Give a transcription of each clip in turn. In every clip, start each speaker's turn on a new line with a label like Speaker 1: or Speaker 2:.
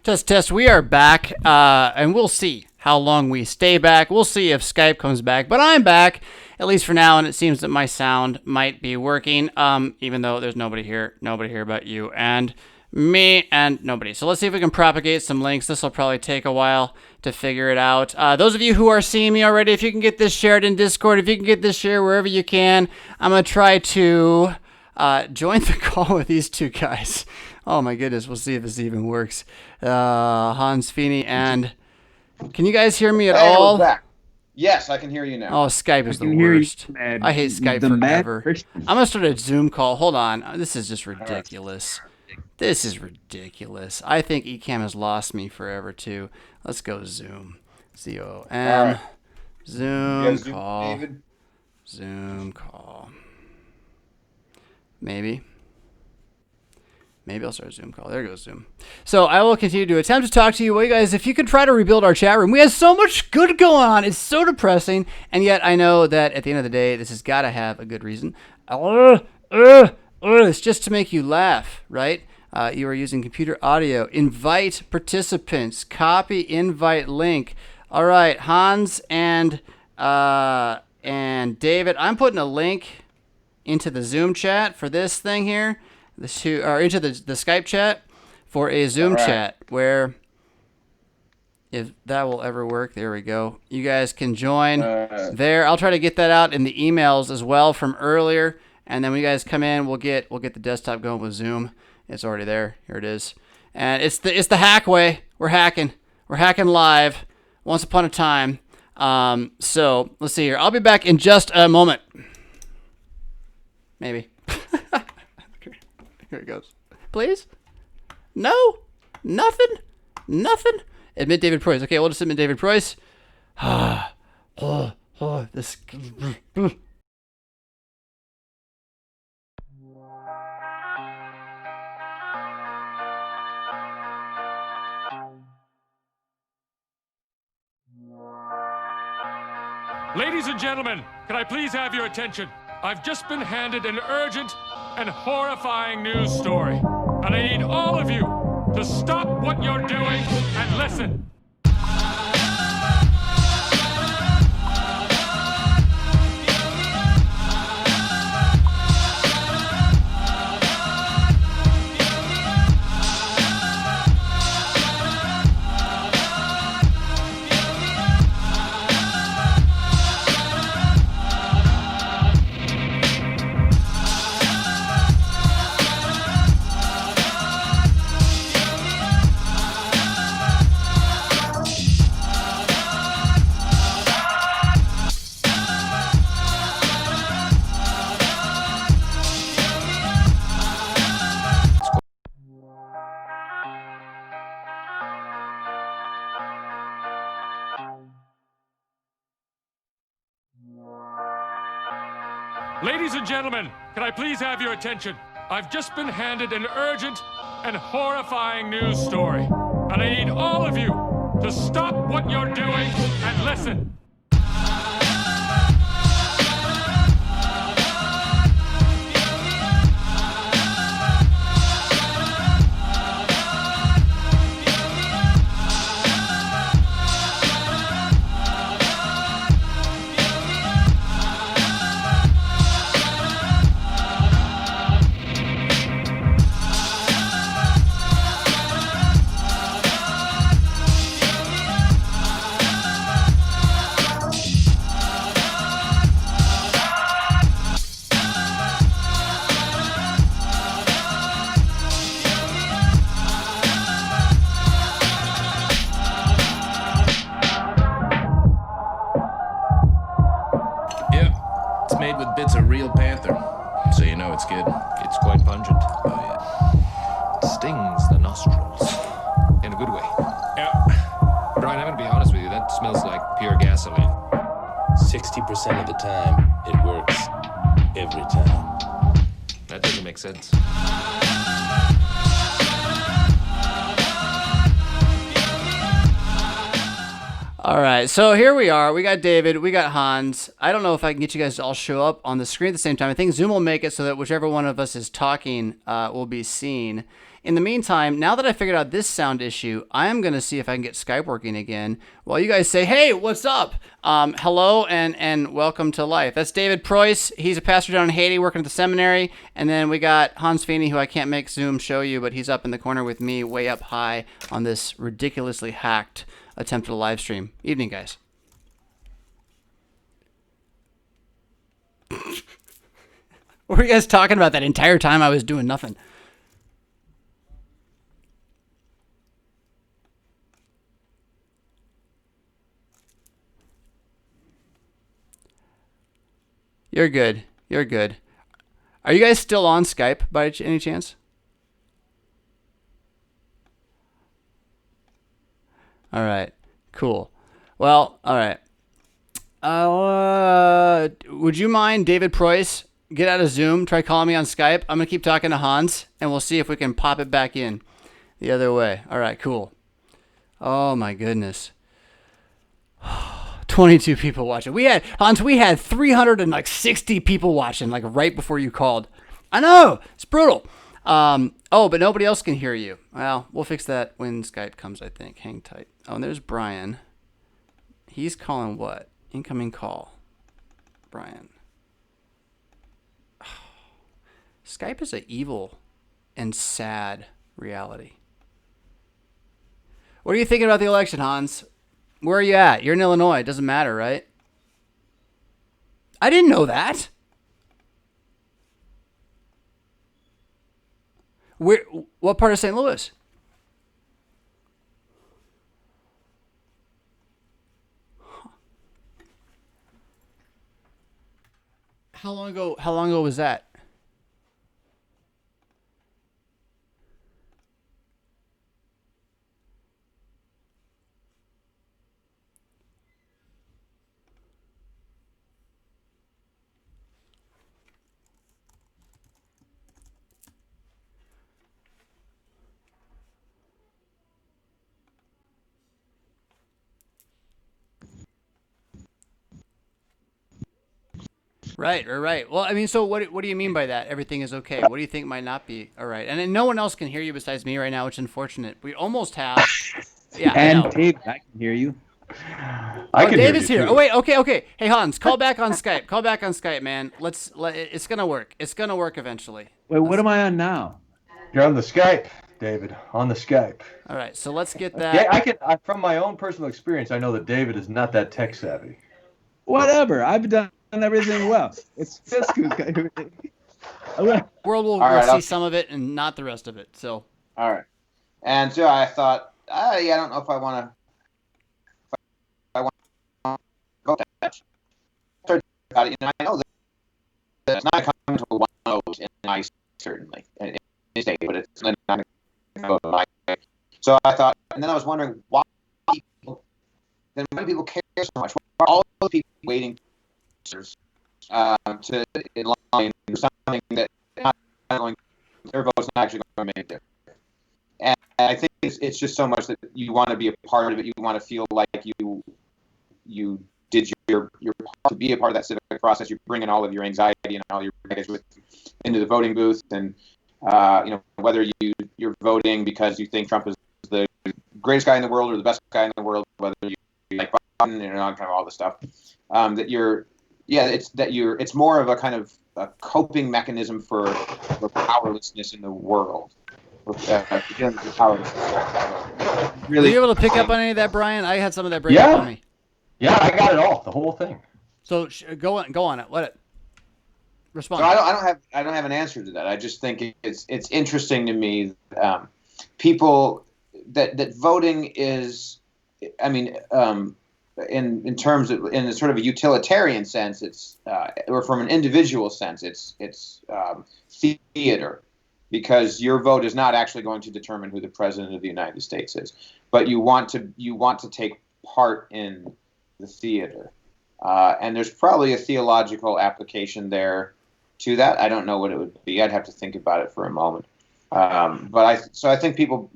Speaker 1: Test, test. We are back, and we'll see how long we stay back. We'll see if Skype comes back, but I'm back, at least for now, and it seems that my sound might be working, even though there's nobody here but you and me and nobody. So let's see if we can propagate some links. This will probably take a while to figure it out. Those of you who are seeing me already, if you can get this shared in Discord, if you can get this shared wherever you can, I'm going to try to join the call with these two guys. Oh my goodness, we'll see if this even works. Hans Feeney and... Can you guys hear me at all?
Speaker 2: Back. Yes, I can hear you now.
Speaker 1: Oh, Skype is the worst. I hate Skype forever. I'm going to start a Zoom call. Hold on. This is just ridiculous. This is ridiculous. I think Ecamm has lost me forever, too. Let's go Zoom. Z-O-M. Right. Zoom call. David? Zoom call. Maybe I'll start a Zoom call. There goes Zoom. So I will continue to attempt to talk to you. Well, you guys, if you could try to rebuild our chat room. We have so much good going on. It's so depressing. And yet I know that at the end of the day, this has got to have a good reason. It's just to make you laugh, right? You are using computer audio. Invite participants. Copy invite link. All right, Hans and David, I'm putting a link into the Zoom chat for this thing here. Into the Skype chat for a Zoom chat where, if that will ever work, there we go. You guys can join there. I'll try to get that out in the emails as well from earlier, and then when you guys come in, we'll get the desktop going with Zoom. It's already there. Here it is, and it's the hack way. We're hacking live. Once upon a time. So let's see here. I'll be back in just a moment. Maybe. Here it goes. Please? No? Nothing? Admit David Price. Okay, we'll just admit David Price. This.
Speaker 3: Ladies and gentlemen, can I please have your attention? I've just been handed an urgent and horrifying news story, and I need all of you to stop what you're doing and listen. Ladies and gentlemen, can I please have your attention? I've just been handed an urgent and horrifying news story, and I need all of you to stop what you're doing and listen.
Speaker 4: Stings the nostrils. In a good way. Yeah. Brian, I'm gonna be honest with you, that smells like pure gasoline.
Speaker 5: 60% of the time, it works. Every time.
Speaker 4: That doesn't make sense.
Speaker 1: All right, so here we are. We got David, we got Hans. I don't know if I can get you guys to all show up on the screen at the same time. I think Zoom will make it so that whichever one of us is talking will be seen. In the meantime, now that I figured out this sound issue, I am going to see if I can get Skype working again while you guys say, hey, what's up? Hello and welcome to life. That's David Preuss. He's a pastor down in Haiti working at the seminary. And then we got Hans Feeney, who I can't make Zoom show you, but he's up in the corner with me way up high on this ridiculously hacked attempt at a live stream. Evening, guys. What were you guys talking about that entire time I was doing nothing? You're good. You're good. Are you guys still on Skype by any chance? All right. Cool. Well, all right. Would you mind, David Preuss, get out of Zoom, try calling me on Skype? I'm going to keep talking to Hans, and we'll see if we can pop it back in the other way. All right, cool. Oh, my goodness. 22 people watching. We had 360 people watching, like right before you called. I know, it's brutal. But nobody else can hear you. Well, we'll fix that when Skype comes, I think. Hang tight. Oh, and there's Brian. He's calling what? Incoming call. Brian. Skype is an evil and sad reality. What are you thinking about the election, Hans? Where are you at? You're in Illinois. It doesn't matter, right? I didn't know that. What part of St. Louis? How long ago was that? Right. Well, I mean, so what do you mean by that? Everything is okay. What do you think might not be all right? And then no one else can hear you besides me right now, which is unfortunate. We almost have. Yeah.
Speaker 6: And Dave, I can hear you.
Speaker 1: Dave is here. Oh wait. Okay. Hey Hans, call back on Skype. Call back on Skype, man. It's gonna work. It's gonna work eventually.
Speaker 6: Wait, what am I on now?
Speaker 7: You're on the Skype, David. On the Skype.
Speaker 1: All right. So let's get that.
Speaker 7: Yeah, from my own personal experience, I know that David is not that tech savvy.
Speaker 6: Whatever. I've done everything well. It's just good.
Speaker 1: World will see some of it and not the rest of it. So.
Speaker 2: All right. And so I thought, I don't know if I want to go that. About it. I know that it's not coming to one of those in ice, certainly, in the state, but it's not going to go to ice. So I thought, and then I was wondering why people care so much. Why are all those people waiting to in line for something that their vote's not actually going to make it. And I think it's just so much that you want to be a part of it. You want to feel like you did your part to be a part of that civic process. You're bringing all of your anxiety and all your baggage into the voting booth, and whether you're voting because you think Trump is the greatest guy in the world or the best guy in the world, whether you like Biden, kind of all this stuff. It's more of a kind of a coping mechanism for powerlessness in the world.
Speaker 1: Really, were you able to pick up on any of that, Brian? I had some of that break up on me.
Speaker 7: Yeah, I got it all, the whole thing.
Speaker 1: So go on it. Let it respond.
Speaker 2: So I don't have an answer to that. I just think it's interesting to me. People that voting is, I mean, in terms of in a sort of a utilitarian sense, it's or from an individual sense, it's theater, because your vote is not actually going to determine who the president of the United States is, but you want to take part in the theater, and there's probably a theological application there to that. I don't know what it would be. I'd have to think about it for a moment. I think people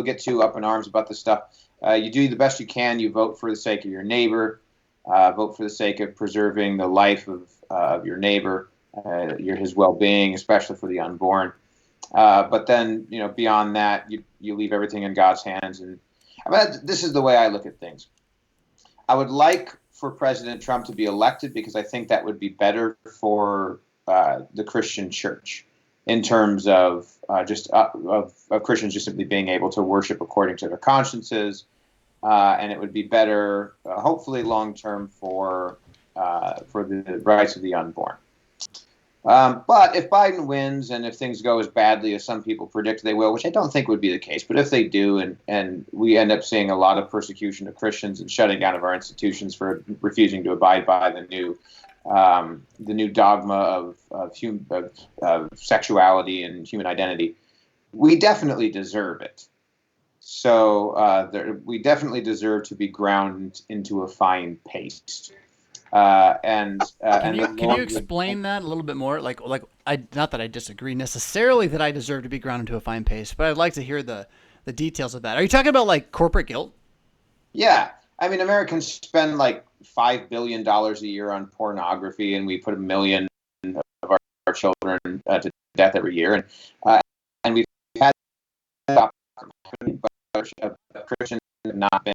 Speaker 2: get too up in arms about this stuff. you do the best you can. You vote for the sake of your neighbor. Vote for the sake of preserving the life of your neighbor, his well-being, especially for the unborn. But then, beyond that, you leave everything in God's hands. And this is the way I look at things. I would like for President Trump to be elected because I think that would be better for the Christian church in terms of Christians just simply being able to worship according to their consciences. And it would be better, hopefully, long term for the rights of the unborn. But if Biden wins and if things go as badly as some people predict they will, which I don't think would be the case, but if they do, and we end up seeing a lot of persecution of Christians and shutting down of our institutions for refusing to abide by the new dogma of sexuality and human identity, we definitely deserve it. So we definitely deserve to be ground into a fine paste. Can
Speaker 1: you explain that a little bit more? Like not that I disagree necessarily that I deserve to be ground into a fine paste, but I'd like to hear the details of that. Are you talking about like corporate guilt?
Speaker 2: Yeah, I mean, Americans spend like $5 billion a year on pornography, and we put 1 million of our children to death every year, and we've had Christians have not been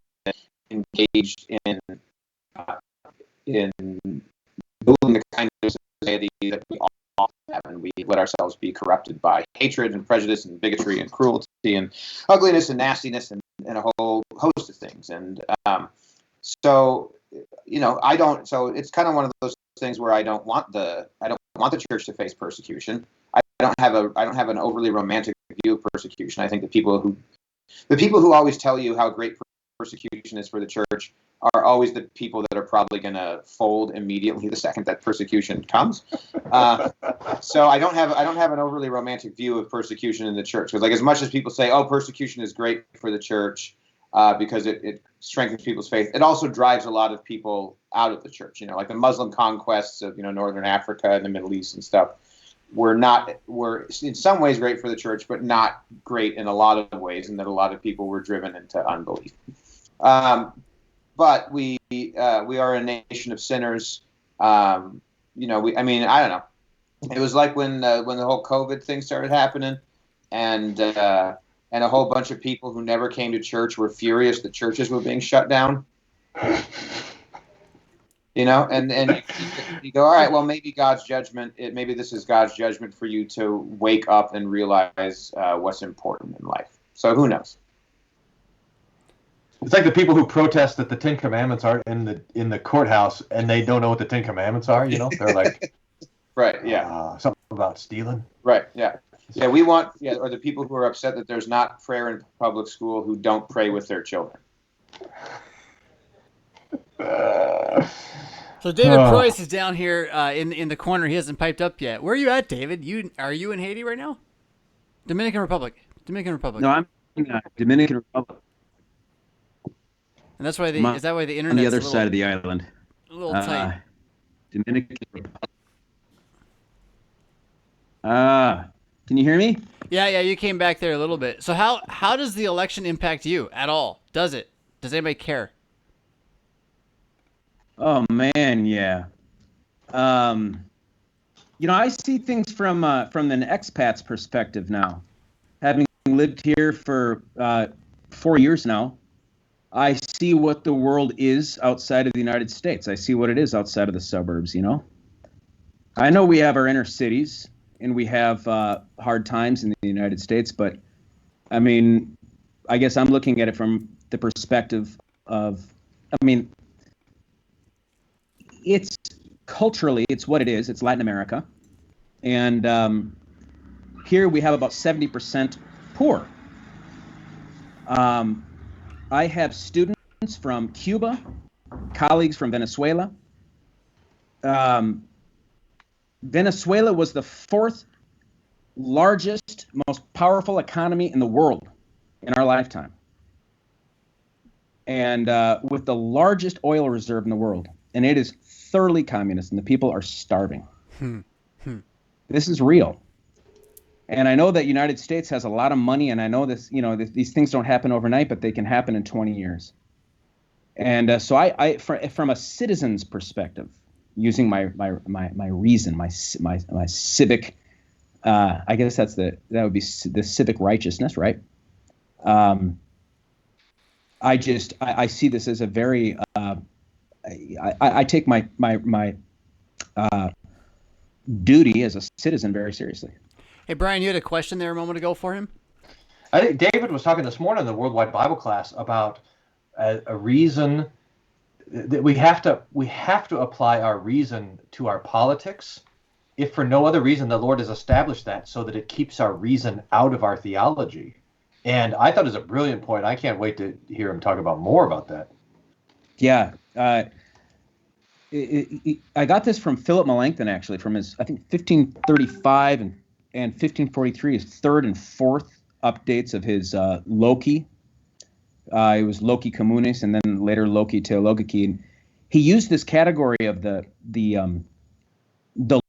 Speaker 2: engaged in building the kind of society that we all have, and we let ourselves be corrupted by hatred and prejudice and bigotry and cruelty and ugliness and nastiness and a whole host of things. And so it's kind of one of those things where I don't want the church to face persecution. I don't have an overly romantic view of persecution. I think the people who always tell you how great persecution is for the church are always the people that are probably going to fold immediately the second that persecution comes. So I don't have an overly romantic view of persecution in the church, because like as much as people say, oh, persecution is great for the church because it strengthens people's faith, it also drives a lot of people out of the church. Like the Muslim conquests of northern Africa and the Middle East and stuff were in some ways great for the church, but not great in a lot of ways, and that a lot of people were driven into unbelief. But we are a nation of sinners. I don't know. It was like when the whole COVID thing started happening, and a whole bunch of people who never came to church were furious that churches were being shut down. And you go, all right, well, maybe God's judgment. Maybe this is God's judgment for you to wake up and realize what's important in life. So who knows?
Speaker 7: It's like the people who protest that the Ten Commandments aren't in the courthouse, and they don't know what the Ten Commandments are. They're like,
Speaker 2: right, yeah,
Speaker 7: something about stealing.
Speaker 2: Right, yeah, yeah. Or the people who are upset that there's not prayer in public school who don't pray with their children.
Speaker 1: So David Price is down here in the corner. He hasn't piped up yet. Where are you at, David? Are you in Haiti right now? Dominican Republic.
Speaker 6: No, I'm in Dominican Republic.
Speaker 1: And that's why is that why the internet
Speaker 6: on the other side of the island?
Speaker 1: A little tight.
Speaker 6: Dominican Republic. Can you hear me?
Speaker 1: Yeah, you came back there a little bit. So how does the election impact you at all? Does it? Does anybody care?
Speaker 6: Oh man, yeah. I see things from an expat's perspective now. Having lived here for 4 years now, I see what the world is outside of the United States. I see what it is outside of the suburbs, I know we have our inner cities and we have hard times in the United States, but I mean, I guess I'm looking at it from the perspective of, it's culturally, it's what it is. It's Latin America. And here we have about 70% poor. I have students from Cuba, colleagues from Venezuela. Venezuela was the fourth largest, most powerful economy in the world in our lifetime. And with the largest oil reserve in the world. And it is thoroughly communist, and the people are starving. This is real. And I know that United States has a lot of money, and I know this, these things don't happen overnight, but they can happen in 20 years. And so from a citizen's perspective, using my reason, my civic, I guess that would be the civic righteousness, right? I see this as a very, I take my duty as a citizen very seriously.
Speaker 1: Hey, Brian, you had a question there a moment ago for him?
Speaker 7: I think David was talking this morning in the Worldwide Bible class about a reason that we have to apply our reason to our politics, if for no other reason the Lord has established that so that it keeps our reason out of our theology. And I thought it was a brilliant point. I can't wait to hear him talk about more about that.
Speaker 6: Yeah. I got this from Philip Melanchthon, actually, from his, I think, 1535 and 1543, his third and fourth updates of his Loci. It was Loci Communis and then later Loci Theologici. And he used this category of the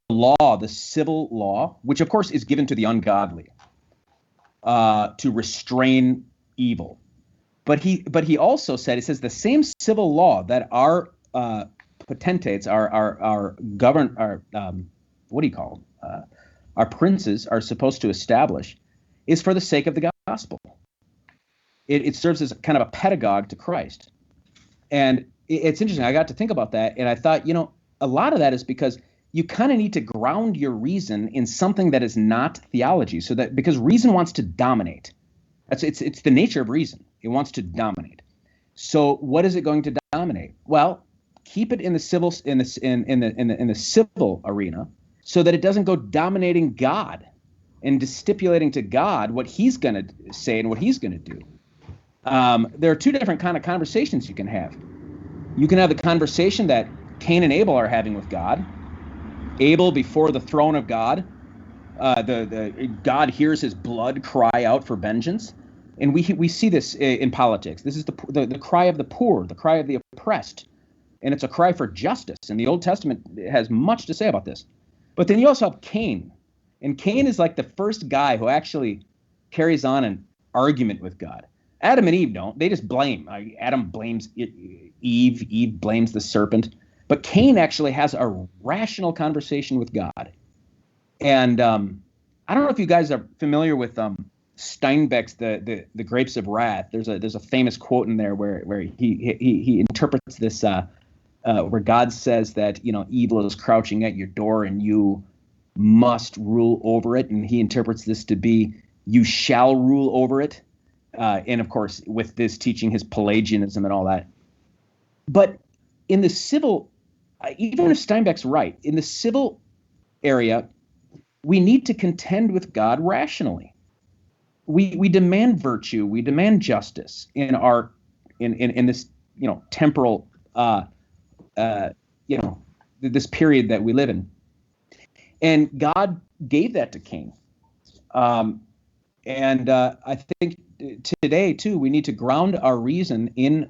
Speaker 6: law, the civil law, which of course is given to the ungodly to restrain evil. But he also said, he says the same civil law that our potentates, our princes are supposed to establish is for the sake of the gospel. It serves as kind of a pedagogue to Christ. And it's interesting. I got to think about that, and I thought, a lot of that is because you kind of need to ground your reason in something that is not theology, so that because reason wants to dominate. It's the nature of reason. It wants to dominate. So what is it going to dominate? Well, keep it in the civil in the civil arena, so that it doesn't go dominating God and stipulating to God what He's going to say and what He's going to do. There are two different kind of conversations you can have. You can have the conversation that Cain and Abel are having with God. Abel before the throne of God. God hears his blood cry out for vengeance. And we see this in politics. This is the cry of the poor, the cry of the oppressed. And it's a cry for justice. And the Old Testament has much to say about this. But then you also have Cain. And Cain is like the first guy who actually carries on an argument with God. Adam and Eve don't. They just blame. Adam blames Eve. Eve blames the serpent. But Cain actually has a rational conversation with God. And I don't know if you guys are familiar with Steinbeck's the Grapes of Wrath. There's a famous quote in there where he interprets this where God says that evil is crouching at your door and you must rule over it, and he interprets this to be you shall rule over it. And of course, with this teaching his Pelagianism and all that. But in the civil, even if Steinbeck's right, in the civil area, we need to contend with God rationally. We demand virtue, we demand justice in our in this temporal this period that we live in. And God gave that to Cain. And I think today, too, we need to ground our reason in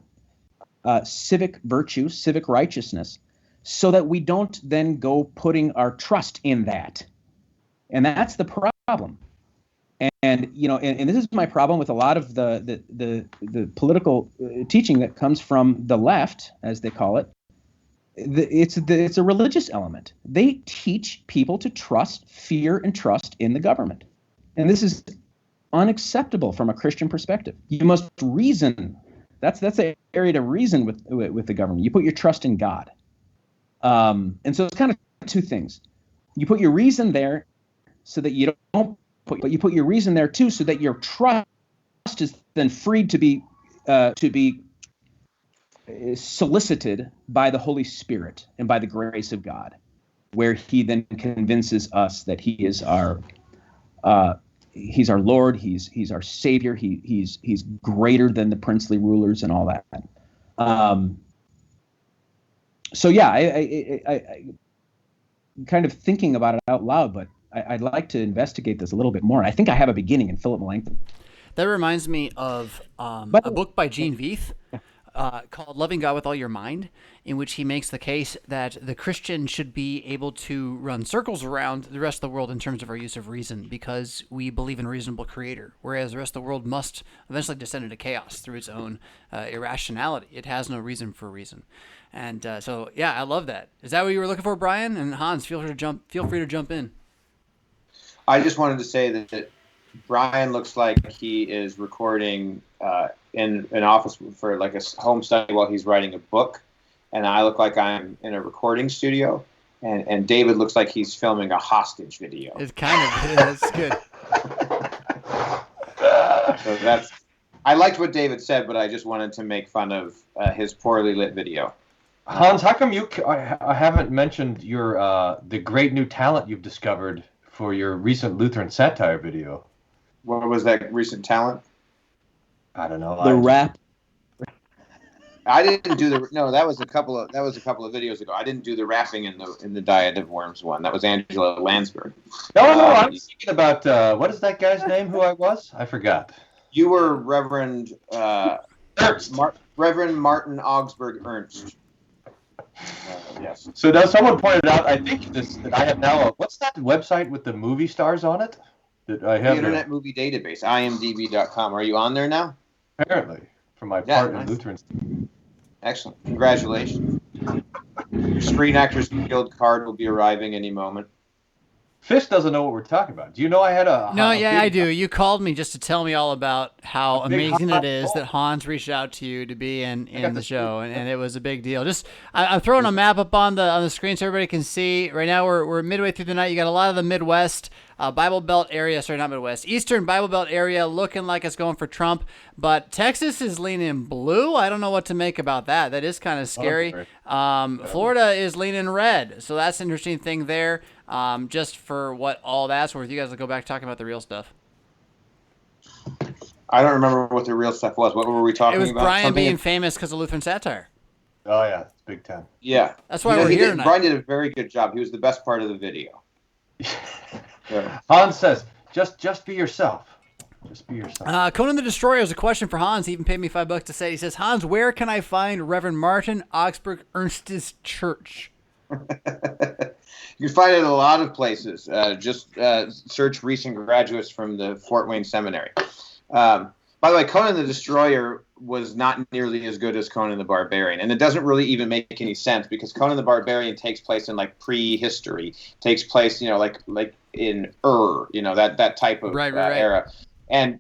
Speaker 6: civic virtue, civic righteousness, so that we don't then go putting our trust in that. And that's the problem. And this is my problem with a lot of the political teaching that comes from the left, as they call it. It's a religious element. They teach people to fear and trust in the government. And this is unacceptable from a Christian perspective. You must reason. That's the area to reason with the government. You put your trust in God. And so it's kind of two things. You put your reason there so that you don't but you put your reason there too, so that your trust is then freed to be solicited by the Holy Spirit and by the grace of God, where He then convinces us that He is He's our Lord, He's our Savior, He's greater than the princely rulers and all that. So yeah, I kind of thinking about it out loud, but I'd like to investigate this a little bit more. I think I have a beginning in Philip Melanchthon.
Speaker 1: That reminds me of a book by Gene Veith called Loving God with All Your Mind, in which he makes the case that the Christian should be able to run circles around the rest of the world in terms of our use of reason, because we believe in a reasonable creator, whereas the rest of the world must eventually descend into chaos through its own irrationality. It has no reason for reason. And so, yeah, I love that. Is that what you were looking for, Brian? And Hans, feel free to jump in.
Speaker 2: I just wanted to say that Brian looks like he is recording in an office for like a home study while he's writing a book, and I look like I'm in a recording studio, and David looks like he's filming a hostage video.
Speaker 1: It's kind of it's good.
Speaker 2: So I liked what David said, but I just wanted to make fun of his poorly lit video.
Speaker 7: Hans, how come I haven't mentioned your the great new talent you've discovered for your recent Lutheran satire video?
Speaker 2: What was that recent talent?
Speaker 7: I don't know.
Speaker 6: The rap.
Speaker 2: I didn't do that was a couple of videos ago. I didn't do the rapping in the Diet of Worms one. That was Angela Landsberg.
Speaker 7: No, I was thinking about what is that guy's name? Who I was? I forgot.
Speaker 2: You were Reverend
Speaker 7: Ernst.
Speaker 2: Reverend Martin Augsburg Ernst. Yes.
Speaker 7: So now someone pointed out, I think that I have now what's that website with the movie stars on it? That I have
Speaker 2: the Internet Movie Database, imdb.com. Are you on there now?
Speaker 7: Apparently, for my part in Lutheran.
Speaker 2: Excellent. Congratulations. Your Screen Actors Guild card will be arriving any moment.
Speaker 7: Fish doesn't know what we're talking about. Do you know I had a...
Speaker 1: No, yeah, I do. You called me just to tell me all about how amazing it is that Hans reached out to you to be in the show, and it was a big deal. Just, I'm throwing a map up on the screen so everybody can see. Right now, we're midway through the night. You got a lot of the Midwest Bible Belt area, sorry, not Midwest, Eastern Bible Belt area looking like it's going for Trump, but Texas is leaning blue. I don't know what to make about that. That is kind of scary. Florida is leaning red, so that's an interesting thing there. Just for what all that's worth, you guys will go back talking about the real stuff.
Speaker 2: I don't remember what the real stuff was. What were we talking about?
Speaker 1: It was Brian being famous because of Lutheran satire.
Speaker 7: Oh, yeah. It's Big Ten.
Speaker 2: Yeah.
Speaker 1: That's why we're here tonight.
Speaker 2: Brian did a very good job. He was the best part of the video.
Speaker 7: Yeah. Hans says, just be yourself. Just be yourself.
Speaker 1: Conan the Destroyer has a question for Hans. He even paid me $5 to say. He says, Hans, where can I find Reverend Martin Augsburg Ernst's church?
Speaker 2: You can find it in a lot of places. Just search recent graduates from the Fort Wayne Seminary. By the way, Conan the Destroyer was not nearly as good as Conan the Barbarian, and it doesn't really even make any sense because Conan the Barbarian takes place in like prehistory, takes place like in that type of era, and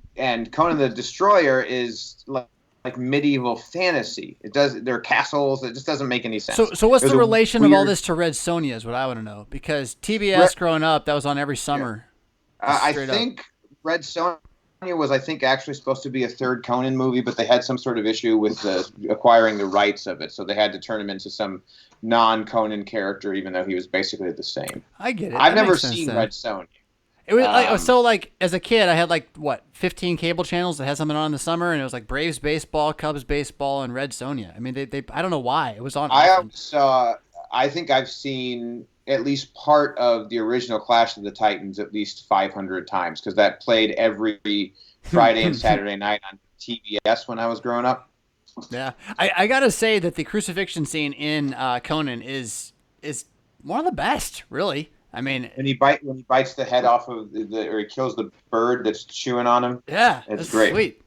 Speaker 2: Conan the Destroyer is like medieval fantasy. There are castles. It just doesn't make any sense.
Speaker 1: So what's the relation of all this to Red Sonja is what I want to know, because TBS growing up, that was on every summer.
Speaker 2: Yeah. I think Red Sonja was actually supposed to be a third Conan movie, but they had some sort of issue with acquiring the rights of it, so they had to turn him into some non-Conan character, even though he was basically the same.
Speaker 1: I get it.
Speaker 2: I've never seen Red Sonja.
Speaker 1: It was like as a kid, I had 15 cable channels that had something on in the summer, and it was like Braves baseball, Cubs baseball, and Red Sonja. I mean, they I don't know why it was on.
Speaker 2: I think I've seen at least part of the original Clash of the Titans at least 500 times because that played every Friday and Saturday night on TBS when I was growing up.
Speaker 1: Yeah, I gotta say that the crucifixion scene in Conan is one of the best, really. I mean, when he
Speaker 2: bites the head off of or he kills the bird that's chewing on him.
Speaker 1: Yeah,
Speaker 2: it's great.
Speaker 1: Sweet.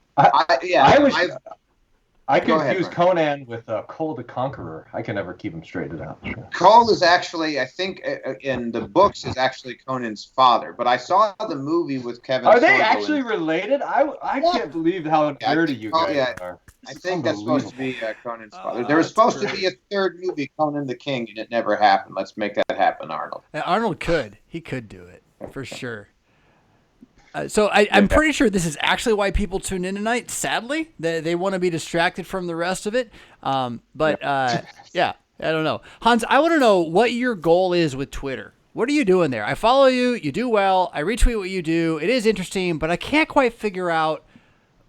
Speaker 7: I confuse Conan with Cole the Conqueror. I can never keep him straightened out.
Speaker 2: Cole is actually, I think, in the books, is actually Conan's father. But I saw the movie with Kevin.
Speaker 7: Are they actually related? I can't believe how dirty you guys are.
Speaker 2: I think that's supposed to be Conan's father. There was supposed to be a third movie, Conan the King, and it never happened. Let's make that happen, Arnold.
Speaker 1: Arnold could. He could do it, for sure. So I'm pretty sure this is actually why people tune in tonight. Sadly, they want to be distracted from the rest of it. Yeah, I don't know. Hans, I want to know what your goal is with Twitter. What are you doing there? I follow you. You do well. I retweet what you do. It is interesting, but I can't quite figure out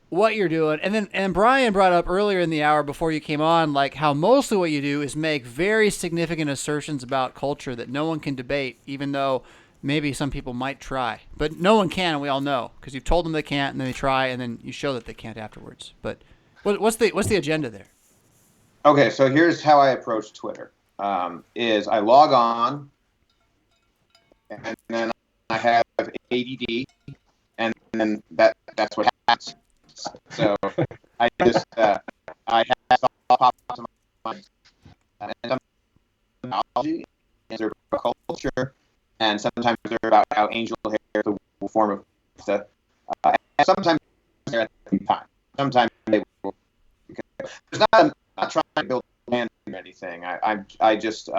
Speaker 1: what you're doing. And Brian brought up earlier in the hour before you came on, like how mostly what you do is make very significant assertions about culture that no one can debate, even though maybe some people might try, but no one can, and we all know because you've told them they can't, and then they try, and then you show that they can't afterwards. But what's the agenda there?
Speaker 2: Okay, so here's how I approach Twitter. Is I log on, and then I have ADD, and then that's what happens. So I just I have thought pop to my mind, and some theology, and they're about culture, and sometimes they're about how angel hair is a form of stuff. And sometimes they're at the same time. Sometimes they will. There's not. I'm not trying to build land or anything. I just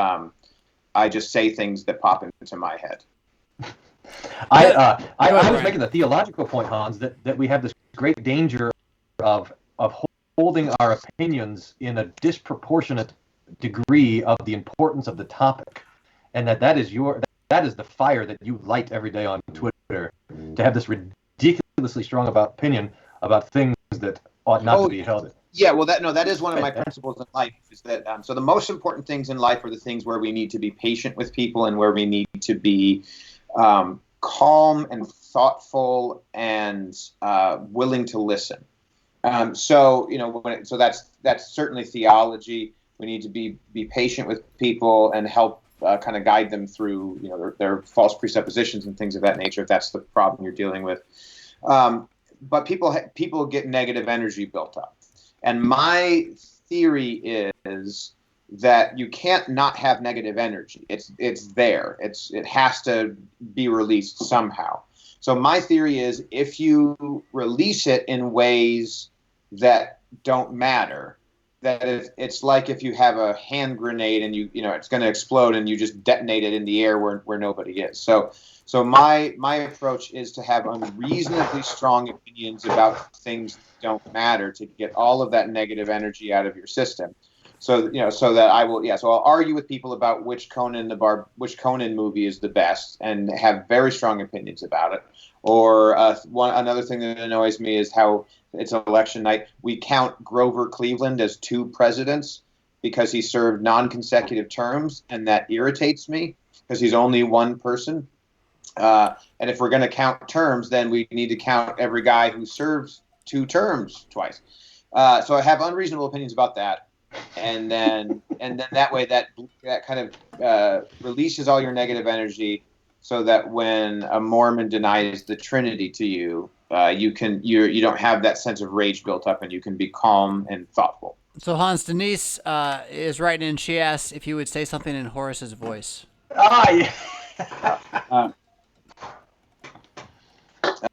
Speaker 2: say things that pop into my head.
Speaker 7: I was making the theological point, Hans, that we have this great danger of holding our opinions in a disproportionate degree of the importance of the topic, and that is the fire that you light every day on Twitter, to have this ridiculously strong opinion about things that ought not to be held.
Speaker 2: Yeah, well, that is one of my principles in life, is that so the most important things in life are the things where we need to be patient with people and where we need to be calm and thoughtful and willing to listen. So that's certainly theology. We need to be patient with people and help kind of guide them through their false presuppositions and things of that nature, if that's the problem you're dealing with. But people get negative energy built up. And my theory is that you can't not have negative energy. It's there. It has to be released somehow. So my theory is, if you release it in ways that don't matter, that it's like if you have a hand grenade and it's going to explode and you just detonate it in the air where nobody is. So my approach is to have unreasonably strong opinions about things that don't matter, to get all of that negative energy out of your system. So that I will, so I'll argue with people about which Conan movie is the best and have very strong opinions about it. Or another thing that annoys me is how it's election night. We count Grover Cleveland as 2 presidents because he served non-consecutive terms, and that irritates me because he's only one person. And if we're going to count terms, then we need to count every guy who serves 2 terms twice. So I have unreasonable opinions about that. And then that way that kind of releases all your negative energy, so that when a Mormon denies the Trinity to you, you don't have that sense of rage built up, and you can be calm and thoughtful.
Speaker 1: So Hans, Denise is writing in. She asks if you would say something in Horace's voice.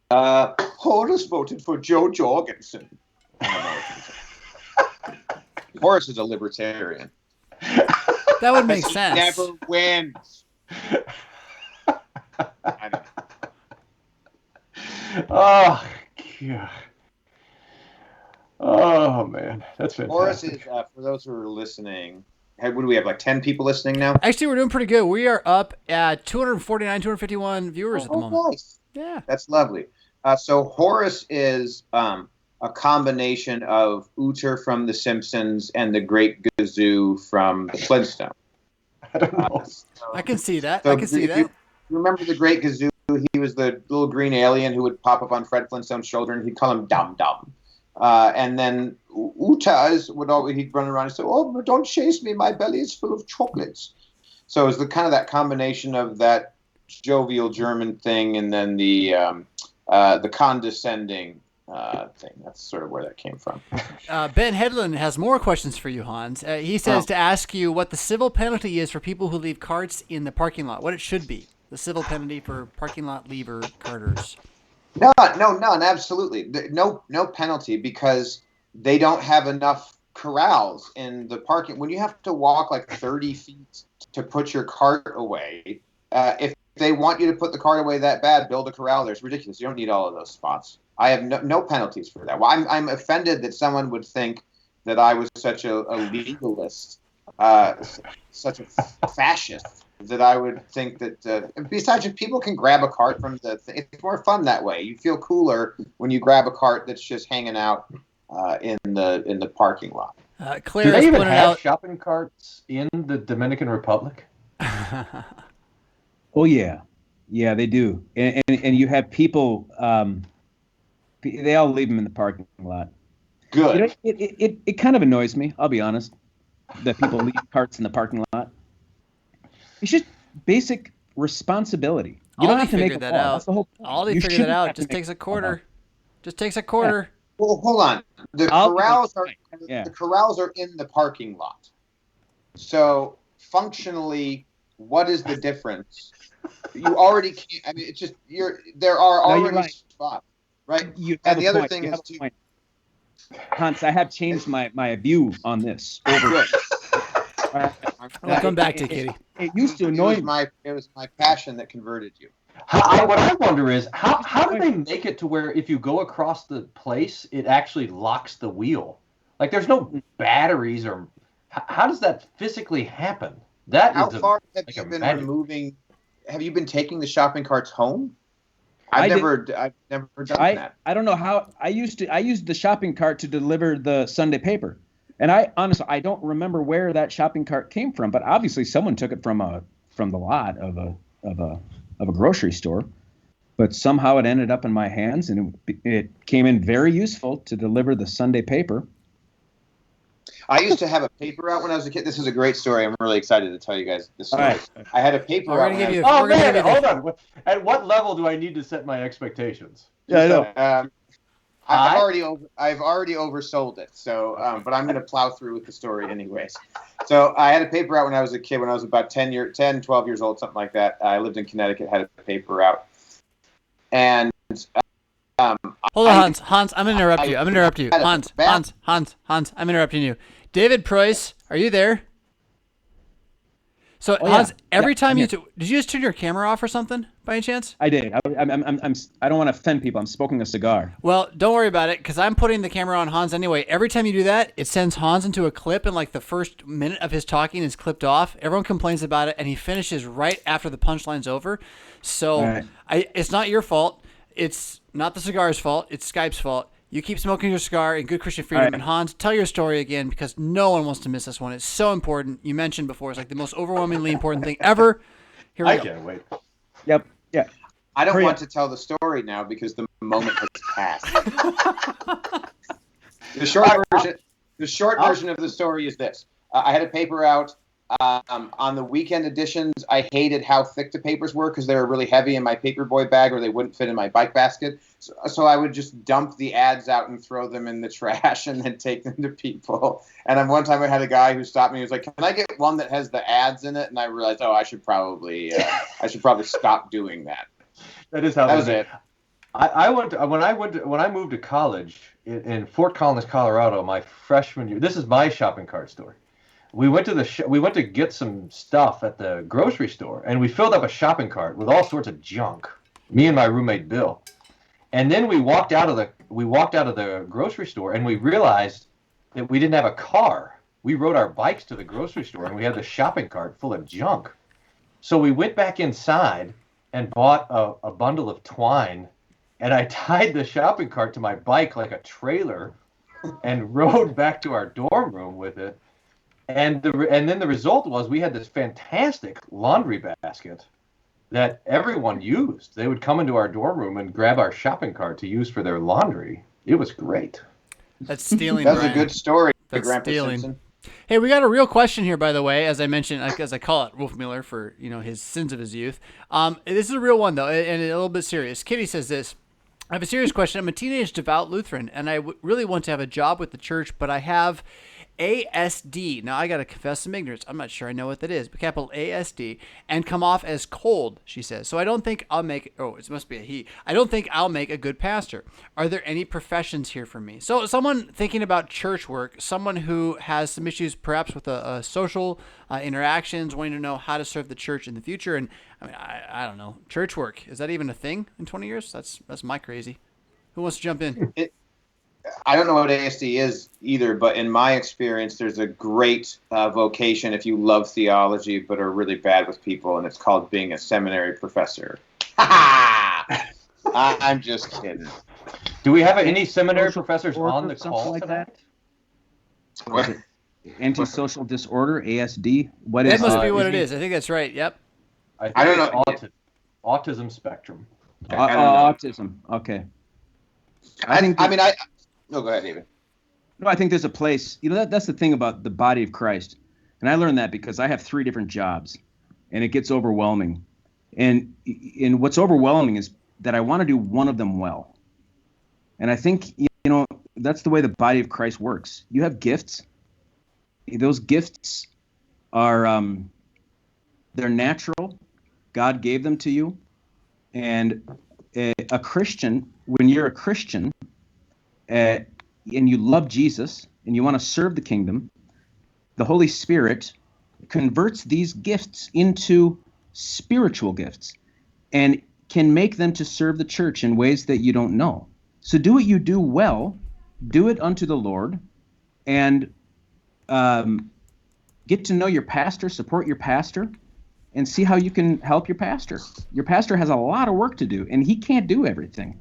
Speaker 2: Horace voted for Joe Jorgensen. Horace is a libertarian.
Speaker 1: That would make sense.
Speaker 2: He never wins. I know.
Speaker 7: Oh, God. Oh, man. That's fantastic.
Speaker 2: Horace is, for those who are listening, what do we have, like 10 people listening now?
Speaker 1: Actually, we're doing pretty good. We are up at 249, 251 viewers at the moment.
Speaker 2: Nice.
Speaker 1: Yeah.
Speaker 2: That's lovely. So Horace is a combination of Uther from The Simpsons and the Great Gazoo from the Flintstones.
Speaker 7: I don't know.
Speaker 1: I can see that.
Speaker 2: So
Speaker 1: I can see that.
Speaker 2: You remember the Great Gazoo? He was the little green alien who would pop up on Fred Flintstone's shoulder, and he'd call him Dum Dum. And then he'd run around and say, "Oh, but don't chase me, my belly is full of chocolates." So it was the kind of that combination of that jovial German thing, and then the condescending thing. That's sort of where that came from.
Speaker 1: Ben Hedlund has more questions for you, Hans. He says to ask you what the civil penalty is for people who leave carts in the parking lot. What it should be. The civil penalty for parking lot leaver carters.
Speaker 2: None, absolutely. No penalty, because they don't have enough corrals in the parking. When you have to walk like 30 feet to put your cart away, if they want you to put the cart away that bad, build a corral there. It's ridiculous. You don't need all of those spots. I have no penalties for that. Well, I'm offended that someone would think that I was such a legalist, such a fascist, that I would think that. Besides, if people can grab a cart from it's more fun that way. You feel cooler when you grab a cart that's just hanging out in the parking lot.
Speaker 1: Claire
Speaker 7: Do
Speaker 1: has
Speaker 7: they even
Speaker 1: pointed
Speaker 7: have
Speaker 1: out.
Speaker 7: shopping carts in the Dominican Republic?
Speaker 6: Oh yeah, they do, and you have people. They all leave them in the parking lot.
Speaker 2: Good.
Speaker 6: It kind of annoys me. I'll be honest. that people leave carts in the parking lot. It's just basic responsibility. You don't have to make
Speaker 1: figured
Speaker 6: a
Speaker 1: that
Speaker 6: law.
Speaker 1: out.
Speaker 6: That's the whole point.
Speaker 1: Aldi
Speaker 6: You
Speaker 1: figured that
Speaker 6: shouldn't
Speaker 1: out.
Speaker 6: have to
Speaker 1: Just
Speaker 6: make
Speaker 1: takes a
Speaker 6: a law.
Speaker 1: quarter. Just takes a quarter.
Speaker 2: Well, hold on. The
Speaker 6: I'll-
Speaker 2: corrals are
Speaker 6: Yeah.
Speaker 2: the corrals are in the parking lot. So functionally, what is the difference? You already can't. I mean, it's just there are
Speaker 6: No, you're
Speaker 2: already
Speaker 6: right.
Speaker 2: spots, right?
Speaker 6: You have
Speaker 2: And the
Speaker 6: a
Speaker 2: other
Speaker 6: point.
Speaker 2: thing
Speaker 6: You
Speaker 2: is
Speaker 6: have a
Speaker 2: too.
Speaker 6: point. Hans, I have changed my view on this.
Speaker 2: Good.
Speaker 1: We'll come back to Kitty.
Speaker 6: It used to annoy me.
Speaker 2: It was my passion that converted you.
Speaker 7: What I wonder is how do they make it to where if you go across the place, it actually locks the wheel? Like there's no batteries or how does that physically happen?
Speaker 2: How far have
Speaker 7: like
Speaker 2: you
Speaker 7: a
Speaker 2: been
Speaker 7: magic.
Speaker 2: removing? Have you been taking the shopping carts home?
Speaker 6: I
Speaker 2: I've never done that.
Speaker 6: I don't know how I used the shopping cart to deliver the Sunday paper. And I honestly don't remember where that shopping cart came from, but obviously someone took it from the lot of a grocery store. But somehow it ended up in my hands, and it came in very useful to deliver the Sunday paper.
Speaker 2: I used to have a paper route when I was a kid. This is a great story. I'm really excited to tell you guys this story.
Speaker 6: All right.
Speaker 2: I had a paper
Speaker 1: We're
Speaker 2: route.
Speaker 1: gonna give you.
Speaker 7: Oh
Speaker 1: We're gonna
Speaker 7: man,
Speaker 1: give you
Speaker 7: hold on. At what level do I need to set my expectations?
Speaker 6: Yeah, I know.
Speaker 2: I've already oversold it. So, but I'm going to plow through with the story anyways. So I had a paper route when I was a kid. When I was about 10, 12 years old, something like that. I lived in Connecticut. Had a paper route, and
Speaker 1: Hold on, Hans. I'm gonna interrupt you. Hans. I'm interrupting you. David Preuss, are you there? So Hans, every time did you just turn your camera off or something by any chance?
Speaker 6: I did. I don't want to offend people. I'm smoking a cigar.
Speaker 1: Well, don't worry about it because I'm putting the camera on Hans anyway. Every time you do that, it sends Hans into a clip, and like the first minute of his talking is clipped off. Everyone complains about it, and he finishes right after the punchline's over. So it's not your fault. It's not the cigar's fault. It's Skype's fault. You keep smoking your cigar in good Christian freedom. Right. And Hans, tell your story again because no one wants to miss this one. It's so important. You mentioned before it's like the most overwhelmingly important thing ever. Here we go.
Speaker 7: I can't wait.
Speaker 6: Yep. Yeah.
Speaker 2: I don't want to tell the story now because the moment has passed. The short version of the story is this. I had a paper out. On the weekend editions, I hated how thick the papers were because they were really heavy in my paperboy bag or they wouldn't fit in my bike basket. So I would just dump the ads out and throw them in the trash and then take them to people. And then one time I had a guy who stopped me. He was like, "Can I get one that has the ads in it?" And I realized, I should probably stop doing that.
Speaker 7: That is how
Speaker 2: that was it.
Speaker 7: When I moved to college in Fort Collins, Colorado, my freshman year. This is my shopping cart story. We went to get some stuff at the grocery store, and we filled up a shopping cart with all sorts of junk. Me and my roommate Bill, and then we walked out of the grocery store, and we realized that we didn't have a car. We rode our bikes to the grocery store, and we had the shopping cart full of junk. So we went back inside and bought a bundle of twine, and I tied the shopping cart to my bike like a trailer, and rode back to our dorm room with it. And then the result was we had this fantastic laundry basket that everyone used. They would come into our dorm room and grab our shopping cart to use for their laundry. It was great.
Speaker 1: That's stealing.
Speaker 2: That's a good story,
Speaker 1: That's
Speaker 2: Grandpa
Speaker 1: stealing.
Speaker 2: Simpson.
Speaker 1: Hey, we got a real question here, by the way. As I mentioned, as I call it, Wolf Miller for his sins of his youth. This is a real one though, and a little bit serious. Kitty says this. I have a serious question. I'm a teenage devout Lutheran, and I really want to have a job with the church, but I have ASD. Now, I got to confess some ignorance. I'm not sure I know what that is, but capital ASD, and come off as cold, she says. So I don't think I'll make, it must be a he. I don't think I'll make a good pastor. Are there any professions here for me? So someone thinking about church work, someone who has some issues perhaps with a social interactions, wanting to know how to serve the church in the future. And I mean, I don't know. Church work, is that even a thing in 20 years? That's my crazy. Who wants to jump in?
Speaker 2: I don't know what ASD is either, but in my experience, there's a great vocation if you love theology but are really bad with people, and it's called being a seminary professor. I'm just kidding.
Speaker 7: Do we have any seminary professors on the call
Speaker 6: like
Speaker 7: tonight?
Speaker 6: That? What? Antisocial disorder, ASD? What is
Speaker 1: that? Must be what it is. I think that's right. Yep.
Speaker 7: I don't know. Autism spectrum.
Speaker 6: Autism. Okay.
Speaker 2: No, go ahead, David.
Speaker 6: No, I think there's a place. That's the thing about the body of Christ, and I learned that because I have 3 different jobs, and it gets overwhelming. And what's overwhelming is that I want to do one of them well. And I think that's the way the body of Christ works. You have gifts. Those gifts are they're natural. God gave them to you. And a Christian, when you're a Christian, and you love Jesus and you want to serve the kingdom, the Holy Spirit converts these gifts into spiritual gifts and can make them to serve the church in ways that you don't know. So do what you do well, do it unto the Lord, and get to know your pastor, support your pastor, and see how you can help your pastor. Your pastor has a lot of work to do, and he can't do everything.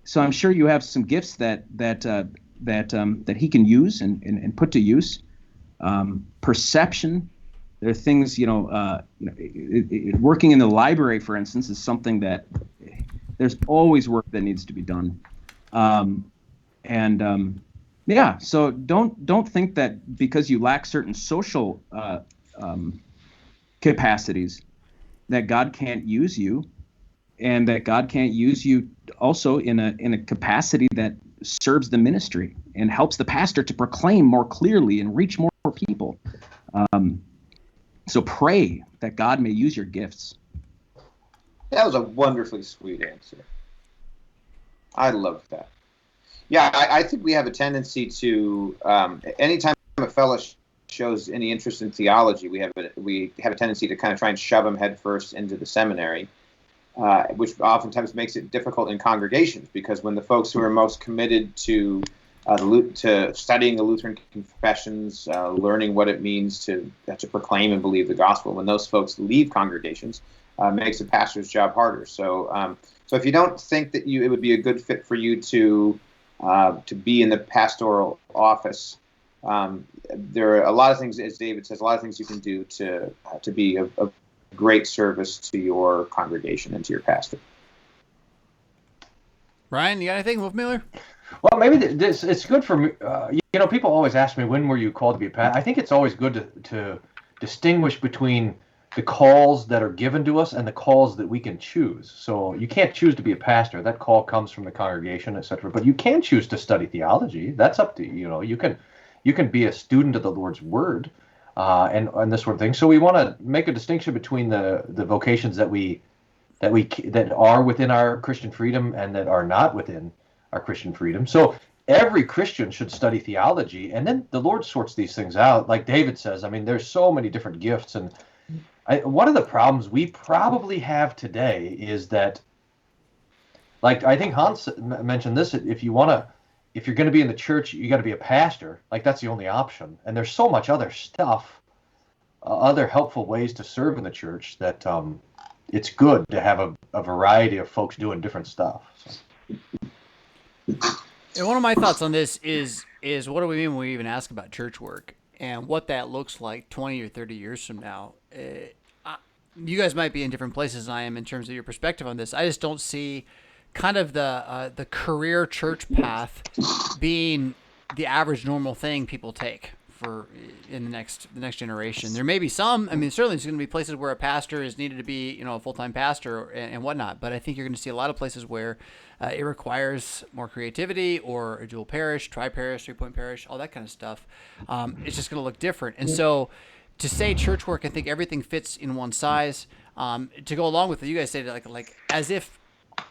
Speaker 6: So I'm sure you have some gifts that he can use and put to use. Perception. There are things, working in the library, for instance, is something that there's always work that needs to be done. So don't think that because you lack certain social capacities that God can't use you, and that God can't use you also in a capacity that serves the ministry and helps the pastor to proclaim more clearly and reach more people. So pray that God may use your gifts.
Speaker 2: That was a wonderfully sweet answer. I love that. Yeah, I think we have a tendency to, anytime a fellow shows any interest in theology, we have a tendency to kind of try and shove them headfirst into the seminary, which oftentimes makes it difficult in congregations, because when the folks who are most committed to studying the Lutheran confessions, learning what it means to proclaim and believe the gospel, when those folks leave congregations, makes a pastor's job harder. So if you don't think that it would be a good fit for you to be in the pastoral office, there are a lot of things, as David says, a lot of things you can do to be of great service to your congregation and to your pastor.
Speaker 1: Ryan, you got anything, Wolfmiller?
Speaker 7: Well, maybe it's good for me. People always ask me, when were you called to be a pastor? I think it's always good to distinguish between the calls that are given to us and the calls that we can choose. So you can't choose to be a pastor. That call comes from the congregation, etc. But you can choose to study theology. That's up to you. You can be a student of the Lord's Word, and this sort of thing. So we want to make a distinction between the vocations that are within our Christian freedom and that are not within our Christian freedom. So every Christian should study theology, and then the Lord sorts these things out. Like David says, there's so many different gifts, and one of the problems we probably have today is that, like I think Hans mentioned this, if you're going to be in the church, you got to be a pastor. Like that's the only option. And there's so much other stuff, other helpful ways to serve in the church that it's good to have a variety of folks doing different stuff. So.
Speaker 1: And one of my thoughts on this is what do we mean when we even ask about church work and what that looks like 20 or 30 years from now? You guys might be in different places than I am in terms of your perspective on this. I just don't see kind of the career church path being the average normal thing people take for in the next generation. There may be some. Certainly there's going to be places where a pastor is needed to be, a full-time pastor and whatnot. But I think you're going to see a lot of places where it requires more creativity, or a dual parish, tri-parish, 3-point parish, all that kind of stuff. It's just going to look different. And so to say church work, I think everything fits in one size. To go along with what you guys say, like as if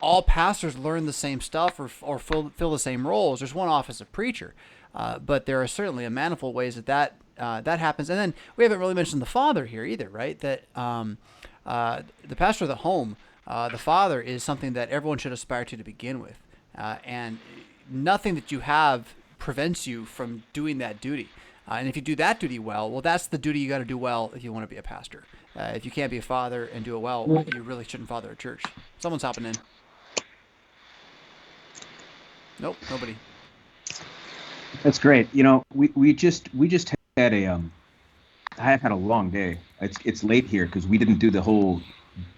Speaker 1: all pastors learn the same stuff or fill the same roles. There's one office of preacher, but there are certainly a manifold ways that happens. And then we haven't really mentioned the father here either, right? That the pastor of the home, the father, is something that everyone should aspire to begin with, and nothing that you have prevents you from doing that duty. And if you do that duty well, that's the duty you got to do well if you want to be a pastor. If you can't be a father and do it well, you really shouldn't father a church. Someone's hopping in. Nope, nobody.
Speaker 6: That's great. We just had I have had a long day. It's late here because we didn't do the whole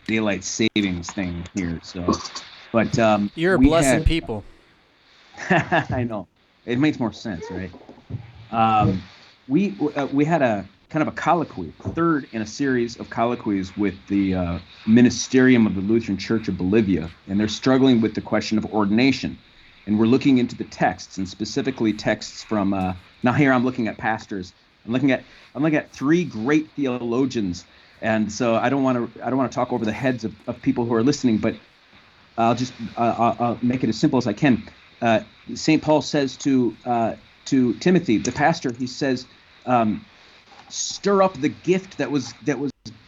Speaker 6: daylight savings thing here. So, but
Speaker 1: you're a blessed people.
Speaker 6: I know. It makes more sense, right? We had a kind of a colloquy, third in a series of colloquies with the ministerium of the Lutheran Church of Bolivia, and they're struggling with the question of ordination. And we're looking into the texts, and specifically texts from. Now here I'm looking at pastors. I'm looking at three great theologians, and so I don't want to talk over the heads of people who are listening, but I'll just I'll make it as simple as I can. St. Paul says to Timothy, the pastor, he says, stir up the gift that was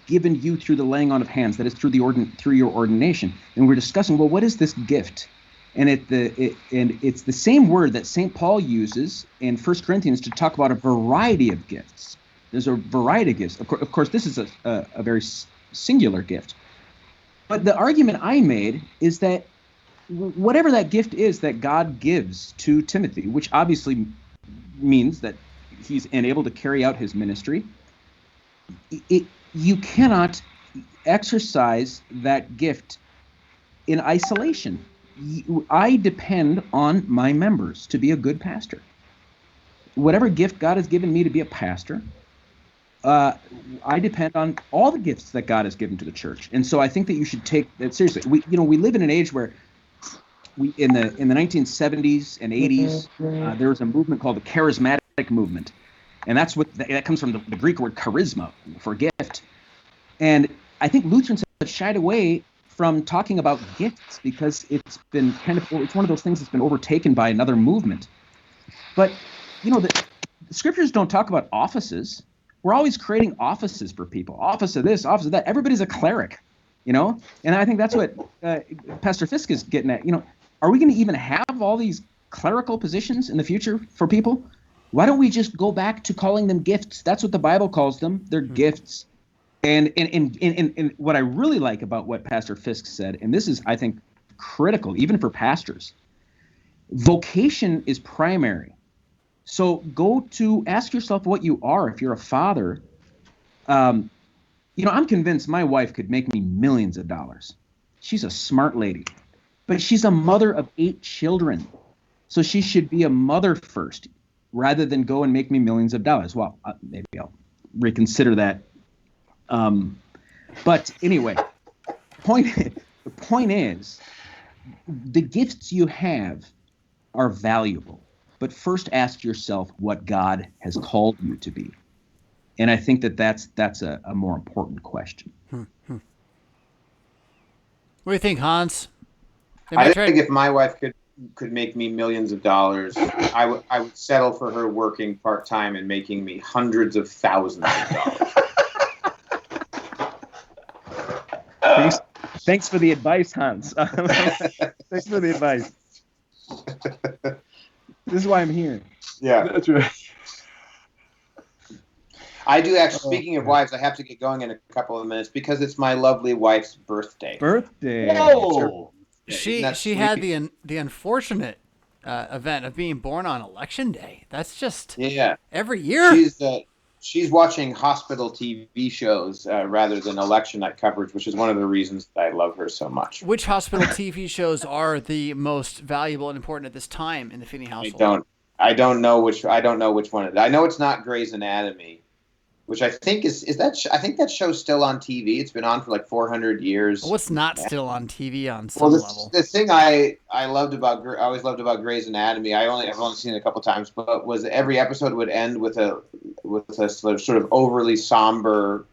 Speaker 6: given you through the laying on of hands, that is through your ordination. And we're discussing, well, what is this gift? And it's the same word that St. Paul uses in 1 Corinthians to talk about a variety of gifts. There's a variety of gifts. Of course, this is a very singular gift. But the argument I made is that whatever that gift is that God gives to Timothy, which obviously means that he's enabled to carry out his ministry, you cannot exercise that gift in isolation. I depend on my members to be a good pastor. Whatever gift God has given me to be a pastor, I depend on all the gifts that God has given to the church. And so I think that you should take that seriously. We live in an age where in the 1970s and 80s, there was a movement called the charismatic movement. And that comes from the Greek word charisma, for gift. And I think Lutherans have shied away from talking about gifts because it's one of those things that's been overtaken by another movement. But, the scriptures don't talk about offices. We're always creating offices for people. Office of this, office of that. Everybody's a cleric, And I think that's what Pastor Fisk is getting at. Are we going to even have all these clerical positions in the future for people? Why don't we just go back to calling them gifts? That's what the Bible calls them. They're gifts. And what I really like about what Pastor Fisk said, and this is, I think, critical, even for pastors, vocation is primary. So go to ask yourself what you are. If you're a father, I'm convinced my wife could make me millions of dollars. She's a smart lady, but she's a mother of 8 children. So she should be a mother first rather than go and make me millions of dollars. Well, maybe I'll reconsider that. But anyway, the point is, the gifts you have are valuable, but first ask yourself what God has called you to be. And I think that's a more important question.
Speaker 1: What do you think, Hans?
Speaker 2: I think if my wife could make me millions of dollars, I would settle for her working part-time and making me hundreds of thousands of dollars.
Speaker 6: Thanks for the advice, Hans. Thanks for the advice. This is why I'm here.
Speaker 2: Yeah,
Speaker 7: That's right.
Speaker 2: I do actually. Speaking of wives, I have to get going in a couple of minutes because it's my lovely wife's birthday.
Speaker 7: Whoa!
Speaker 1: She had the unfortunate event of being born on Election Day. That's just every year.
Speaker 2: She's watching hospital TV shows rather than election night coverage, which is one of the reasons that I love her so much.
Speaker 1: Which hospital TV shows are the most valuable and important at this time in the Finney household?
Speaker 2: I don't know which one it is. I know it's not Grey's Anatomy, which I think I think that show's still on TV. It's been on for like 400 years.
Speaker 1: What's not still on TV on some level?
Speaker 2: The thing I always loved about Grey's Anatomy, I've only seen it a couple times, but was every episode would end with a sort of overly somber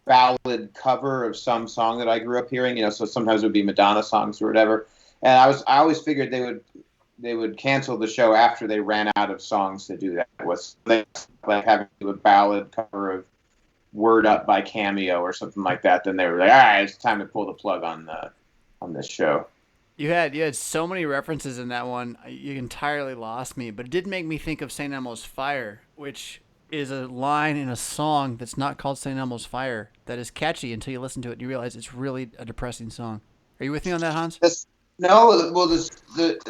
Speaker 2: ballad cover of some song that I grew up hearing. So sometimes it would be Madonna songs or whatever. And I always figured they would cancel the show after they ran out of songs to do that with. Like having to do a ballad cover of Word Up by Cameo or something like that, then they were like, all right, it's time to pull the plug on this show.
Speaker 1: You had so many references in that one, you entirely lost me, but it did make me think of St. Elmo's Fire, which is a line in a song that's not called St. Elmo's Fire that is catchy until you listen to it and you realize it's really a depressing song. Are you with me on that, Hans?
Speaker 2: No, well, St.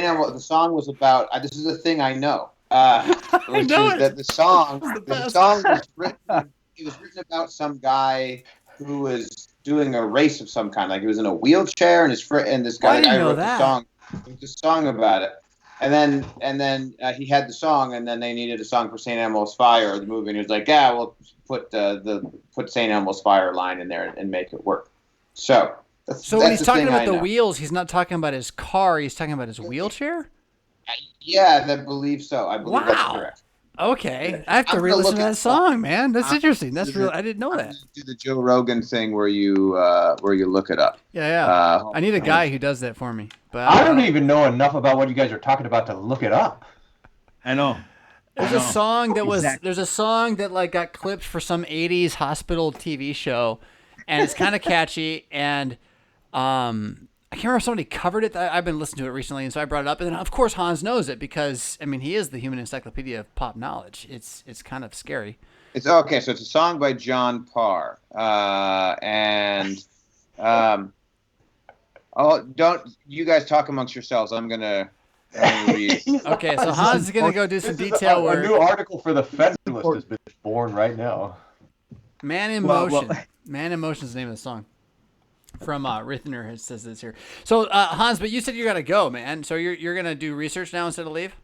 Speaker 2: Elmo, the song was about, this is a thing I know. That the song was written. It was written about some guy who was doing a race of some kind. Like he was in a wheelchair, and this guy wrote the song. It was a song about it. then he had the song, and then they needed a song for St. Elmo's Fire, the movie, and he was like, yeah, we'll put St. Elmo's Fire line in there and make it work. So
Speaker 1: when he's talking about the wheels, he's not talking about his car. He's talking about his wheelchair.
Speaker 2: Yeah, I believe so. I believe that's correct.
Speaker 1: Okay, I have to re-listen to that song, man. That's interesting. That's real. I didn't know that.
Speaker 2: Do the Joe Rogan thing where you look it up.
Speaker 1: Yeah. I need a guy who does that for me. But
Speaker 7: I don't even know enough about what you guys are talking about to look it up.
Speaker 6: I know.
Speaker 1: There's a song that like got clipped for some '80s hospital TV show, and it's kind of catchy. And I can't remember if somebody covered it. I've been listening to it recently, and so I brought it up. And then, of course, Hans knows it because, I mean, he is the human encyclopedia of pop knowledge. It's kind of scary.
Speaker 2: It's okay. So it's a song by John Parr, don't you guys talk amongst yourselves? I'm gonna read.
Speaker 1: Okay, so Hans is gonna go do some detail work.
Speaker 7: A new article for the Federalist has been born right now.
Speaker 1: Man in Motion. Man in Motion is the name of the song. From Rithner, it says this here. So Hans, but you said you gotta go, man. So you're gonna do research now instead of leave?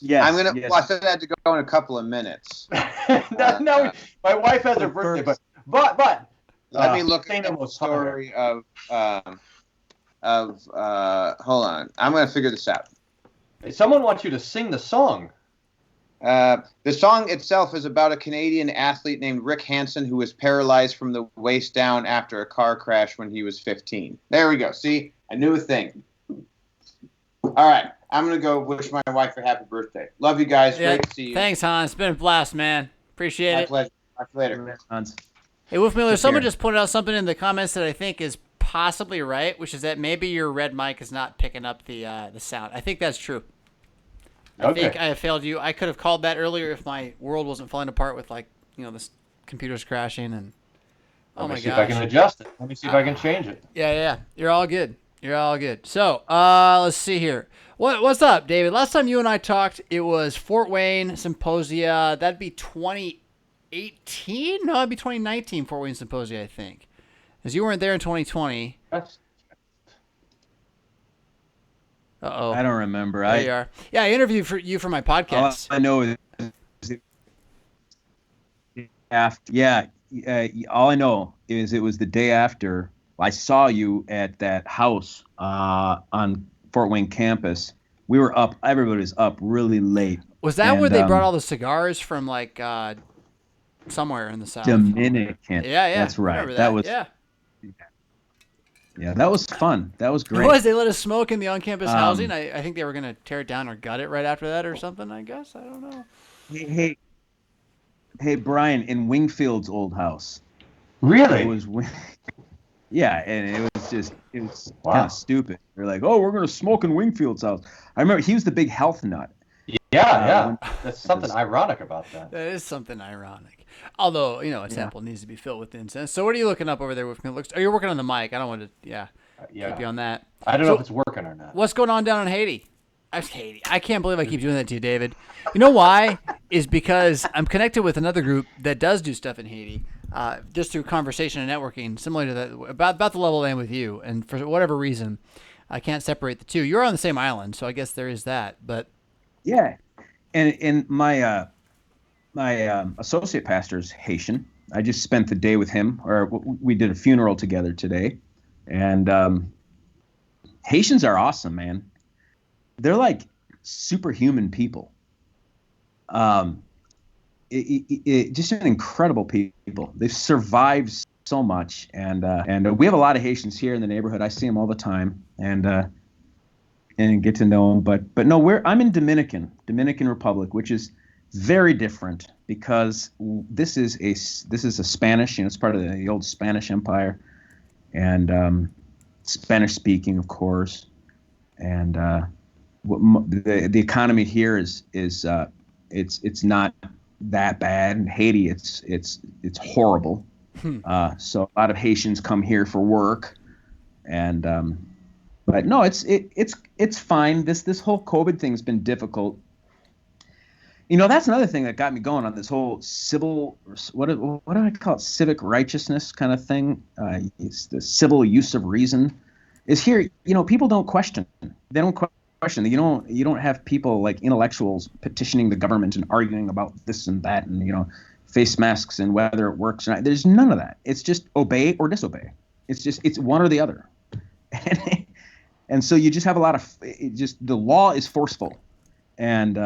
Speaker 6: Yes.
Speaker 2: I'm gonna.
Speaker 6: Yes.
Speaker 2: Well, I said I had to go in a couple of minutes.
Speaker 7: No, my wife has her birthday, but
Speaker 2: let me look at the story of. Hold on, I'm gonna figure this out.
Speaker 7: Someone wants you to sing the song.
Speaker 2: The song itself is about a Canadian athlete named Rick Hansen who was paralyzed from the waist down after a car crash when he was 15. There we go. See, I knew a thing. All right, I'm going to go wish my wife a happy birthday. Love you guys.
Speaker 1: Yeah,
Speaker 2: great to see you.
Speaker 1: Thanks, Hans. It's been a blast, man. Appreciate it.
Speaker 2: My pleasure. Talk to you later.
Speaker 6: Hans.
Speaker 1: Hey, Wolf Miller, someone just pointed out something in the comments that I think is possibly right, which is that maybe your red mic is not picking up the sound. I think that's true. I think I have failed you. I could have called that earlier if my world wasn't falling apart with, like, this computer's crashing and
Speaker 7: Let me see if I can adjust it. Let me see if I can change it.
Speaker 1: Yeah. You're all good. So, let's see here. What's up, David? Last time you and I talked, it was Fort Wayne Symposia. That'd be 2018? No, that'd be 2019 Fort Wayne Symposia, I think. Because you weren't there in 2020. Uh-oh.
Speaker 6: I don't remember.
Speaker 1: There you are. Yeah, I interviewed you for my podcast.
Speaker 6: All I know is all I know is it was the day after I saw you at that house on Fort Wayne campus. We were up. Everybody was up really late.
Speaker 1: Was that where they brought all the cigars from, like, somewhere in the South?
Speaker 6: Dominican.
Speaker 1: Yeah.
Speaker 6: That's right.
Speaker 1: That
Speaker 6: was.
Speaker 1: Yeah.
Speaker 6: Yeah, that was fun. That was great.
Speaker 1: It was. They let us smoke in the on-campus housing. I think they were going to tear it down or gut it right after that or something, I guess. I don't know.
Speaker 6: Hey, Brian, in Wingfield's old house.
Speaker 7: Really?
Speaker 6: It was, yeah, and it was kind of stupid. They're like, oh, we're going to smoke in Wingfield's house. I remember he was the big health nut.
Speaker 7: Yeah. That's something ironic about that.
Speaker 1: That is something ironic. Although, a temple needs to be filled with incense. So what are you looking up over there? Oh, you're working on the mic. I don't want to, keep you on that.
Speaker 7: I don't know if it's working or not.
Speaker 1: What's going on down in Haiti? I can't believe I keep doing that to you, David. You know why? Is because I'm connected with another group that does do stuff in Haiti, just through conversation and networking, similar to that, about the level I am with you. And for whatever reason, I can't separate the two. You're on the same island, so I guess there is that. But
Speaker 6: yeah, and my associate pastor is Haitian. I just spent the day with him, or we did a funeral together today, and Haitians are awesome, man. They're like superhuman people. Just an incredible people. They've survived so much, and we have a lot of Haitians here in the neighborhood. I see them all the time, and get to know them. But no, I'm in Dominican Republic, which is very different because this is a Spanish. It's part of the old Spanish Empire, and Spanish speaking, of course, and the economy here is it's not that bad. In Haiti, it's horrible. So a lot of Haitians come here for work, and but no, it's fine. This whole COVID thing's been difficult. That's another thing that got me going on this whole civil, what do I call it, civic righteousness kind of thing. It's the civil use of reason. Is here, people don't question. They don't question. You don't have people like intellectuals petitioning the government and arguing about this and that and face masks and whether it works or not. There's none of that. It's just obey or disobey. It's one or the other. And so you just have a lot of the law is forceful, and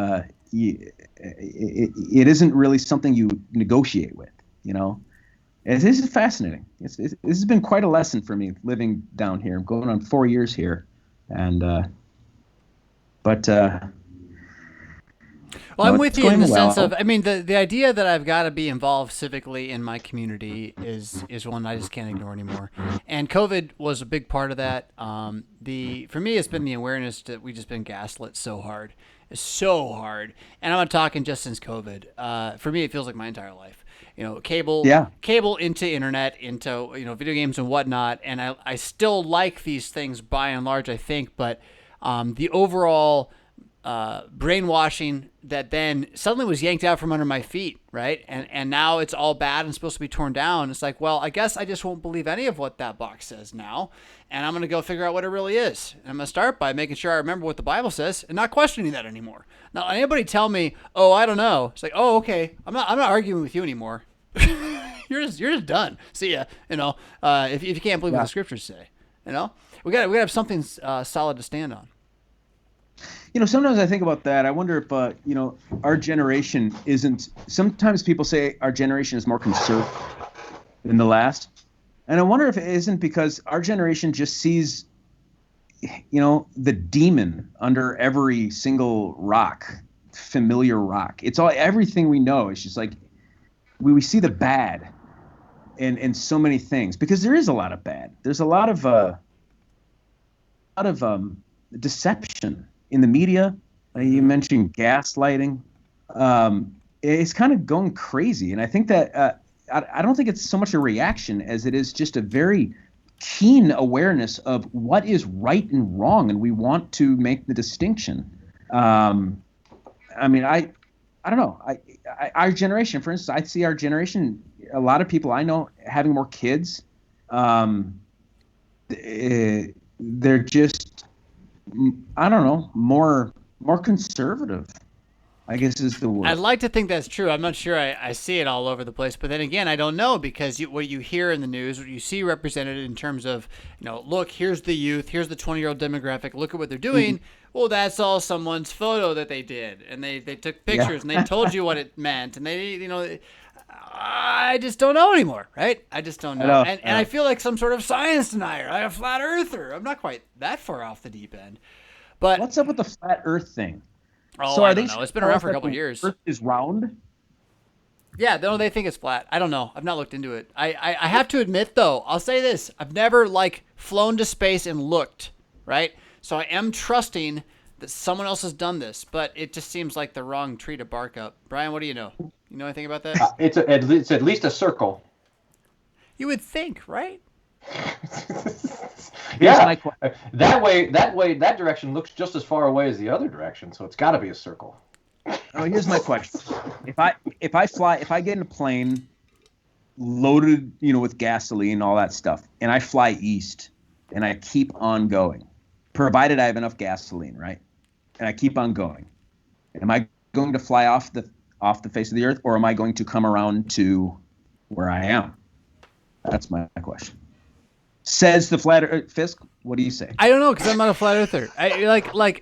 Speaker 6: it isn't really something you negotiate with. This is fascinating. This has been quite a lesson for me living down here. I'm going on 4 years here, and
Speaker 1: well, I'm with you in the sense of, I mean, the idea that I've got to be involved civically in my community is one I just can't ignore anymore. And COVID was a big part of that. For me, it's been the awareness that we've just been gaslit so hard. It's so hard. And I'm not talking just since COVID. For me, it feels like my entire life. Cable into internet, into, video games and whatnot. And I still like these things by and large, I think, but the overall brainwashing that then suddenly was yanked out from under my feet, right? And now it's all bad and supposed to be torn down. It's like, well, I guess I just won't believe any of what that box says now, and I'm going to go figure out what it really is. And I'm going to start by making sure I remember what the Bible says and not questioning that anymore. Now, anybody tell me, oh, I don't know. It's like, oh, okay, I'm not arguing with you anymore. you're just done. See ya. If you can't believe what the scriptures say, we got to have something solid to stand on.
Speaker 6: Sometimes I think about that. I wonder if, our generation isn't. Sometimes people say our generation is more conservative than the last, and I wonder if it isn't because our generation just sees, the demon under every single rock, familiar rock. It's everything we know. It's just like we see the bad in so many things because there is a lot of bad. There's a lot of deception in the media. You mentioned gaslighting. It's kind of going crazy. And I think that I don't think it's so much a reaction as it is just a very keen awareness of what is right and wrong. And we want to make the distinction. I don't know. Our generation, for instance, I see our generation, a lot of people I know having more kids. They're just, I don't know, more conservative, I guess is the word.
Speaker 1: I'd like to think that's true. I'm not sure I see it all over the place, but then again, I don't know because what you hear in the news, what you see represented in terms of, look, here's the youth, here's the 20-year-old demographic, look at what they're doing. Mm-hmm. Well, that's all someone's photo that they did, and they took pictures and they told you what it meant, and they, I just don't know anymore, right? I just don't know. And I feel like some sort of science denier, like a flat earther. I'm not quite that far off the deep end. But
Speaker 6: what's up with the flat earth thing?
Speaker 1: Oh, so I don't know. It's been around for a couple of years.
Speaker 6: Earth is round?
Speaker 1: Yeah, no, they think it's flat. I don't know. I've not looked into it. I have to admit, though, I'll say this. I've never, flown to space and looked, right? So I am trusting that someone else has done this, but it just seems like the wrong tree to bark up. Brian, what do you know? You know anything about that?
Speaker 7: It's at least a circle.
Speaker 1: You would think, right?
Speaker 7: Yeah. That direction looks just as far away as the other direction, so it's got to be a circle.
Speaker 6: Oh, here's my question: If I get in a plane loaded, with gasoline and all that stuff, and I fly east, and I keep on going, provided I have enough gasoline, right? And I keep on going. Am I going to fly off the face of the earth, or am I going to come around to where I am? That's my question. Says the flat earth Fisk. What do you say?
Speaker 1: I don't know because I'm not a flat earther.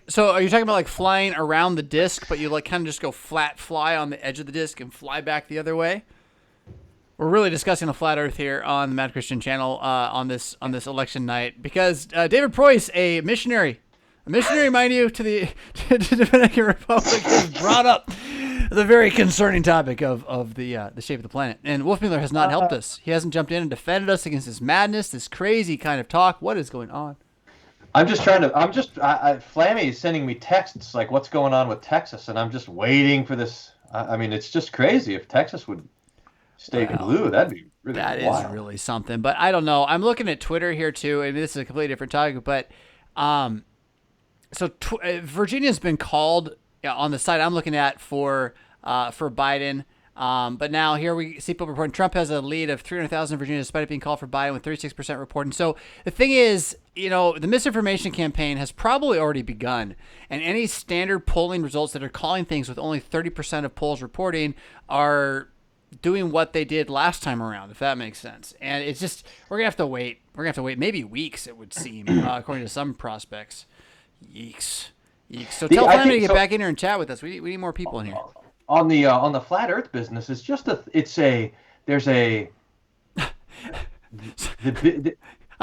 Speaker 1: So are you talking about flying around the disc, but you kind of just go flat fly on the edge of the disc and fly back the other way? We're really discussing a flat earth here on the Mad Christian channel on this election night because David Preuss, a missionary, mind you, to the Dominican Republic, has brought up the very concerning topic of the shape of the planet. And Wolfmiller has not helped us. He hasn't jumped in and defended us against this madness, this crazy kind of talk. What is going on?
Speaker 7: Flammy is sending me texts like, what's going on with Texas? And I'm just waiting for this. It's just crazy. If Texas would stay blue, that'd be really wild.
Speaker 1: That is really something. But I don't know. I'm looking at Twitter here too, and this is a completely different topic. But Virginia's been called on the site I'm looking at for Biden. But now here we see people reporting Trump has a lead of 300,000 in Virginia despite it being called for Biden with 36% reporting. So the thing is, the misinformation campaign has probably already begun. And any standard polling results that are calling things with only 30% of polls reporting are doing what they did last time around, if that makes sense. And it's just, we're going to have to wait. We're going to have to wait maybe weeks, it would seem, according to some prospects. Yeeks. So tell Fleming to get back in here and chat with us. We need more people in here.
Speaker 7: On the flat Earth business, it's just
Speaker 1: I'm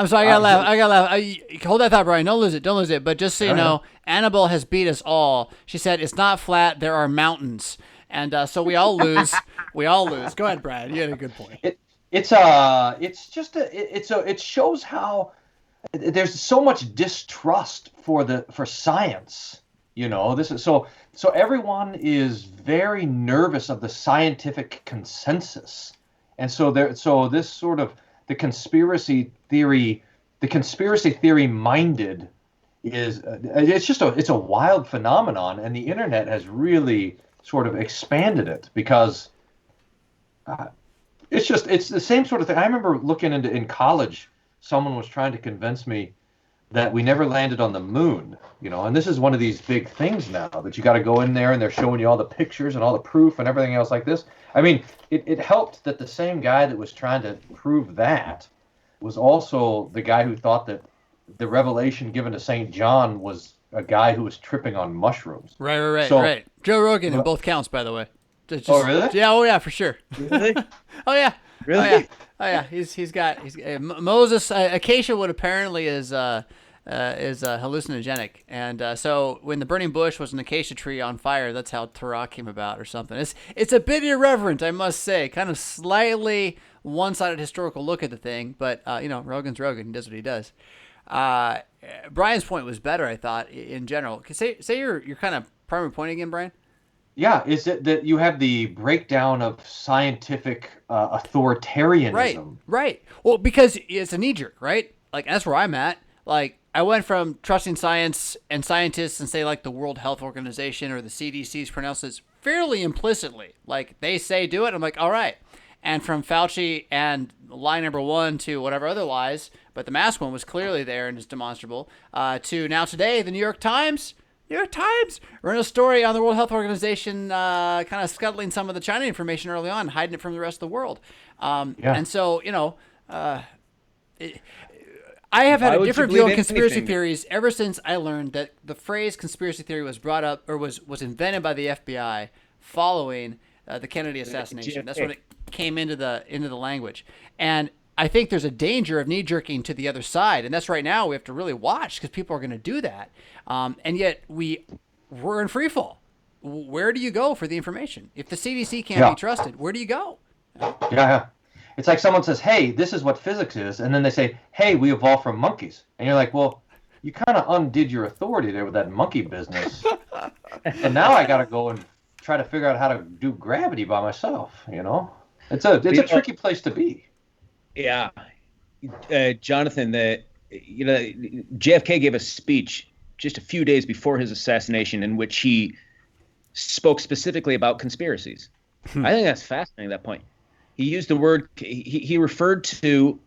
Speaker 1: sorry, I gotta laugh. Hold that thought, Brian. Don't lose it. But just so you know, Annabelle has beat us all. She said it's not flat. There are mountains, and so we all lose. Go ahead, Brian. You had a good point.
Speaker 7: It shows how there's so much distrust for science. This is so everyone is very nervous of the scientific consensus, and so this sort of the conspiracy theory minded is it's a wild phenomenon, and the internet has really sort of expanded it because it's the same sort of thing. I remember looking in college, someone was trying to convince me that we never landed on the moon, and this is one of these big things now that you got to go in there and they're showing you all the pictures and all the proof and everything else like this. I mean, it helped that the same guy that was trying to prove that was also the guy who thought that the revelation given to St. John was a guy who was tripping on mushrooms.
Speaker 1: Right. Right. Joe Rogan in both counts, by the way.
Speaker 7: Oh, really?
Speaker 1: Yeah. Oh, yeah, for sure.
Speaker 6: Really?
Speaker 1: Oh, yeah.
Speaker 6: Really?
Speaker 1: Oh, yeah. He's got Moses. Acacia wood apparently is hallucinogenic, and so when the burning bush was an acacia tree on fire, that's how Torah came about, or something. It's a bit irreverent, I must say, kind of slightly one-sided historical look at the thing, but Rogan's Rogan. He does what he does. Brian's point was better, I thought, in general. Say your kind of primary point again, Brian.
Speaker 7: Yeah, is it that you have the breakdown of scientific authoritarianism?
Speaker 1: Right. Well, because it's a knee-jerk, right? Like, that's where I'm at. Like, I went from trusting science and scientists and say, like, the World Health Organization or the CDC's pronounces fairly implicitly. Like, they say do it, I'm like, all right. And from Fauci and lie number one to whatever other lies, but the mask one was clearly there and is demonstrable, to now today, the New York Times ran a story on the World Health Organization kind of scuttling some of the China information early on, hiding it from the rest of the world. And so, I have had a different view on conspiracy theories ever since I learned that the phrase conspiracy theory was brought up or was invented by the FBI following the Kennedy assassination. That's when it came into the language. And I think there's a danger of knee-jerking to the other side, and that's right now we have to really watch because people are going to do that. And yet we're in free fall. Where do you go for the information? If the CDC can't be trusted, where do you go?
Speaker 7: Yeah. It's like someone says, hey, this is what physics is, and then they say, hey, we evolved from monkeys. And you're like, well, you kind of undid your authority there with that monkey business. And now I got to go and try to figure out how to do gravity by myself, It's a tricky place to be.
Speaker 6: Yeah. Jonathan, JFK gave a speech just a few days before his assassination in which he spoke specifically about conspiracies. I think that's fascinating, that point. He used the word, he referred to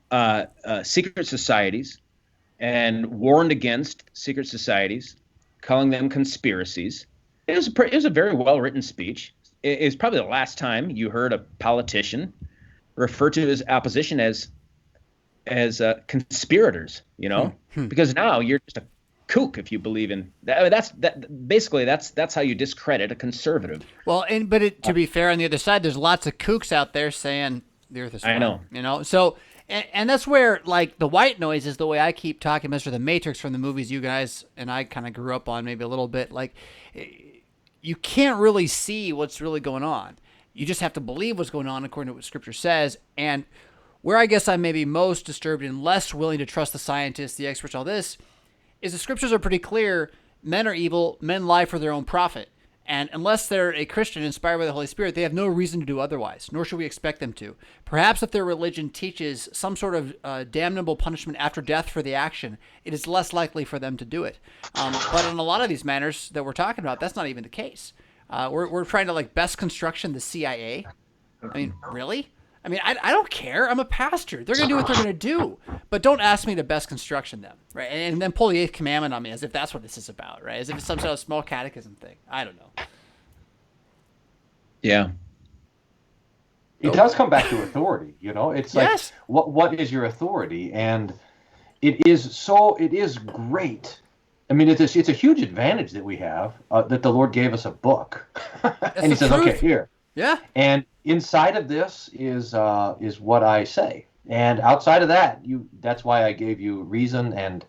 Speaker 6: secret societies and warned against secret societies, calling them conspiracies. It was a very well-written speech. It was probably the last time you heard a politician refer to his opposition as conspirators, because now you're just a kook if you believe in that. That's how you discredit a conservative.
Speaker 1: Well, to be fair, on the other side, there's lots of kooks out there saying the Earth is flat.
Speaker 6: I know.
Speaker 1: So, and that's where, like, the white noise is the way I keep talking, Mr. The Matrix from the movies you guys and I kind of grew up on, maybe a little bit. Like, you can't really see what's really going on. You just have to believe what's going on according to what Scripture says. And where I guess I'm maybe most disturbed and less willing to trust the scientists, the experts, all this, is the Scriptures are pretty clear. Men are evil. Men lie for their own profit. And unless they're a Christian inspired by the Holy Spirit, they have no reason to do otherwise, nor should we expect them to. Perhaps if their religion teaches some sort of damnable punishment after death for the action, it is less likely for them to do it. But in a lot of these matters that we're talking about, that's not even the case. We're trying to, like, best construction the CIA. I mean, really? I mean, I don't care. I'm a pastor. They're going to do what they're going to do. But don't ask me to best construction them, right? And then pull the eighth commandment on me as if that's what this is about, right? As if it's some sort of small catechism thing. I don't know.
Speaker 6: Yeah.
Speaker 7: It does come back to authority, It's like,
Speaker 1: Yes.
Speaker 7: what is your authority? And it is great. I mean, it's a huge advantage that we have, that the Lord gave us a book. And he says,
Speaker 1: truth.
Speaker 7: okay, here.
Speaker 1: Yeah.
Speaker 7: And inside of this is what I say. And outside of that, that's why I gave you reason and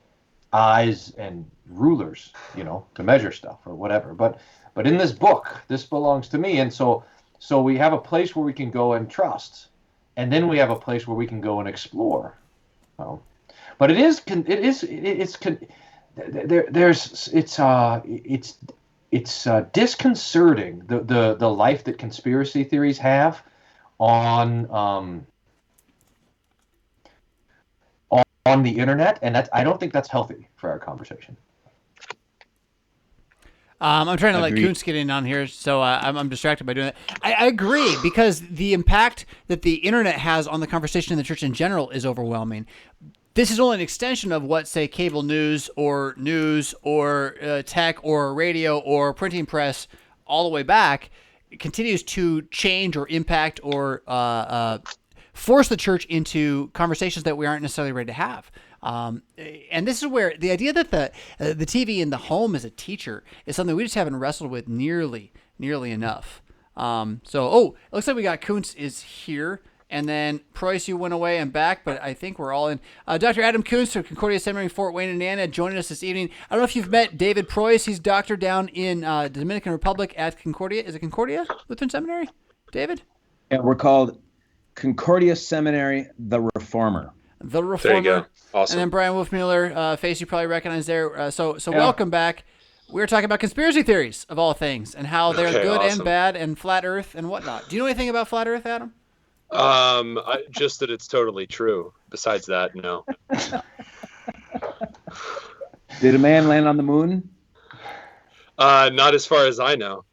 Speaker 7: eyes and rulers, to measure stuff or whatever. But in this book, this belongs to me. And so we have a place where we can go and trust. And then we have a place where we can go and explore. But it's disconcerting, the life that conspiracy theories have on the internet, and I don't think that's healthy for our conversation.
Speaker 1: I'm trying to let Kuntz get in on here, so I'm distracted by doing that. I agree, because the impact that the internet has on the conversation in the church in general is overwhelming. This is only an extension of what, say, cable news or tech or radio or printing press all the way back continues to change or impact or force the church into conversations that we aren't necessarily ready to have. And this is where the idea that the TV in the home as a teacher is something we just haven't wrestled with nearly enough. It looks like we got Kuntz is here. And then Preuss, you went away and back, but I think we're all in. Dr. Adam Kuntz from Concordia Seminary, Fort Wayne, Indiana, joining us this evening. I don't know if you've met David Preuss. He's doctor down in the Dominican Republic at Concordia. Is it Concordia Lutheran Seminary, David?
Speaker 6: Yeah, we're called Concordia Seminary, the Reformer.
Speaker 1: The Reformer.
Speaker 8: There you go. Awesome.
Speaker 1: And then Brian Wolfmueller, face you probably recognize there. So welcome back. We're talking about conspiracy theories, of all things, and how they're good and bad, and flat Earth and whatnot. Do you know anything about flat Earth, Adam?
Speaker 8: Just that it's totally true. Besides that, no.
Speaker 6: Did a man land on the moon?
Speaker 8: Not as far as I know.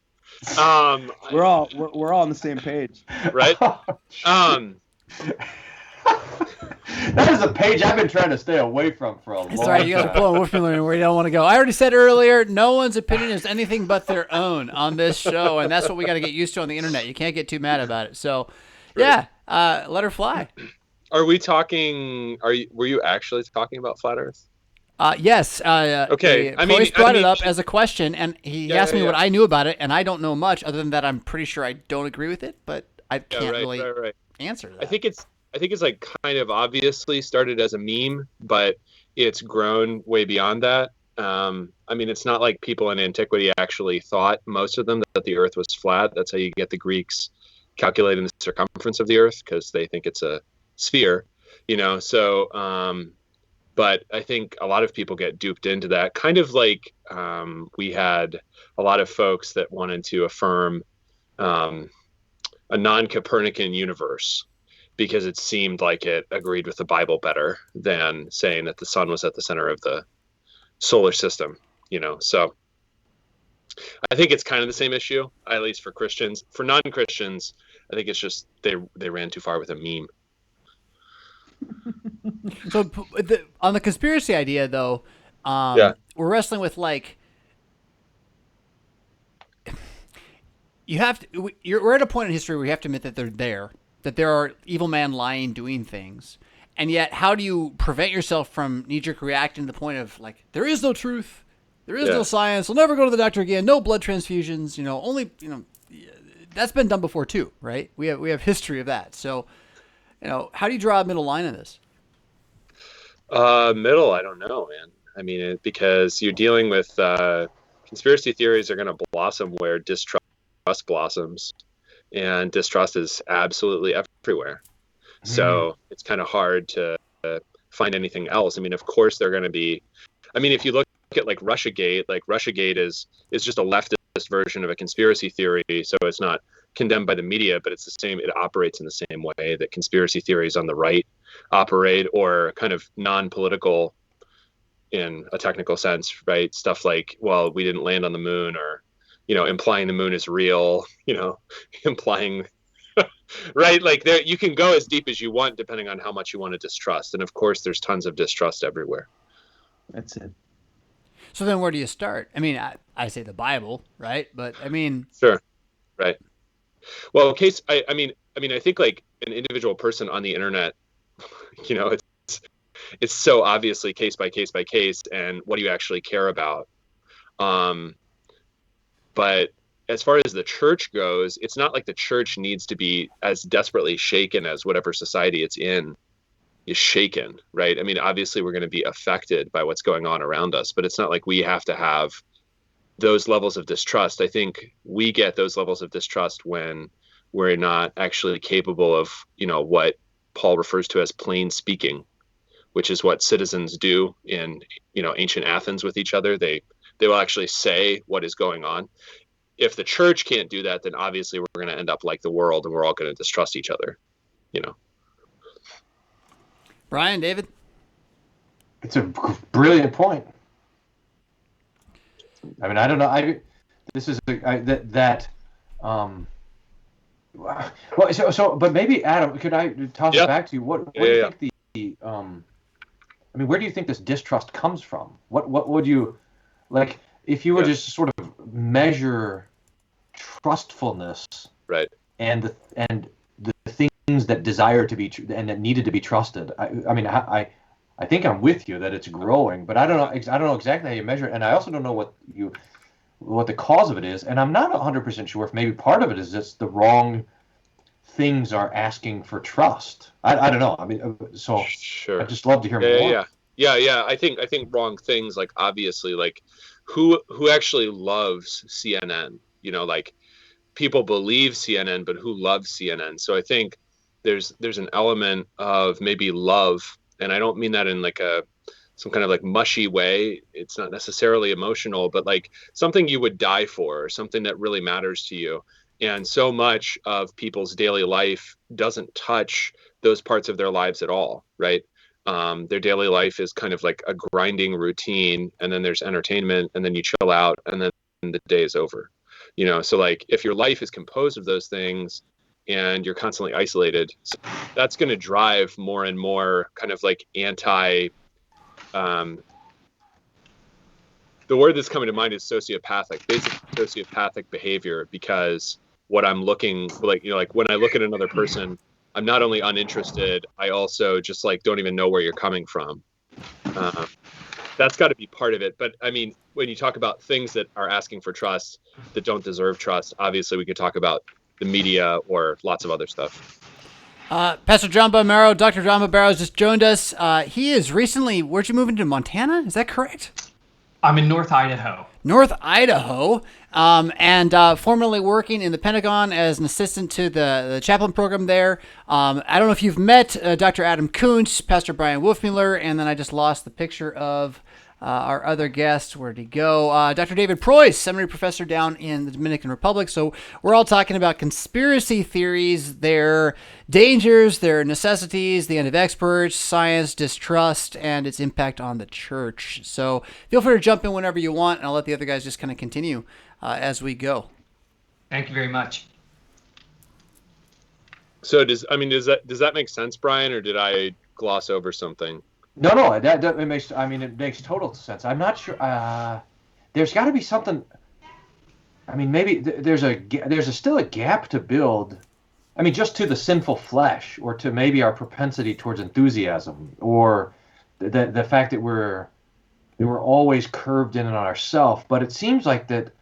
Speaker 6: We're all on the same page,
Speaker 8: right?
Speaker 7: That is a page I've been trying to stay away from for a long time.
Speaker 1: That's right. You guys are pulling Wolfmueller where you don't want to go. I already said earlier, no one's opinion is anything but their own on this show, and that's what we got to get used to on the internet. You can't get too mad about it. So. Yeah, let her fly.
Speaker 8: Are we talking? Were you actually talking about flat Earth?
Speaker 1: Yes.
Speaker 8: Okay.
Speaker 1: Preuss brought it up as a question, and he asked me what I knew about it, and I don't know much other than that I'm pretty sure I don't agree with it, but I can't really answer that.
Speaker 8: I think it's like kind of obviously started as a meme, but it's grown way beyond that. It's not like people in antiquity actually thought, most of them, that the Earth was flat. That's how you get the Greeks calculating the circumference of the Earth, because they think it's a sphere, but I think a lot of people get duped into that, kind of like we had a lot of folks that wanted to affirm a non-Copernican universe because it seemed like it agreed with the Bible better than saying that the sun was at the center of the solar system, so I think it's kind of the same issue, at least for Christians. For non-Christians, I think it's just they ran too far with a meme.
Speaker 1: So on the conspiracy idea, though, we're wrestling with we're at a point in history where you have to admit that they're there, that there are evil men lying, doing things, and yet how do you prevent yourself from knee-jerk reacting to the point of there is no truth? There is no science. We'll never go to the doctor again. No blood transfusions. That's been done before too, right? We have history of that. So, how do you draw a middle line in this?
Speaker 8: Middle, I don't know, man. Because you're dealing with conspiracy theories are going to blossom where distrust blossoms, and distrust is absolutely everywhere. So it's kind of hard to find anything else. Of course they're going to be. If you look at Russiagate is just a leftist version of a conspiracy theory, so it's not condemned by the media, but it's the same. It operates in the same way that conspiracy theories on the right operate, or kind of non-political in a technical sense, right? Stuff like, well, we didn't land on the moon, or implying the moon is real, implying Right? Like there, you can go as deep as you want depending on how much you want to distrust. And of course, there's tons of distrust everywhere.
Speaker 6: That's it.
Speaker 1: So then where do you start? I mean, I say the Bible, right? But I mean,
Speaker 8: Sure. Right. Well, I think like an individual person on the internet, it's so obviously case by case by case, and what do you actually care about? But as far as the church goes, it's not like the church needs to be as desperately shaken as whatever society it's in is shaken, right? I mean, obviously we're going to be affected by what's going on around us, but it's not like we have to have those levels of distrust. I think we get those levels of distrust when we're not actually capable of, what Paul refers to as plain speaking, which is what citizens do in, ancient Athens with each other. They will actually say what is going on. If the church can't do that, then obviously we're going to end up like the world, and we're all going to distrust each other,
Speaker 1: Brian, David?
Speaker 7: It's a brilliant point. I mean, I don't know. But maybe Adam, could I toss it back to you? What do you think where do you think this distrust comes from? What would you like if you were just to sort of measure trustfulness,
Speaker 8: right?
Speaker 7: And the things that desire to be and that needed to be trusted. I think I'm with you that it's growing, but I don't know exactly how you measure it, and I also don't know what the cause of it is, and I'm not 100% sure if maybe part of it is just the wrong things are asking for trust. I don't know. I mean, so
Speaker 8: sure.
Speaker 7: I'd just love to hear more.
Speaker 8: Yeah. I think wrong things, like obviously, like who actually loves CNN? Like people believe CNN, but who loves CNN? So I think there's an element of maybe love, and I don't mean that in like some kind of like mushy way. It's not necessarily emotional, but like something you would die for, or something that really matters to you. And so much of people's daily life doesn't touch those parts of their lives at all, right? Their daily life is kind of like a grinding routine, and then there's entertainment, and then you chill out, and then the day is over. So like if your life is composed of those things and you're constantly isolated, so that's going to drive more and more kind of like the word that's coming to mind is sociopathic, basically sociopathic behavior, because what I'm looking like when I look at another person, I'm not only uninterested, I also just like don't even know where you're coming from. That's got to be part of it. But I mean, when you talk about things that are asking for trust that don't deserve trust, obviously we could talk about the media or lots of other stuff.
Speaker 1: Pastor John Bamaro, Dr. John Bamaro just joined us. He is recently, where'd you move into, Montana? Is that correct?
Speaker 9: I'm in North Idaho.
Speaker 1: North Idaho, and formerly working in the Pentagon as an assistant to the chaplain program there. I don't know if you've met Dr. Adam Kuntz, Pastor Brian Wolfmueller, and then I just lost the picture of our other guest. Where'd he go? Dr. David Preuss, seminary professor down in the Dominican Republic. So we're all talking about conspiracy theories, their dangers, their necessities, the end of experts, science, distrust, and its impact on the church. So feel free to jump in whenever you want, and I'll let the other guys just kind of continue as we go.
Speaker 9: Thank you very much.
Speaker 8: So does that make sense, Brian, or did I gloss over something?
Speaker 7: No, it makes total sense. I'm not sure. There's got to be something. I mean, maybe there's still a gap to build. I mean, just to the sinful flesh, or to maybe our propensity towards enthusiasm, or the fact that we're always curved in on ourselves. But it seems like that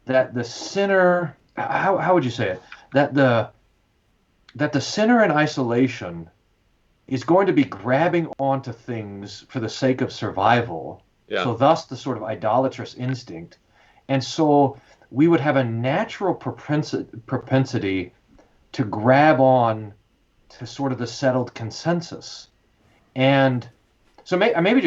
Speaker 7: the sinner. How would you say it? That the sinner in isolation is going to be grabbing onto things for the sake of survival.
Speaker 8: Yeah.
Speaker 7: So thus the sort of idolatrous instinct. And so we would have a natural propensity to grab on to sort of the settled consensus. And so maybe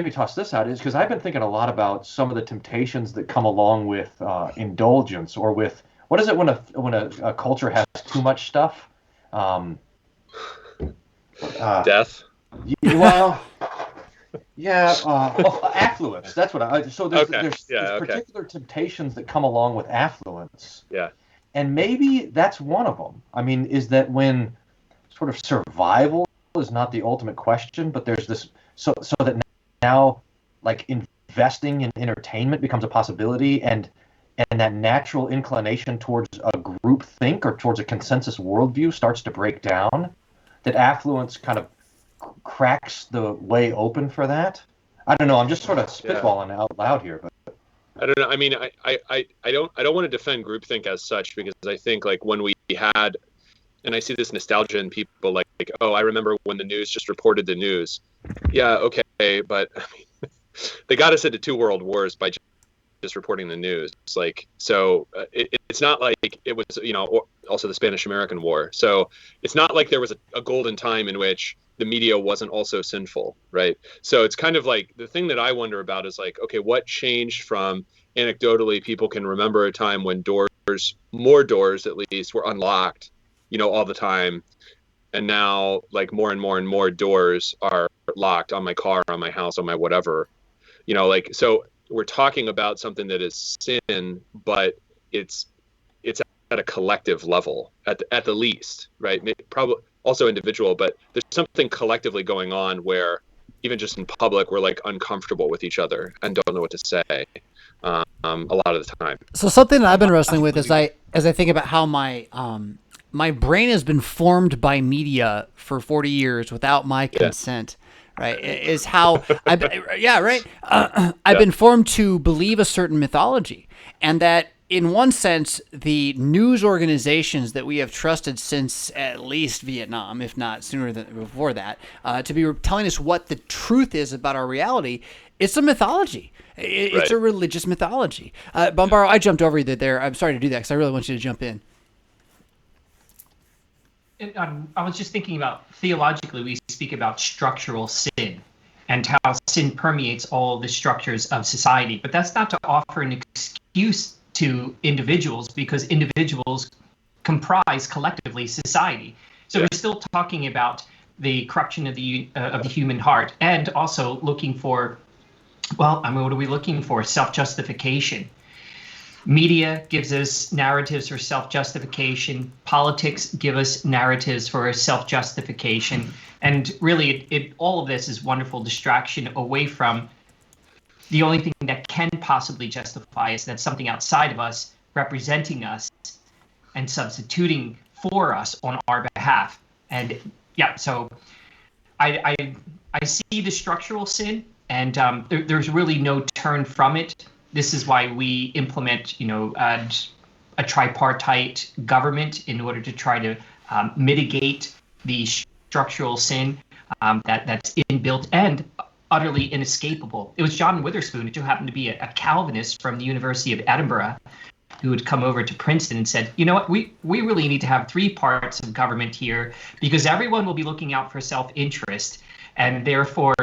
Speaker 7: toss this out, is because I've been thinking a lot about some of the temptations that come along with indulgence, or with, what is it when a culture has too much stuff?
Speaker 8: Death.
Speaker 7: Well, yeah, affluence. That's what I. So there's particular temptations that come along with affluence.
Speaker 8: Yeah.
Speaker 7: And maybe that's one of them. I mean, is that when sort of survival is not the ultimate question, but there's this, so that now, like, investing in entertainment becomes a possibility, and that natural inclination towards a group think or towards a consensus worldview starts to break down, that affluence kind of cracks the way open for that. I don't know. I'm just sort of spitballing out loud here, but
Speaker 8: I don't know. I mean, I don't want to defend groupthink as such, because I think, like, when we had, and I see this nostalgia in people, like, oh, I remember when the news just reported the news. Yeah, okay, but I mean, they got us into 2 world wars by just reporting the news. Like, so it's not like it was, or also the Spanish-American War. So it's not like there was a golden time in which the media wasn't also sinful, right? So it's kind of like, the thing that I wonder about is, like, okay, what changed from anecdotally people can remember a time when more doors at least, were unlocked, all the time. And now, like, more and more and more doors are locked on my car, on my house, on my whatever, like, so we're talking about something that is sin, but it's at a collective level at the least, right? Maybe, probably also individual, but there's something collectively going on where even just in public, we're, like, uncomfortable with each other and don't know what to say a lot of the time.
Speaker 1: So something that I've been wrestling with as I think about how my brain has been formed by media for 40 years without my consent. Right, is how I've been formed to believe a certain mythology, and that in one sense, the news organizations that we have trusted since at least Vietnam, if not sooner than before that, to be telling us what the truth is about our reality, it's a mythology. It's a religious mythology. Bombaro, I jumped over you there. I'm sorry to do that because I really want you to jump in.
Speaker 9: I was just thinking about, theologically, we speak about structural sin and how sin permeates all the structures of society. But that's not to offer an excuse to individuals, because individuals comprise collectively society. So we're still talking about the corruption of the human heart, and also looking for, what are we looking for? Self-justification. Media gives us narratives for self-justification. Politics give us narratives for self-justification. And really, all of this is wonderful distraction away from the only thing that can possibly justify us. That's something outside of us, representing us and substituting for us on our behalf. And so I see the structural sin, and there's really no turn from it. This is why we implement, a tripartite government in order to try to mitigate the structural sin that's inbuilt and utterly inescapable. It was John Witherspoon, who happened to be a Calvinist from the University of Edinburgh, who had come over to Princeton and said, you know what, we really need to have 3 parts of government here, because everyone will be looking out for self-interest, and therefore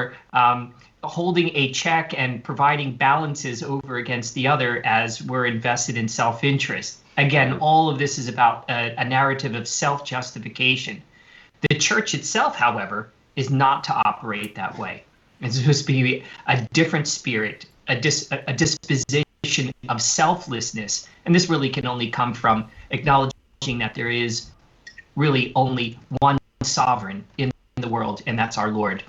Speaker 9: holding a check and providing balances over against the other as we're invested in self-interest. Again, all of this is about a narrative of self-justification. The church itself, however, is not to operate that way. It's supposed to be a different spirit, a disposition of selflessness. And this really can only come from acknowledging that there is really only one sovereign in the world, and that's our Lord.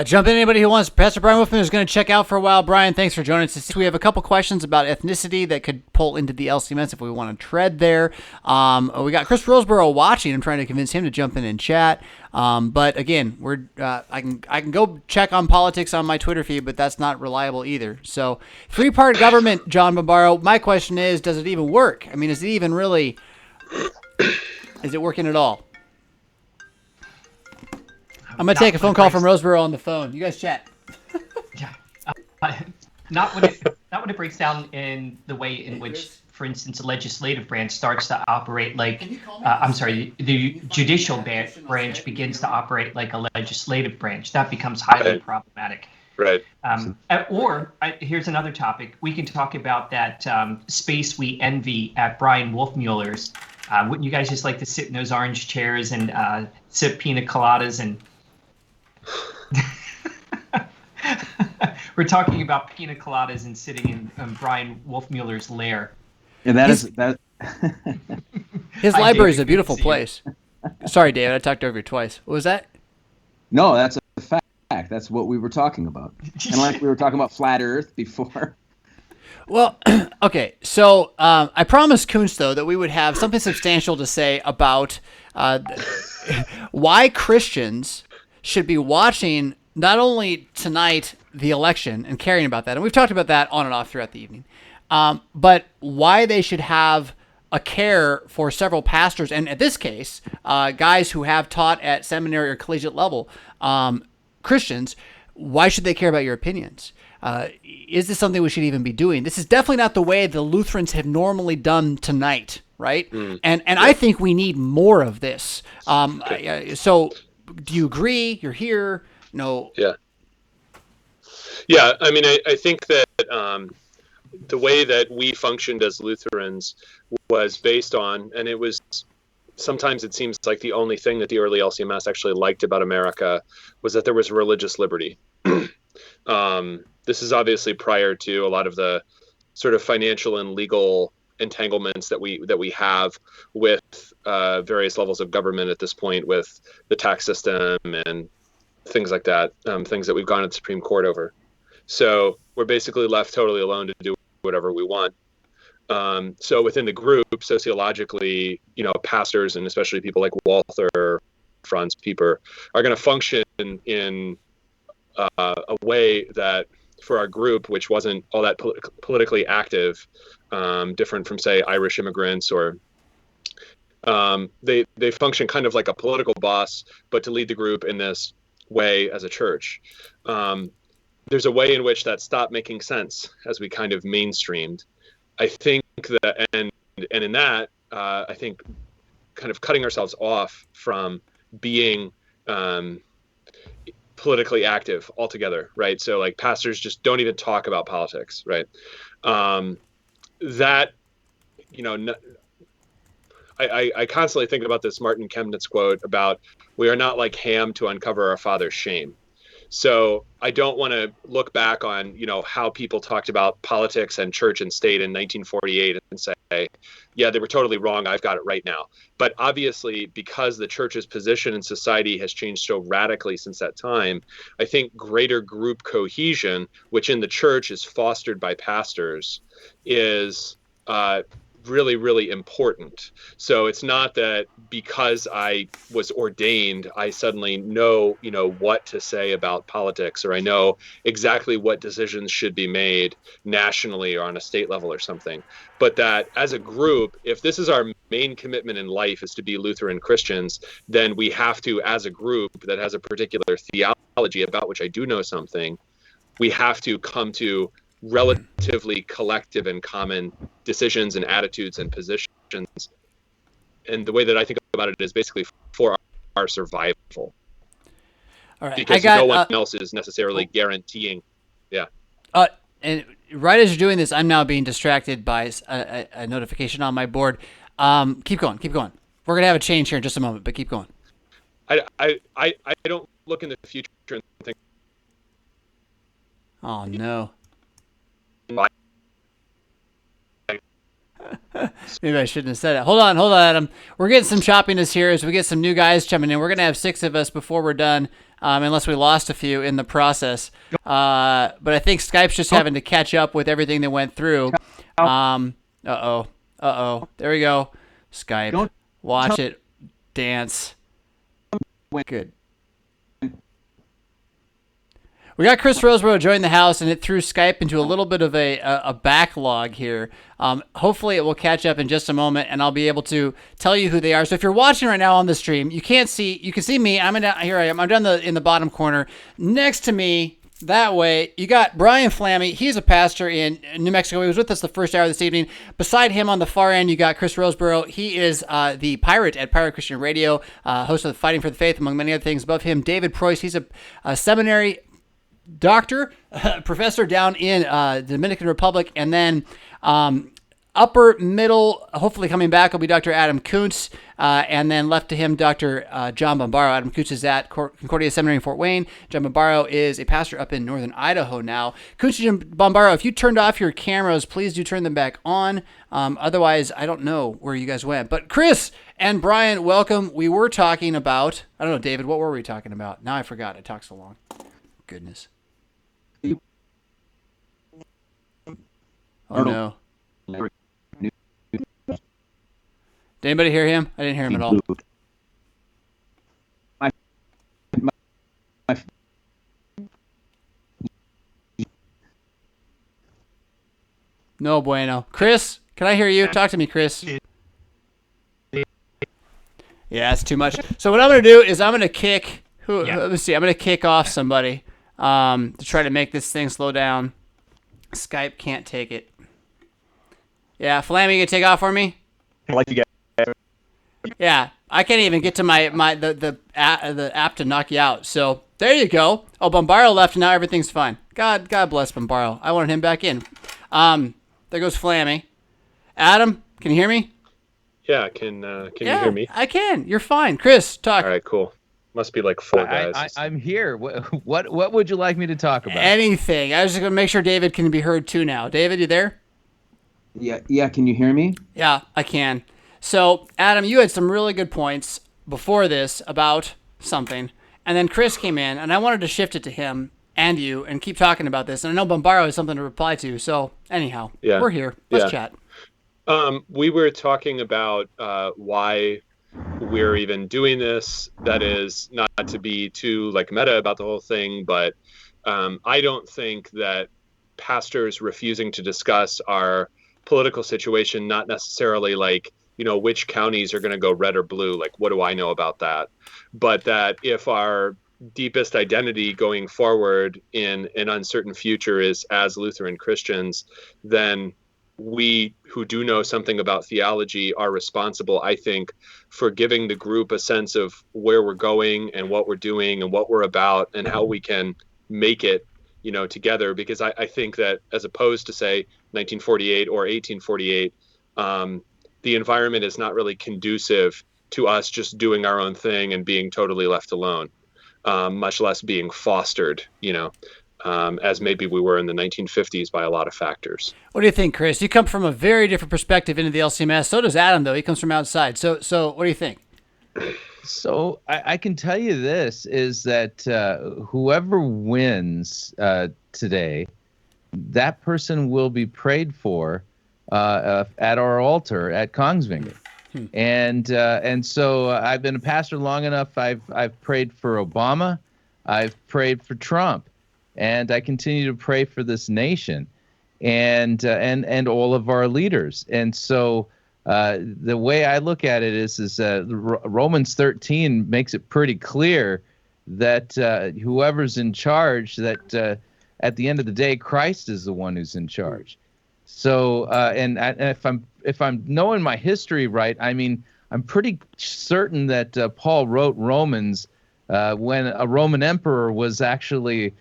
Speaker 1: Jump in, anybody who wants. Pastor Brian Wolfman is going to check out for a while. Brian, thanks for joining us. We have a couple questions about ethnicity that could pull into the LCMS if we want to tread there. We got Chris Roseborough watching. I'm trying to convince him to jump in and chat. But again, I can go check on politics on my Twitter feed, but that's not reliable either. So 3-part government, John Bombaro. My question is, does it even work? I mean, is it working at all? I'm going to take a phone call from Roseborough on the phone. You guys chat.
Speaker 9: Not when it breaks down in the way in which, for instance, the legislative branch starts to operate like, the judicial branch begins to operate like a legislative branch. That becomes highly problematic.
Speaker 8: Right.
Speaker 9: Here's another topic. We can talk about that space we envy at Brian Wolfmueller's. Wouldn't you guys just like to sit in those orange chairs and sip pina coladas and We're talking about pina coladas and sitting in Brian Wolfmueller's lair.
Speaker 6: And that is that.
Speaker 1: His
Speaker 9: Hi,
Speaker 1: library is
Speaker 9: David.
Speaker 1: a beautiful
Speaker 9: Good to see you.
Speaker 1: place. Sorry, David, I talked over you twice. What was that?
Speaker 6: No, that's a fact. That's what we were talking about. And like we were talking about flat Earth before.
Speaker 1: Well, okay. So I promised Kuntz, though, that we would have something substantial to say about why Christians should be watching not only tonight the election and caring about that, and we've talked about that on and off throughout the evening, but why they should have a care for several pastors, and in this case, guys who have taught at seminary or collegiate level, Christians. Why should they care about your opinions? Is this something we should even be doing? This is definitely not the way the Lutherans have normally done tonight, right? And I think we need more of this. So do you agree? You're here? No.
Speaker 8: Yeah. I mean, I think that the way that we functioned as Lutherans was based on, and it was, sometimes it seems like the only thing that the early LCMS actually liked about America was that there was religious liberty. This is obviously prior to a lot of the sort of financial and legal entanglements that we have with various levels of government at this point, with the tax system and things like that, things that we've gone to the Supreme Court over. So we're basically left totally alone to do whatever we want. So within the group, sociologically, pastors and especially people like Walther, Franz Pieper, are going to function in a way that for our group, which wasn't all that politically active, different from, say, Irish immigrants, or they function kind of like a political boss, but to lead the group in this way as a church. There's a way in which that stopped making sense as we kind of mainstreamed. I think that, and in that, I think kind of cutting ourselves off from being politically active altogether, right? So like pastors just don't even talk about politics, right? That, I constantly think about this Martin Chemnitz quote about, "We are not like Ham to uncover our father's shame." So I don't want to look back on, how people talked about politics and church and state in 1948 and say, yeah, they were totally wrong. I've got it right now. But obviously, because the church's position in society has changed so radically since that time, I think greater group cohesion, which in the church is fostered by pastors, is really, really important. So it's not that because I was ordained, I suddenly know, what to say about politics, or I know exactly what decisions should be made nationally or on a state level or something. But that as a group, if this is our main commitment in life is to be Lutheran Christians, then we have to, as a group that has a particular theology about which I do know something, we have to come to relatively collective and common decisions and attitudes and positions. And the way that I think about it is basically for our survival.
Speaker 1: All right.
Speaker 8: Because no one else is necessarily guaranteeing. Yeah.
Speaker 1: And right as you're doing this, I'm now being distracted by a notification on my board. Keep going. We're going to have a change here in just a moment, but keep going.
Speaker 8: I don't look in the future and think,
Speaker 1: oh, no. Maybe I shouldn't have said it. Hold on, Adam. We're getting some choppiness here as we get some new guys coming in. We're going to have 6 of us before we're done, unless we lost a few in the process. But I think Skype's just having to catch up with everything that went through. Uh-oh. There we go. Skype. Watch it. Dance. Good. We got Chris Roseborough join the house, and it threw Skype into a little bit of a backlog here. Hopefully it will catch up in just a moment, and I'll be able to tell you who they are. So if you're watching right now on the stream, you can see me. Here I am. I'm down in the bottom corner. Next to me, that way, you got Brian Flammy. He's a pastor in New Mexico. He was with us the first hour this evening. Beside him on the far end, you got Chris Roseborough. He is the pirate at Pirate Christian Radio, host of Fighting for the Faith, among many other things. Above him, David Preuss. He's a seminary doctor, professor down in the Dominican Republic, and then upper middle, hopefully coming back, will be Dr. Adam Kuntz, and then left to him, Dr. John Bombaro. Adam Kuntz is at Concordia Seminary in Fort Wayne. John Bombaro is a pastor up in northern Idaho now. Kuntz and Bombaro, if you turned off your cameras, please do turn them back on. Otherwise, I don't know where you guys went. But Chris and Brian, welcome. We were talking about, I don't know, David, what were we talking about? Now I forgot. I talked so long. Goodness. Oh, no. Did anybody hear him? I didn't hear him at all. No bueno. Chris, can I hear you? Talk to me, Chris. Yeah, it's too much. So what I'm going to do is I'm going to kick... Let's see. I'm going to kick off somebody to try to make this thing slow down. Skype can't take it. Yeah, Flammy, you can take off for me?
Speaker 10: I'd like to get...
Speaker 1: Yeah, I can't even get to the app to knock you out. So there you go. Oh, Bombaro left, and now everything's fine. God bless Bombaro. I wanted him back in. There goes Flammy. Adam, can you hear me?
Speaker 8: Yeah, can you hear me?
Speaker 1: I can. You're fine. Chris, talk.
Speaker 8: All right, cool. Must be like 4 guys.
Speaker 10: I'm here. What would you like me to talk about?
Speaker 1: Anything. I was just going to make sure David can be heard too now. David, you there?
Speaker 6: Yeah. Can you hear me?
Speaker 1: Yeah, I can. So, Adam, you had some really good points before this about something, and then Chris came in, and I wanted to shift it to him and you and keep talking about this. And I know Bombaro has something to reply to, so anyhow, we're here. Let's chat.
Speaker 8: We were talking about why we're even doing this. That is not to be too meta about the whole thing, but I don't think that pastors refusing to discuss our political situation, not necessarily which counties are going to go red or blue, what do I know about that? But that if our deepest identity going forward in an uncertain future is as Lutheran Christians, then we who do know something about theology are responsible, I think, for giving the group a sense of where we're going and what we're doing and what we're about and how we can make it, together. Because I think that as opposed to, say, 1948 or 1848, the environment is not really conducive to us just doing our own thing and being totally left alone, much less being fostered, as maybe we were in the 1950s by a lot of factors.
Speaker 1: What do you think, Chris? You come from a very different perspective into the LCMS. So does Adam, though. He comes from outside. So what do you think?
Speaker 10: So I can tell you this, is that whoever wins today, that person will be prayed for at our altar at Kongsvinger. And so I've been a pastor long enough. I've prayed for Obama. I've prayed for Trump. And I continue to pray for this nation and all of our leaders. And so the way I look at it is Romans 13 makes it pretty clear that whoever's in charge, that at the end of the day, Christ is the one who's in charge. So and if I'm knowing my history right, I mean, I'm pretty certain that Paul wrote Romans when a Roman emperor was actually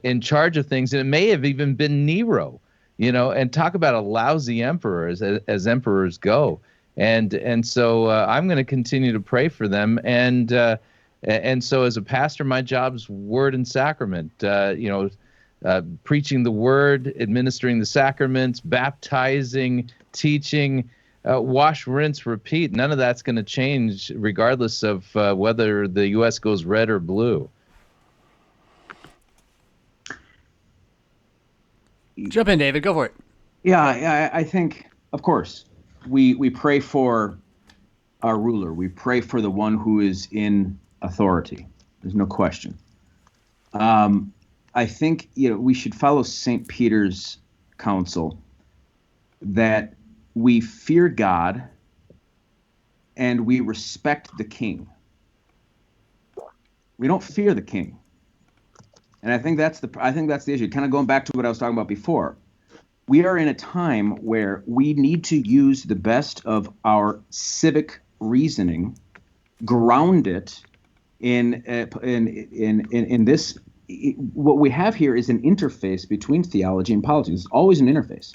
Speaker 10: in charge of things, and it may have even been Nero, and talk about a lousy emperor as emperors go. And so I'm going to continue to pray for them. And so as a pastor, my job's word and sacrament, preaching the word, administering the sacraments, baptizing, teaching, wash, rinse, repeat. None of that's going to change regardless of whether the U.S. goes red or blue.
Speaker 1: Jump in, David. Go for it.
Speaker 6: Yeah, I think, of course, we pray for our ruler. We pray for the one who is in authority. There's no question. I think we should follow St. Peter's counsel that we fear God and we respect the king. We don't fear the king. And I think that's the issue. Kind of going back to what I was talking about before. We are in a time where we need to use the best of our civic reasoning, ground it in this. What we have here is an interface between theology and politics. It's always an interface.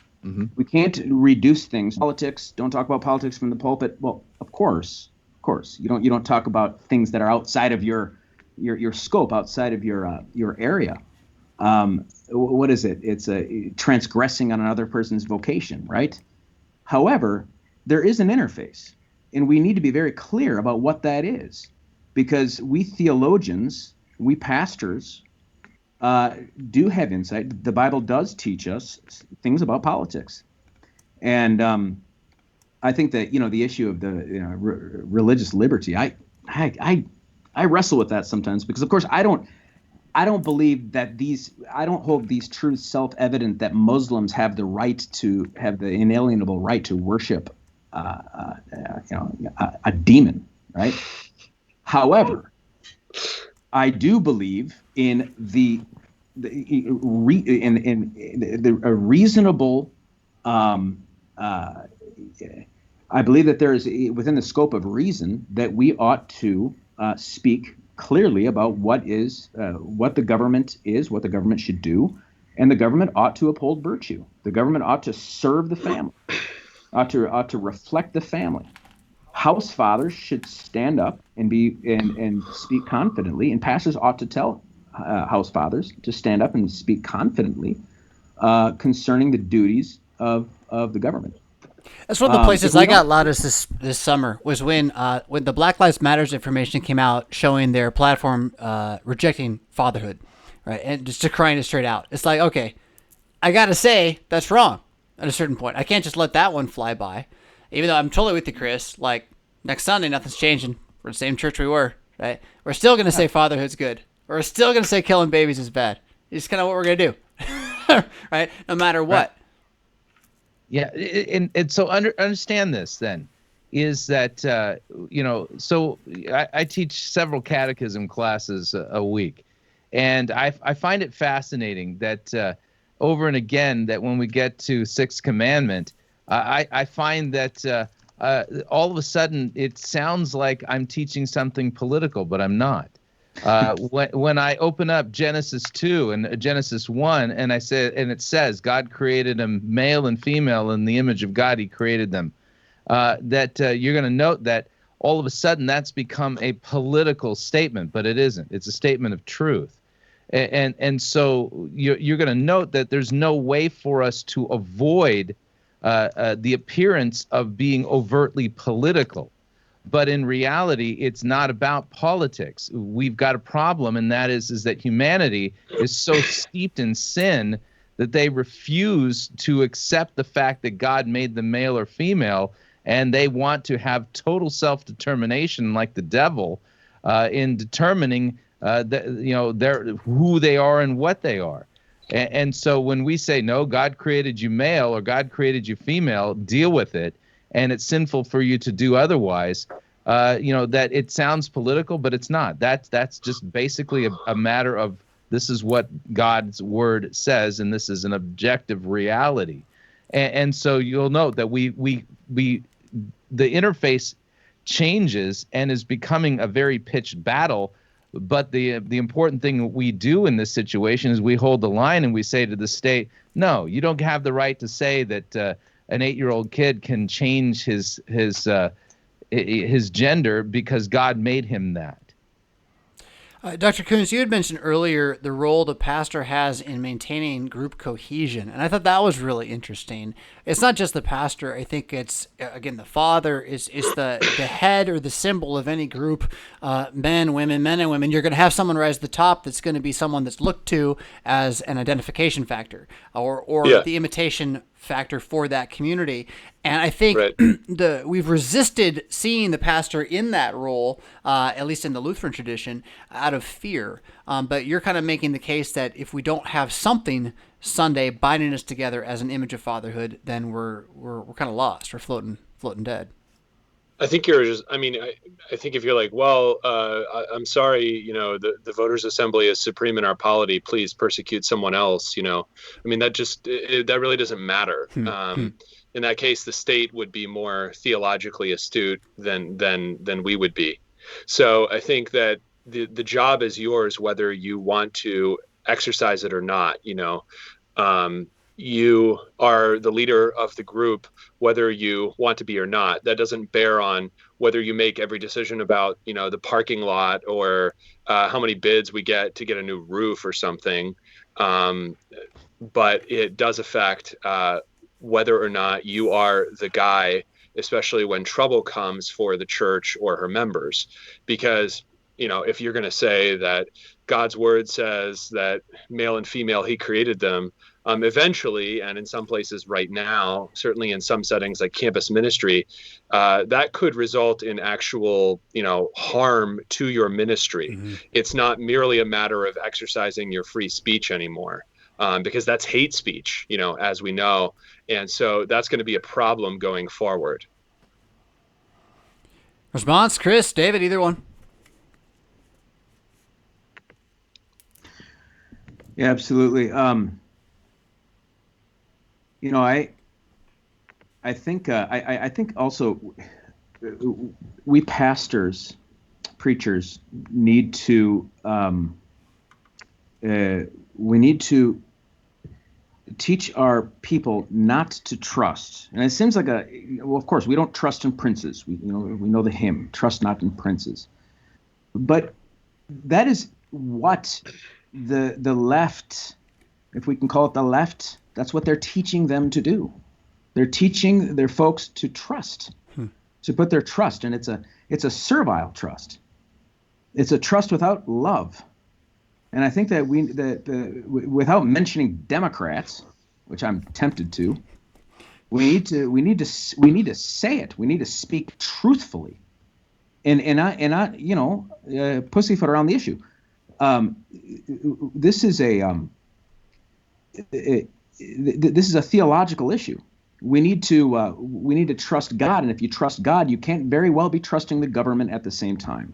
Speaker 6: We can't reduce things. Politics. Don't talk about politics from the pulpit. Well, of course. You don't talk about things that are outside of your scope, outside of your area. What is it? It's a transgressing on another person's vocation, right? However, there is an interface, and we need to be very clear about what that is, because we theologians, we pastors, do have insight. The Bible does teach us things about politics, and I think that the issue of the religious liberty, I wrestle with that sometimes, because of course I don't believe that I don't hold these truths self-evident that Muslims have the inalienable right to worship a demon, right? However, I do believe in a reasonable. I believe that there is within the scope of reason that we ought to speak clearly about what the government is, what the government should do, and the government ought to uphold virtue. The government ought to serve the family, ought to reflect the family. House fathers should stand up and speak confidently, and pastors ought to tell house fathers to stand up and speak confidently concerning the duties of the government.
Speaker 1: That's one of the places I got loudest this summer was when the Black Lives Matters information came out showing their platform rejecting fatherhood, right, and just decrying it straight out. It's like, okay, I gotta say that's wrong at a certain point. I can't just let that one fly by, even though I'm totally with you, Chris. Like next Sunday, nothing's changing. We're the same church we were, right? We're still gonna say fatherhood's good. We're still gonna say killing babies is bad. It's kind of what we're gonna do, right? No matter what.
Speaker 10: Right. Yeah, and so understand this then, is that, so I teach several catechism classes a week, and I find it fascinating that over and again that when we get to Sixth Commandment, I find that all of a sudden it sounds like I'm teaching something political, but I'm not. When I open up Genesis 2 and Genesis 1, and it says God created them male and female in the image of God, he created them. You're going to note that all of a sudden that's become a political statement, but it isn't. It's a statement of truth. And so you're going to note that there's no way for us to avoid the appearance of being overtly political. But in reality, it's not about politics. We've got a problem, and that is that humanity is so steeped in sin that they refuse to accept the fact that God made them male or female, and they want to have total self-determination, like the devil, in determining who they are and what they are. And so when we say, no, God created you male or God created you female, deal with it, and it's sinful for you to do otherwise, that it sounds political, but it's not. That's just basically a matter of this is what God's word says, and this is an objective reality. And so you'll note that the interface changes and is becoming a very pitched battle. But the important thing we do in this situation is we hold the line and we say to the state, no, you don't have the right to say that an 8-year-old kid can change his gender because God made him that.
Speaker 1: Dr. Coons, you had mentioned earlier the role the pastor has in maintaining group cohesion, and I thought that was really interesting. It's not just the pastor. I think it's, again, the father is the head or the symbol of any group, men and women. You're going to have someone rise to the top that's going to be someone that's looked to as an identification factor or the imitation factor for that community. And I think we've resisted seeing the pastor in that role, at least in the Lutheran tradition, out of fear. But you're kind of making the case that if we don't have something Sunday binding us together as an image of fatherhood, then we're kind of lost. We're floating dead.
Speaker 8: I think you're just, I think if you're like, well, I'm sorry, the voters' assembly is supreme in our polity, please persecute someone else, that really doesn't matter. In that case, the state would be more theologically astute than we would be. So I think that the job is yours, whether you want to exercise it or not, you are the leader of the group, whether you want to be or not. That doesn't bear on whether you make every decision about, the parking lot or how many bids we get to get a new roof or something. But it does affect whether or not you are the guy, especially when trouble comes for the church or her members. Because, if you're going to say that God's word says that male and female, he created them, eventually, and in some places right now, certainly in some settings like campus ministry, that could result in actual, harm to your ministry. Mm-hmm. It's not merely a matter of exercising your free speech anymore, because that's hate speech, as we know. And so that's going to be a problem going forward.
Speaker 1: Response, Chris, David, either one.
Speaker 6: Yeah, absolutely. I think also we pastors, preachers need to we need to teach our people not to trust. And it seems like of course we don't trust in princes. We know the hymn, trust not in princes. But that is what the left, if we can call it the left, that's what they're teaching them to do. They're teaching their folks to trust, to put their trust, and it's a servile trust. It's a trust without love. And I think that without mentioning Democrats, which I'm tempted to, we need to say it. We need to speak truthfully, and not pussyfoot around the issue. This is a theological issue. We need to trust God, and if you trust God, you can't very well be trusting the government at the same time.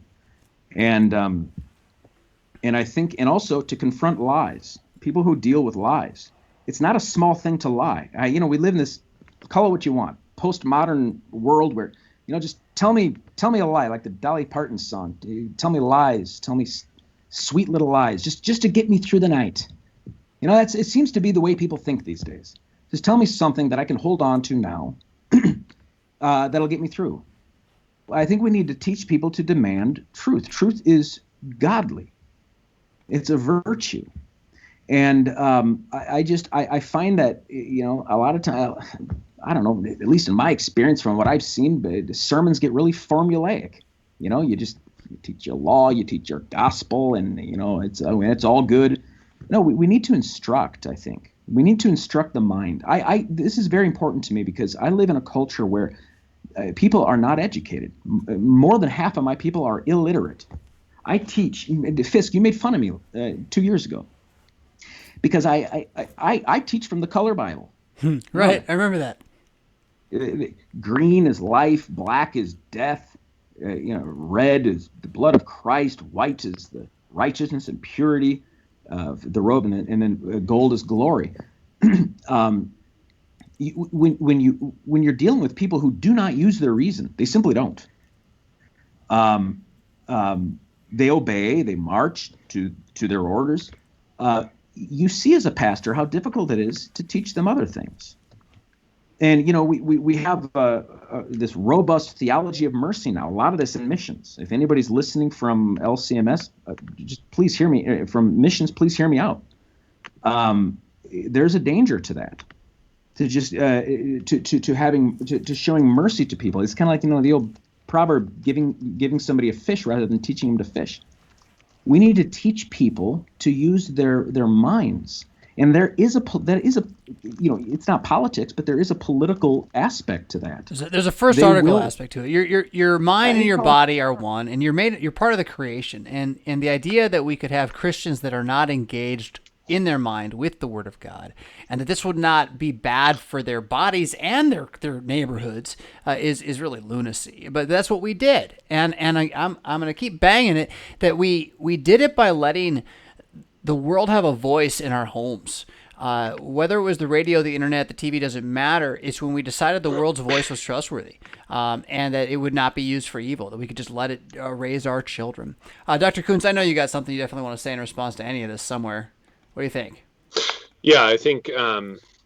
Speaker 6: And I think, and also to confront lies, people who deal with lies. It's not a small thing to lie. We live in this, call it what you want, postmodern world where, just tell me a lie, like the Dolly Parton song. Tell me lies. Tell me sweet little lies, just to get me through the night. It seems to be the way people think these days. Just tell me something that I can hold on to now that'll get me through. I think we need to teach people to demand truth. Truth is godly. It's a virtue. And I find that, a lot of time, I don't know, at least in my experience from what I've seen, the sermons get really formulaic. You teach your law, you teach your gospel, and, it's all good. No, we need to instruct, I think. We need to instruct the mind. This is very important to me because I live in a culture where people are not educated. More than half of my people are illiterate. I teach. Fisk, you made fun of me 2 years ago because I teach from the color Bible.
Speaker 1: Right, I remember that.
Speaker 6: Green is life, black is death, red is the blood of Christ, white is the righteousness and purity of the robe, and then gold is glory. When you're dealing with people who do not use their reason, they simply don't. They obey, they march to their orders. You see as a pastor how difficult it is to teach them other things. And, we have this robust theology of mercy now, a lot of this in missions. If anybody's listening from LCMS, just please hear me, from missions, please hear me out. There's a danger to that, to just to showing mercy to people. It's kind of like, the old proverb, giving somebody a fish rather than teaching them to fish. We need to teach people to use their minds. And there is it's not politics, but there is a political aspect to that.
Speaker 1: There's a first article aspect to it. Your mind and your body are one, and you're part of the creation. And the idea that we could have Christians that are not engaged in their mind with the Word of God, and that this would not be bad for their bodies and their neighborhoods is really lunacy. But that's what we did, and I'm going to keep banging it that we did it by letting the world have a voice in our homes. Whether it was the radio, the internet, the TV, doesn't matter. It's when we decided the world's voice was trustworthy, and that it would not be used for evil, that we could just let it raise our children. Dr. Kuntz, I know you got something you definitely want to say in response to any of this somewhere. What do you think?
Speaker 8: Yeah, I think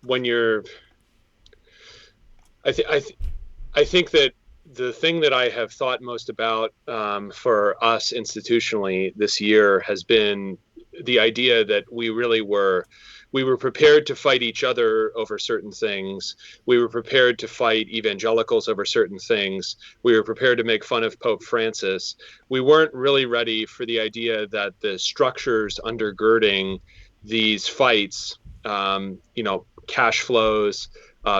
Speaker 8: when you're, I think that the thing that I have thought most about for us institutionally this year has been the idea that we were prepared to fight each other over certain things. We were prepared to fight evangelicals over certain things. We were prepared to make fun of Pope Francis. We weren't really ready for the idea that the structures undergirding these fights, cash flows,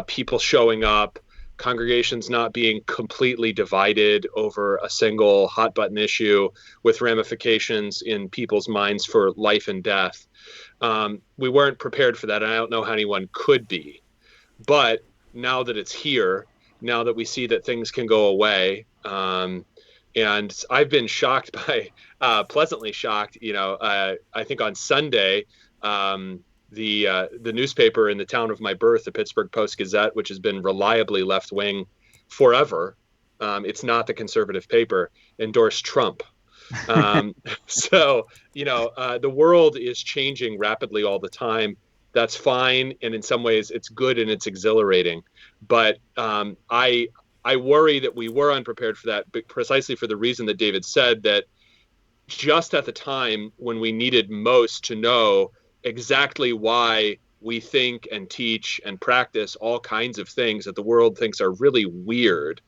Speaker 8: people showing up, congregations not being completely divided over a single hot button issue with ramifications in people's minds for life and death. We weren't prepared for that, and I don't know how anyone could be. But now that it's here, now that we see that things can go away, and I've been shocked by, pleasantly shocked, I think on Sunday, the newspaper in the town of my birth, the Pittsburgh Post-Gazette, which has been reliably left-wing forever, it's not the conservative paper, endorsed Trump. So, the world is changing rapidly all the time. That's fine. And in some ways it's good and it's exhilarating. But I worry that we were unprepared for that, but precisely for the reason that David said, that just at the time when we needed most to know exactly why we think and teach and practice all kinds of things that the world thinks are really weird,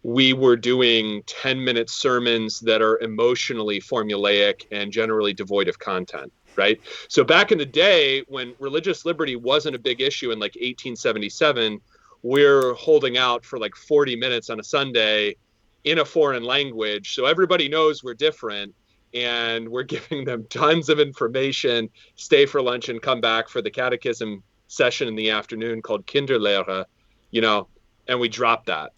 Speaker 8: we were doing 10-minute sermons that are emotionally formulaic and generally devoid of content, right? So back in the day when religious liberty wasn't a big issue in like 1877, we're holding out for like 40 minutes on a Sunday in a foreign language. So everybody knows we're different, and we're giving them tons of information, stay for lunch and come back for the catechism session in the afternoon called Kinderlehre, and we dropped that.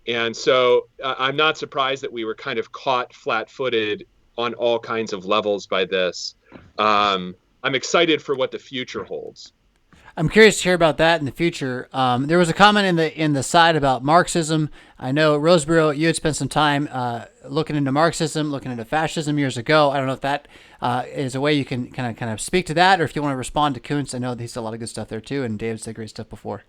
Speaker 8: And so I'm not surprised that we were kind of caught flat-footed on all kinds of levels by this. I'm excited for what the future holds.
Speaker 1: I'm curious to hear about that in the future. There was a comment in the side about Marxism. I know, Roseborough, you had spent some time looking into Marxism, looking into fascism years ago. I don't know if that is a way you can kind of speak to that, or if you want to respond to Kuntz. I know he's a lot of good stuff there too, and David said great stuff before.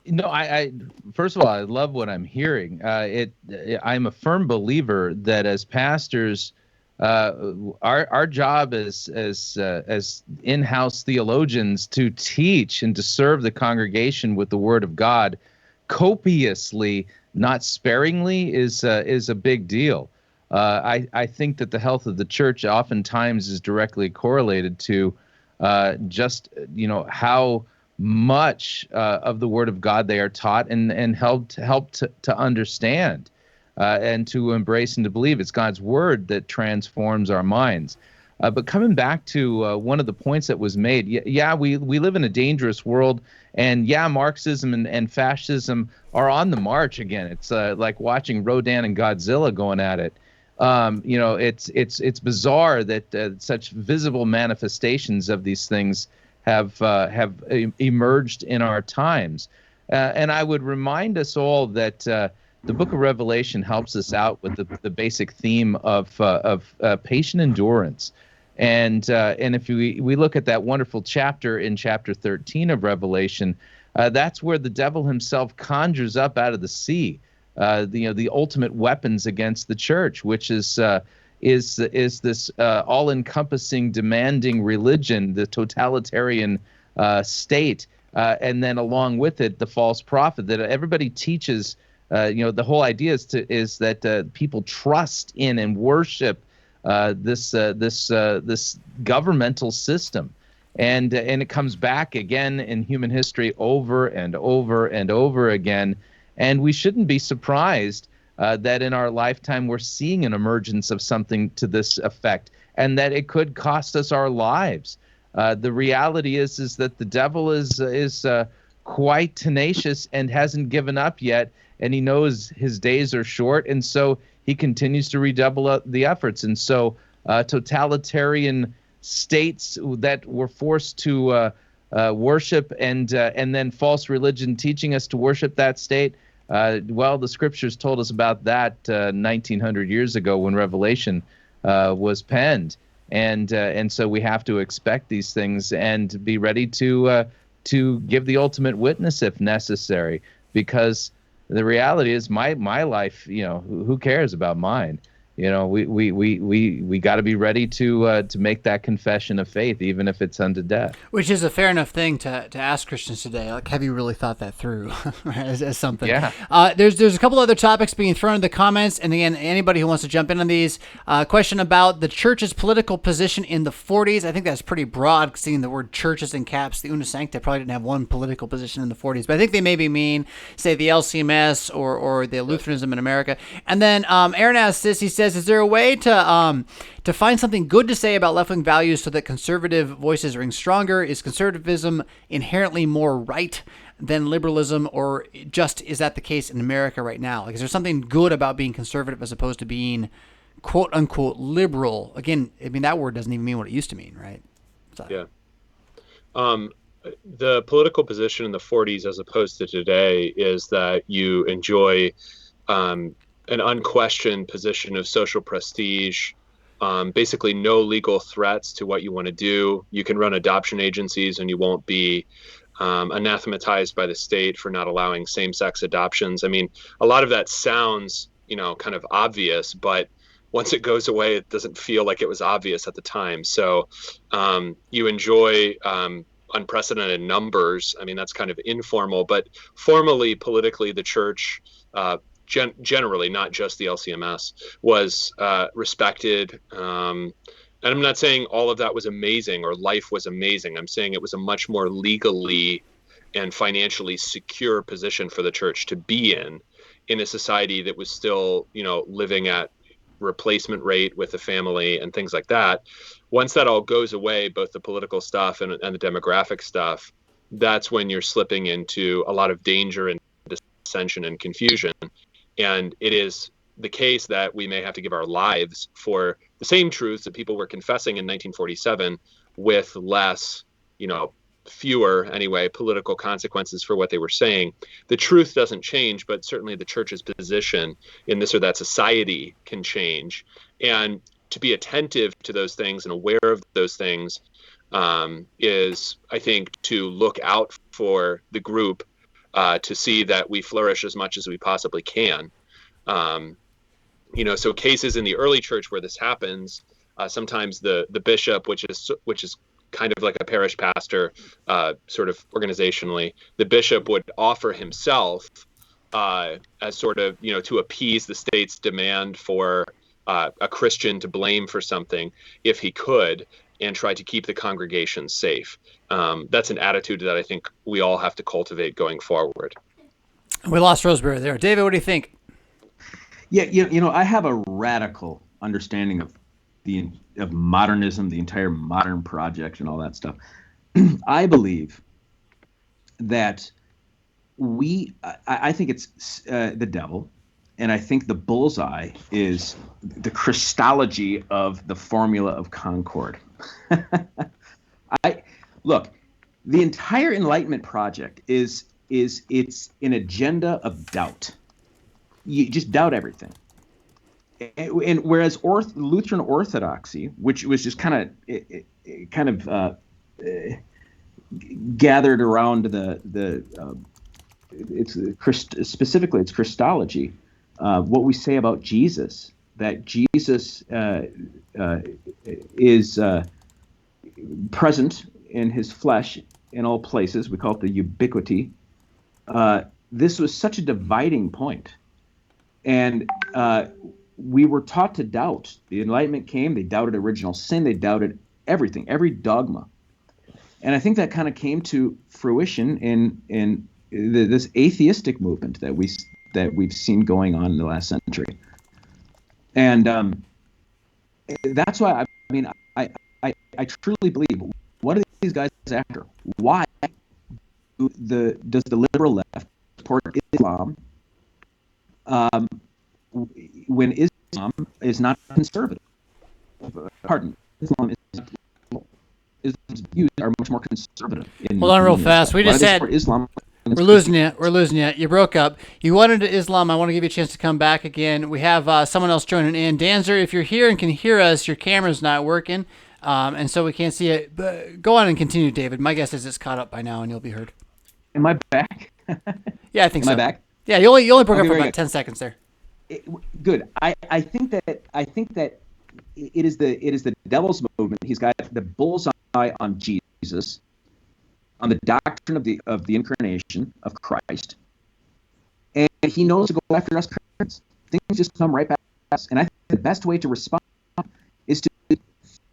Speaker 10: No, I first of all, I love what I'm hearing. I'm a firm believer that as pastors, our job as in-house theologians to teach and to serve the congregation with the Word of God copiously, not sparingly, is a big deal. I think that the health of the church oftentimes is directly correlated to just how much of the Word of God they are taught and help to understand. And to embrace and to believe. It's God's Word that transforms our minds. But coming back to one of the points that was made, we live in a dangerous world, and Marxism and fascism are on the march again. It's like watching Rodan and Godzilla going at it. It's bizarre that such visible manifestations of these things have emerged in our times. And I would remind us all that the Book of Revelation helps us out with the basic theme of patient endurance, and if we look at that wonderful chapter in chapter 13 of Revelation, that's where the devil himself conjures up out of the sea, the ultimate weapons against the church, which is this all-encompassing, demanding religion, the totalitarian state, and then along with it, the false prophet that everybody teaches. The whole idea is that people trust in and worship this governmental system, and it comes back again in human history over and over and over again. And we shouldn't be surprised that in our lifetime we're seeing an emergence of something to this effect, and that it could cost us our lives. The reality is that the devil is quite tenacious and hasn't given up yet. And he knows his days are short, and so he continues to redouble the efforts. And so totalitarian states that were forced to worship and then false religion teaching us to worship that state, the scriptures told us about that 1900 years ago when Revelation was penned. And so we have to expect these things and be ready to to give the ultimate witness if necessary, because the reality is my life, who cares about mine? We got to be ready to make that confession of faith, even if it's unto death.
Speaker 1: Which is a fair enough thing to ask Christians today. Like, have you really thought that through as something?
Speaker 10: Yeah.
Speaker 1: There's a couple other topics being thrown in the comments, and again, anybody who wants to jump in on these. Question about the church's political position in the 40s. I think that's pretty broad, seeing the word churches in caps. The Una Sancta probably didn't have one political position in the 40s, but I think they maybe mean, say, the LCMS or the Lutheranism in America. And then Aaron asks this. He says, is there a way to find something good to say about left-wing values so that conservative voices ring stronger? Is conservatism inherently more right than liberalism, or just is that the case in America right now? Like, is there something good about being conservative as opposed to being quote-unquote liberal? Again, I mean, that word doesn't even mean what it used to mean, right? So.
Speaker 8: Yeah. The political position in the 40s as opposed to today is that you enjoy an unquestioned position of social prestige, basically no legal threats to what you want to do. You can run adoption agencies and you won't be anathematized by the state for not allowing same-sex adoptions. I mean, a lot of that sounds, kind of obvious, but once it goes away, it doesn't feel like it was obvious at the time. So you enjoy unprecedented numbers. I mean, that's kind of informal, but formally, politically, the church, generally, not just the LCMS, was respected. And I'm not saying all of that was amazing or life was amazing. I'm saying it was a much more legally and financially secure position for the church to be in a society that was still, living at replacement rate with the family and things like that. Once that all goes away, both the political stuff and the demographic stuff, that's when you're slipping into a lot of danger and dissension and confusion. And it is the case that we may have to give our lives for the same truths that people were confessing in 1947 with less, fewer anyway, political consequences for what they were saying. The truth doesn't change, but certainly the church's position in this or that society can change. And to be attentive to those things and aware of those things is, I think, to look out for the group to see that we flourish as much as we possibly can. So cases in the early church where this happens, sometimes the bishop, which is kind of like a parish pastor, sort of organizationally, the bishop would offer himself as sort of, to appease the state's demand for a Christian to blame for something if he could, and try to keep the congregation safe. That's an attitude that I think we all have to cultivate going forward.
Speaker 1: We lost Roseberry there. David, what do you think?
Speaker 6: Yeah, I have a radical understanding of modernism, the entire modern project and all that stuff. I believe that I think it's the devil, and I think the bullseye is the Christology of the formula of concord. Look, the entire Enlightenment project is it's an agenda of doubt. You just doubt everything. And whereas Lutheran Orthodoxy, which was just kind of gathered around specifically it's Christology, what we say about Jesus, that Jesus is present in his flesh in all places. We call it the ubiquity. This was such a dividing point. And we were taught to doubt. The Enlightenment came, they doubted original sin, they doubted everything, every dogma. And I think that kind of came to fruition in this atheistic movement that we've seen going on in the last century. And that's why, I truly believe, what are these guys after? Why does the liberal left support Islam when Islam is not conservative? Pardon, Islam's views are much more conservative.
Speaker 1: Hold on real fast. We just said
Speaker 6: Islam.
Speaker 1: We're losing you. You broke up. You went into Islam. I want to give you a chance to come back again. We have someone else joining in. Danzer, if you're here and can hear us, your camera's not working. and so we can't see it. But go on and continue, David. My guess is it's caught up by now, and you'll be heard.
Speaker 6: Am I back?
Speaker 1: Yeah, I think so.
Speaker 6: Am I back?
Speaker 1: Yeah, you only broke up for
Speaker 6: very
Speaker 1: about
Speaker 6: good.
Speaker 1: 10 seconds there.
Speaker 6: Good. I think that it is the devil's movement. He's got the bullseye on Jesus, on the doctrine of the incarnation of Christ, and he knows to go after us Christians. Things just come right back to us. And I think the best way to respond is to be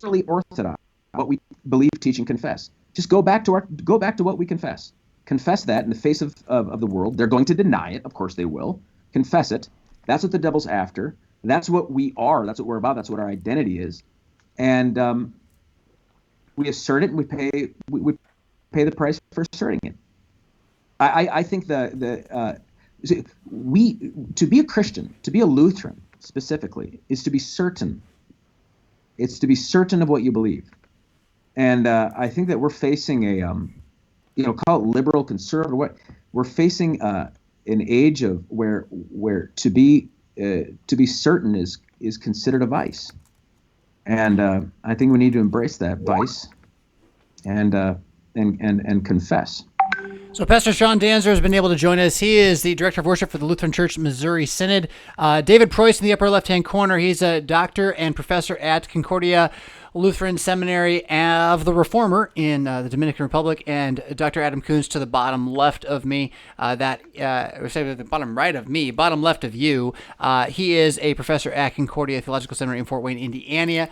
Speaker 6: thoroughly orthodox what we believe, teach, and confess. Just go back to what we confess. Confess that in the face of the world. They're going to deny it. Of course they will. Confess it. That's what the devil's after. That's what we are. That's what we're about. That's what our identity is. And we assert it, and we pay the price for asserting it. I think to be a Christian, to be a Lutheran specifically, is to be certain. It's to be certain of what you believe. And I think that we're facing call it liberal, conservative. What we're facing an age of where to be certain is considered a vice, and I think we need to embrace that vice and confess.
Speaker 1: So Pastor Sean Danzer has been able to join us. He is the Director of Worship for the Lutheran Church Missouri Synod. David Preuss in the upper left-hand corner. He's a doctor and professor at Concordia Lutheran Seminary of the Reformer in the Dominican Republic, and Dr. Adam Kuhns to the bottom left of me, the bottom right of me, bottom left of you. He is a professor at Concordia Theological Seminary in Fort Wayne, Indiana.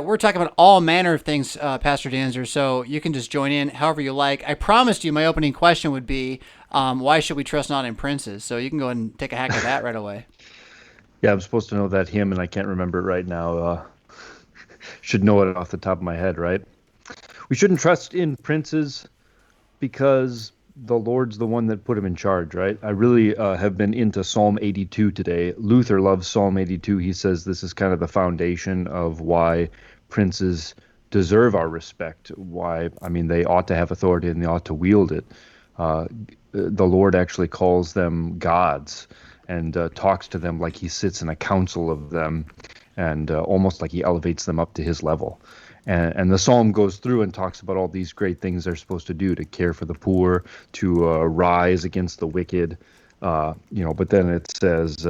Speaker 1: We're talking about all manner of things, Pastor Danzer, so you can just join in however you like. I promised you my opening question would be, why should we trust not in princes? So you can go and take a hack at that right away.
Speaker 11: Yeah, I'm supposed to know that hymn, and I can't remember it right now. Should know it off the top of my head, right? We shouldn't trust in princes because the Lord's the one that put him in charge, right? I really have been into Psalm 82 today. Luther loves Psalm 82. He says this is kind of the foundation of why princes deserve our respect. They ought to have authority and they ought to wield it. The Lord actually calls them gods and talks to them like he sits in a council of them, and almost like he elevates them up to his level. And the psalm goes through and talks about all these great things they're supposed to do, to care for the poor, to rise against the wicked, but then it says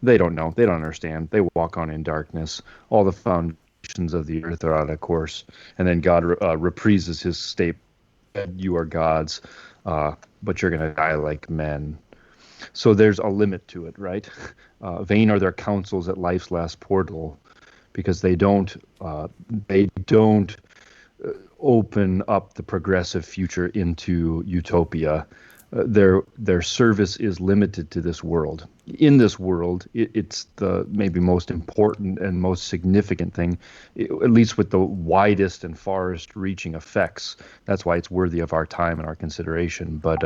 Speaker 11: they don't know, they don't understand, they walk on in darkness, all the foundations of the earth are out of course. And then God reprises his statement, you are gods, but you're going to die like men. So there's a limit to it, right? Vain are their counsels at life's last portal, because they don't open up the progressive future into utopia. Their service is limited to this world. In this world, it's the maybe most important and most significant thing, at least with the widest and farthest reaching effects. That's why it's worthy of our time and our consideration. But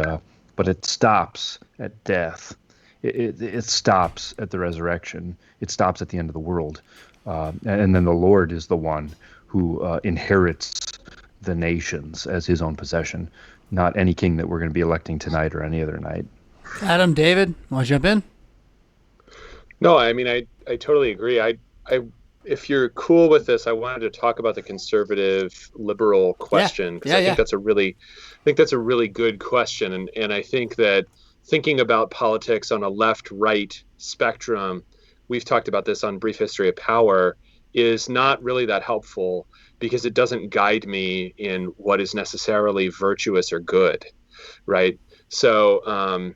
Speaker 11: it stops at death. It stops at the resurrection. It stops at the end of the world. And then the Lord is the one who inherits the nations as his own possession, not any king that we're going to be electing tonight or any other night.
Speaker 1: Adam, David, want to jump in?
Speaker 8: No, I totally agree. If you're cool with this, I wanted to talk about the conservative liberal question, because I think that's a really good question. And I think that thinking about politics on a left-right spectrum, we've talked about this on Brief History of Power, is not really that helpful, because it doesn't guide me in what is necessarily virtuous or good, right? So,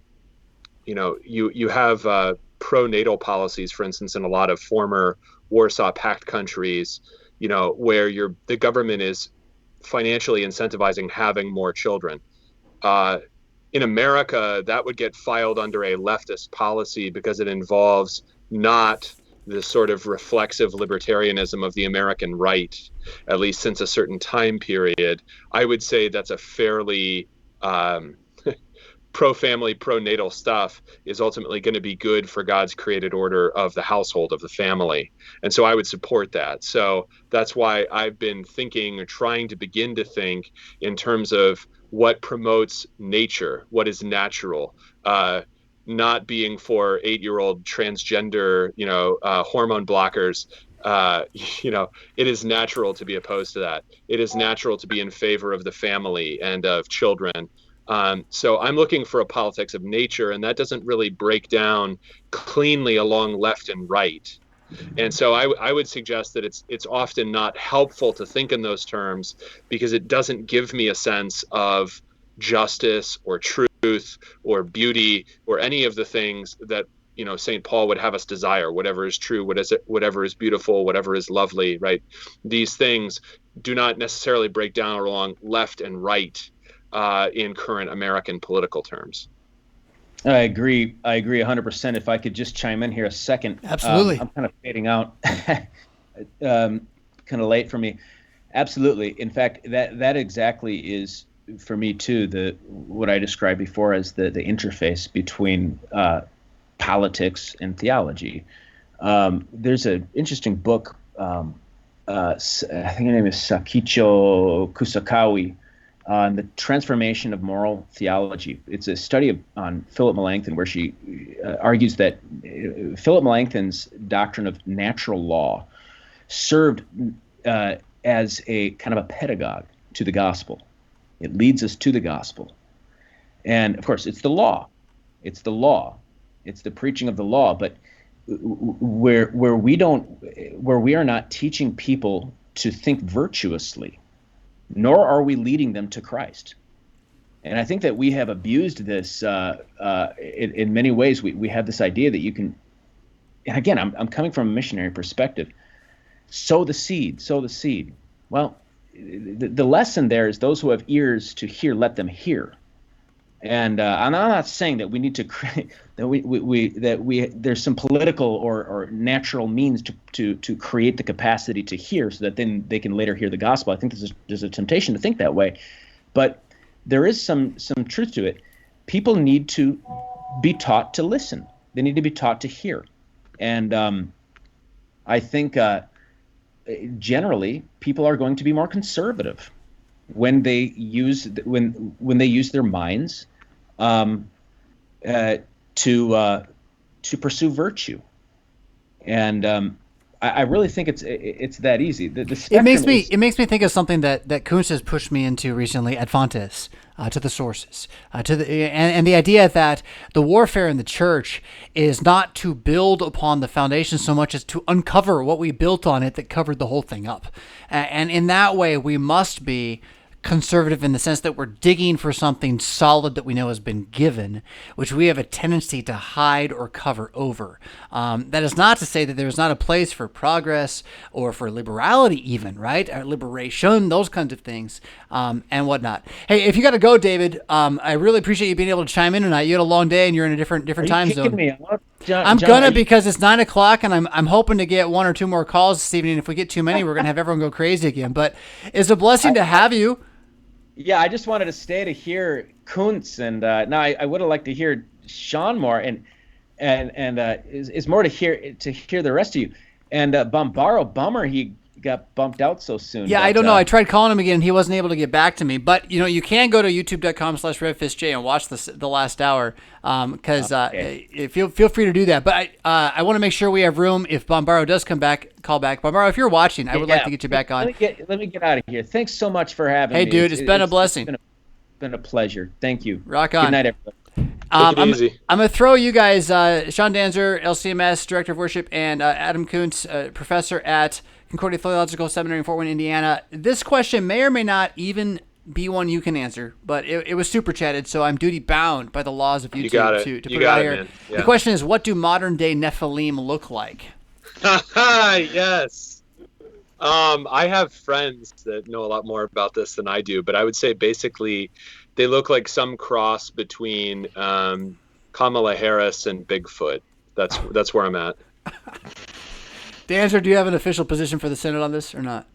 Speaker 8: you have pro-natal policies, for instance, in a lot of former Warsaw Pact countries, where the government is financially incentivizing having more children. In America, that would get filed under a leftist policy because it involves not the sort of reflexive libertarianism of the American right, at least since a certain time period. I would say that's a fairly pro-family, pro-natal stuff is ultimately going to be good for God's created order of the household, of the family. And so I would support that. So that's why I've been thinking, or trying to begin to think, in terms of what promotes nature, what is natural, not being for 8-year-old transgender, hormone blockers, it is natural to be opposed to that. It is natural to be in favor of the family and of children. So I'm looking for a politics of nature, and that doesn't really break down cleanly along left and right. And so I would suggest that it's often not helpful to think in those terms, because it doesn't give me a sense of justice or truth or beauty or any of the things that St. Paul would have us desire. Whatever is true, whatever is beautiful, whatever is lovely, right? These things do not necessarily break down along left and right in current American political terms.
Speaker 6: I agree 100%. If I could just chime in here a second.
Speaker 1: Absolutely.
Speaker 6: I'm kind of fading out, kind of late for me. Absolutely. In fact, that exactly is for me too what I described before as the interface between politics and theology. There's an interesting book. I think her name is Sakicho Kusakawi, on the transformation of moral theology. It's a study on Philip Melanchthon, where she argues that Philip Melanchthon's doctrine of natural law served as a kind of a pedagogue to the gospel. It leads us to the gospel. And of course, it's the law. It's the law. It's the preaching of the law. But where we are not teaching people to think virtuously, nor are we leading them to Christ. And I think that we have abused this in many ways. We have this idea that you can, and again, I'm coming from a missionary perspective, sow the seed. Well, the lesson there is those who have ears to hear, let them hear. And I'm not saying that we need to create that there's some political or natural means to create the capacity to hear, so that then they can later hear the gospel. I think there's a temptation to think that way, but there is some truth to it. People need to be taught to listen. They need to be taught to hear, and I think generally people are going to be more conservative when they use their minds to pursue virtue, and I really think it's that easy.
Speaker 1: It makes me think of something that Kuntz has pushed me into recently at Fontes, to the sources, and the idea that the warfare in the church is not to build upon the foundation so much as to uncover what we built on it that covered the whole thing up, and in that way we must be conservative in the sense that we're digging for something solid that we know has been given, which we have a tendency to hide or cover over. That is not to say that there's not a place for progress or for liberality even, right? Or liberation, those kinds of things, and whatnot. Hey, if you got to go, David, I really appreciate you being able to chime in tonight. You had a long day and you're in a different time zone.
Speaker 6: Me?
Speaker 1: I'm gonna, because it's 9 o'clock and I'm hoping to get 1 or 2 more calls this evening. If we get too many, we're gonna have everyone go crazy again. But it's a blessing to have you.
Speaker 6: Yeah, I just wanted to stay to hear Kuntz, and now I would have liked to hear Sean more, and it's more to hear the rest of you. And Bombaro, bummer he got bumped out so soon.
Speaker 1: Yeah,
Speaker 6: but,
Speaker 1: I don't know. I tried calling him again. He wasn't able to get back to me. But you can go to youtube.com/RevFistJ and watch the last hour, because feel free to do that. But I want to make sure we have room if Bombaro does call back. Bombaro, if you're watching, I would like to get you back on.
Speaker 6: Let me get out of here. Thanks so much for having me.
Speaker 1: Hey, dude, it's been a blessing.
Speaker 6: It's been a pleasure. Thank you.
Speaker 1: Rock on.
Speaker 6: Good night, everybody.
Speaker 8: Take it easy.
Speaker 1: I'm going to throw you guys, Sean Danzer, LCMS, Director of Worship, and Adam Kuntz, Professor at Concordia Theological Seminary in Fort Wayne, Indiana. This question may or may not even be one you can answer, but it was super chatted, so I'm duty bound by the laws of YouTube to put it out here. Man. Yeah. The question is, what do modern day Nephilim look like?
Speaker 8: Yes. I have friends that know a lot more about this than I do, but I would say basically they look like some cross between Kamala Harris and Bigfoot. That's where I'm at.
Speaker 1: Danzer, do you have an official position for the Synod on this or not?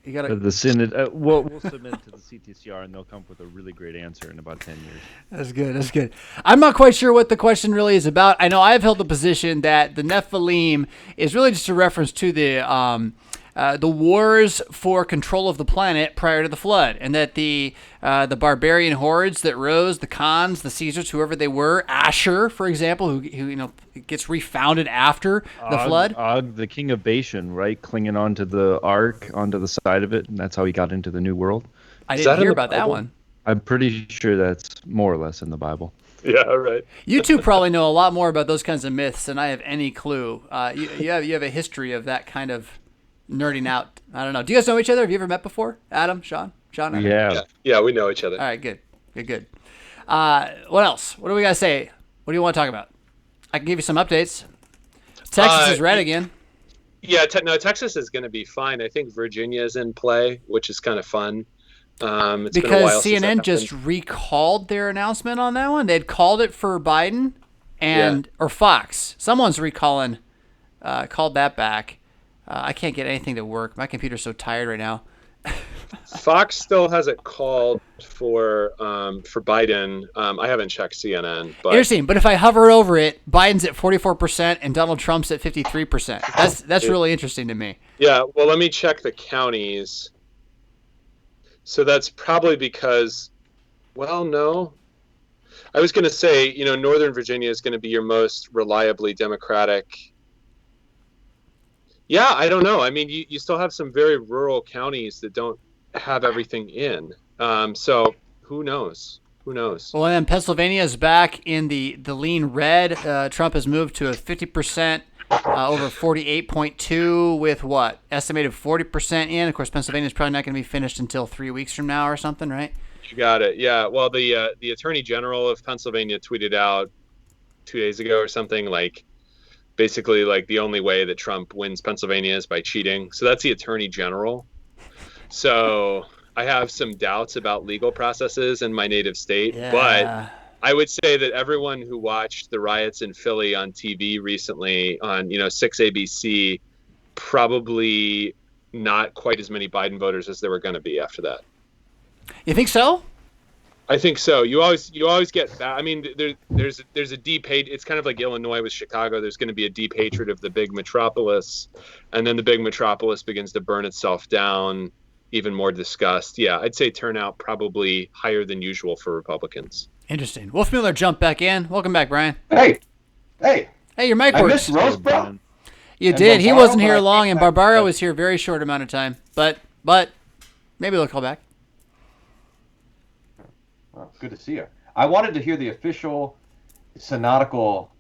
Speaker 1: You gotta...
Speaker 11: The Synod, we'll submit to the CTCR, and they'll come up with a really great answer in about 10 years.
Speaker 1: That's good. I'm not quite sure what the question really is about. I know I've held the position that the Nephilim is really just a reference to the the wars for control of the planet prior to the flood, and that the barbarian hordes that rose, the Khans, the Caesars, whoever they were, Asher, for example, who gets refounded after the flood.
Speaker 11: Og, the king of Bashan, right, clinging onto the ark, onto the side of it, and that's how he got into the New World.
Speaker 1: I didn't hear about that one.
Speaker 11: I'm pretty sure that's more or less in the Bible.
Speaker 8: Yeah, right.
Speaker 1: You two probably know a lot more about those kinds of myths than I have any clue. You have a history of that kind of nerding out. I don't know. Do you guys know each other? Have you ever met before? Adam, Sean? Adam?
Speaker 8: Yeah, we know each other.
Speaker 1: All right, good. What else? What do we got to say? What do you want to talk about? I can give you some updates. Texas is red again.
Speaker 8: Yeah, Texas is going to be fine. I think Virginia is in play, which is kind of fun. It's been a while since
Speaker 1: CNN just recalled their announcement on that one. They'd called it for Biden or Fox. Someone's recalling, called that back. I can't get anything to work. My computer's so tired right now.
Speaker 8: Fox still has it called for Biden. I haven't checked CNN, but
Speaker 1: interesting. But if I hover over it, Biden's at 44% and Donald Trump's at 53%. That's really interesting to me.
Speaker 8: Yeah. Well, let me check the counties. So that's probably because, well, no. I was going to say, Northern Virginia is going to be your most reliably Democratic. Yeah, I don't know. I mean, you still have some very rural counties that don't have everything in. So who knows?
Speaker 1: Well, and Pennsylvania is back in the lean red. Trump has moved to a 50%. Over 48.2 with what? Estimated 40% in. Of course, Pennsylvania is probably not going to be finished until 3 weeks from now or something, right?
Speaker 8: You got it. Yeah. Well, the Attorney General of Pennsylvania tweeted out 2 days ago or something basically the only way that Trump wins Pennsylvania is by cheating. So that's the Attorney General. So I have some doubts about legal processes in my native state, but I would say that everyone who watched the riots in Philly on TV recently on 6 ABC, probably not quite as many Biden voters as there were going to be after that.
Speaker 1: You think so?
Speaker 8: I think so. You always get. I mean, there's a deep hate. It's kind of like Illinois with Chicago. There's going to be a deep hatred of the big metropolis, and then the big metropolis begins to burn itself down. Even more disgust. Yeah, I'd say turnout probably higher than usual for Republicans.
Speaker 1: Interesting. Wolf Miller jumped back in. Welcome back, Brian.
Speaker 7: Hey,
Speaker 1: your mic works.
Speaker 7: I missed Roast, bro.
Speaker 1: You did. He wasn't here long, and Barbaro was here a very short amount of time. But maybe they'll call back.
Speaker 7: Well, good to see you. I wanted to hear the official synodical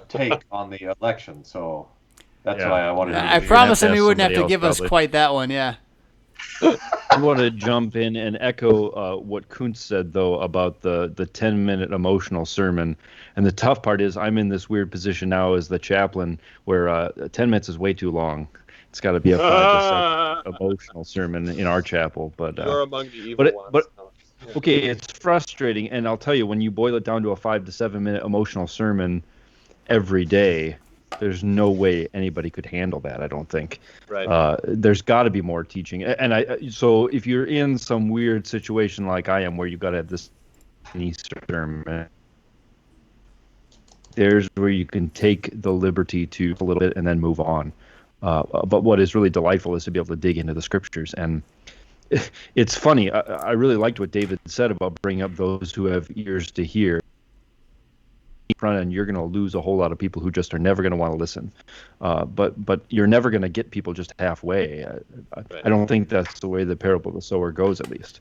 Speaker 7: take on the election, so that's why I wanted to.
Speaker 1: I promised him he wouldn't have to give us quite that one. Yeah.
Speaker 11: I want to jump in and echo what Kuntz said, though, about the 10-minute emotional sermon. And the tough part is I'm in this weird position now as the chaplain where 10 minutes is way too long. It's got to be a 5 to 7 emotional sermon in our chapel. But
Speaker 8: you're among the evil ones.
Speaker 11: Okay, it's frustrating. And I'll tell you, when you boil it down to a 5 to 7 minute emotional sermon every day, there's no way anybody could handle that, I don't think.
Speaker 8: Right.
Speaker 11: There's got to be more teaching. And so if you're in some weird situation like I am where you've got to have this sermon, there's where you can take the liberty to a little bit and then move on. But what is really delightful is to be able to dig into the scriptures. And it's funny. I really liked what David said about bringing up those who have ears to hear. Front end, you're going to lose a whole lot of people who just are never going to want to listen. But you're never going to get people just halfway. I don't think that's the way the parable of the sower goes, at least.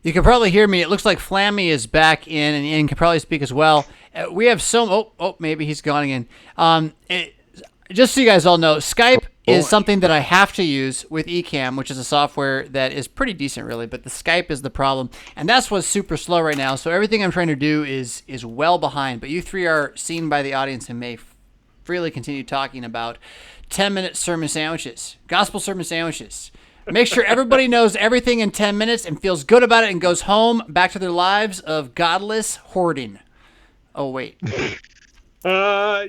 Speaker 1: You can probably hear me. It looks like Flammy is back in and Ian can probably speak as well. We have some. Maybe he's gone again. Just so you guys all know, Skype is something that I have to use with Ecamm, which is a software that is pretty decent, really. But the Skype is the problem, and that's what's super slow right now. So everything I'm trying to do is well behind. But you three are seen by the audience and may freely continue talking about 10-minute sermon sandwiches, gospel sermon sandwiches. Make sure everybody knows everything in 10 minutes and feels good about it and goes home back to their lives of godless hoarding. Oh, wait.
Speaker 8: Yeah.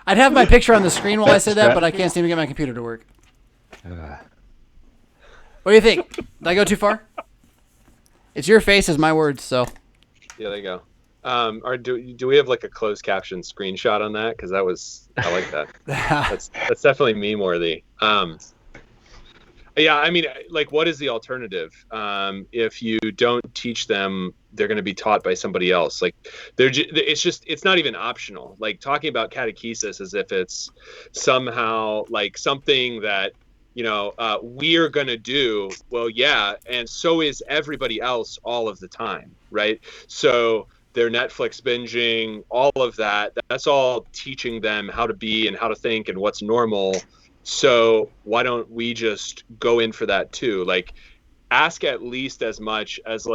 Speaker 1: I'd have my picture on the screen while I said that, but I can't seem to get my computer to work. What do you think? Did I go too far? It's your face as my words, so.
Speaker 8: Yeah, there you go. Or do we have like a closed caption screenshot on that? Because I like that. That's definitely meme worthy. Yeah, I mean, like, what is the alternative? If you don't teach them, they're going to be taught by somebody else. Like, it's not even optional. Like, talking about catechesis as if it's somehow like something that, we're going to do. Well, yeah, and so is everybody else all of the time, right? So their Netflix binging, all of that's all teaching them how to be and how to think and what's normal. So why don't we just go in for that too? Like, ask at least as much as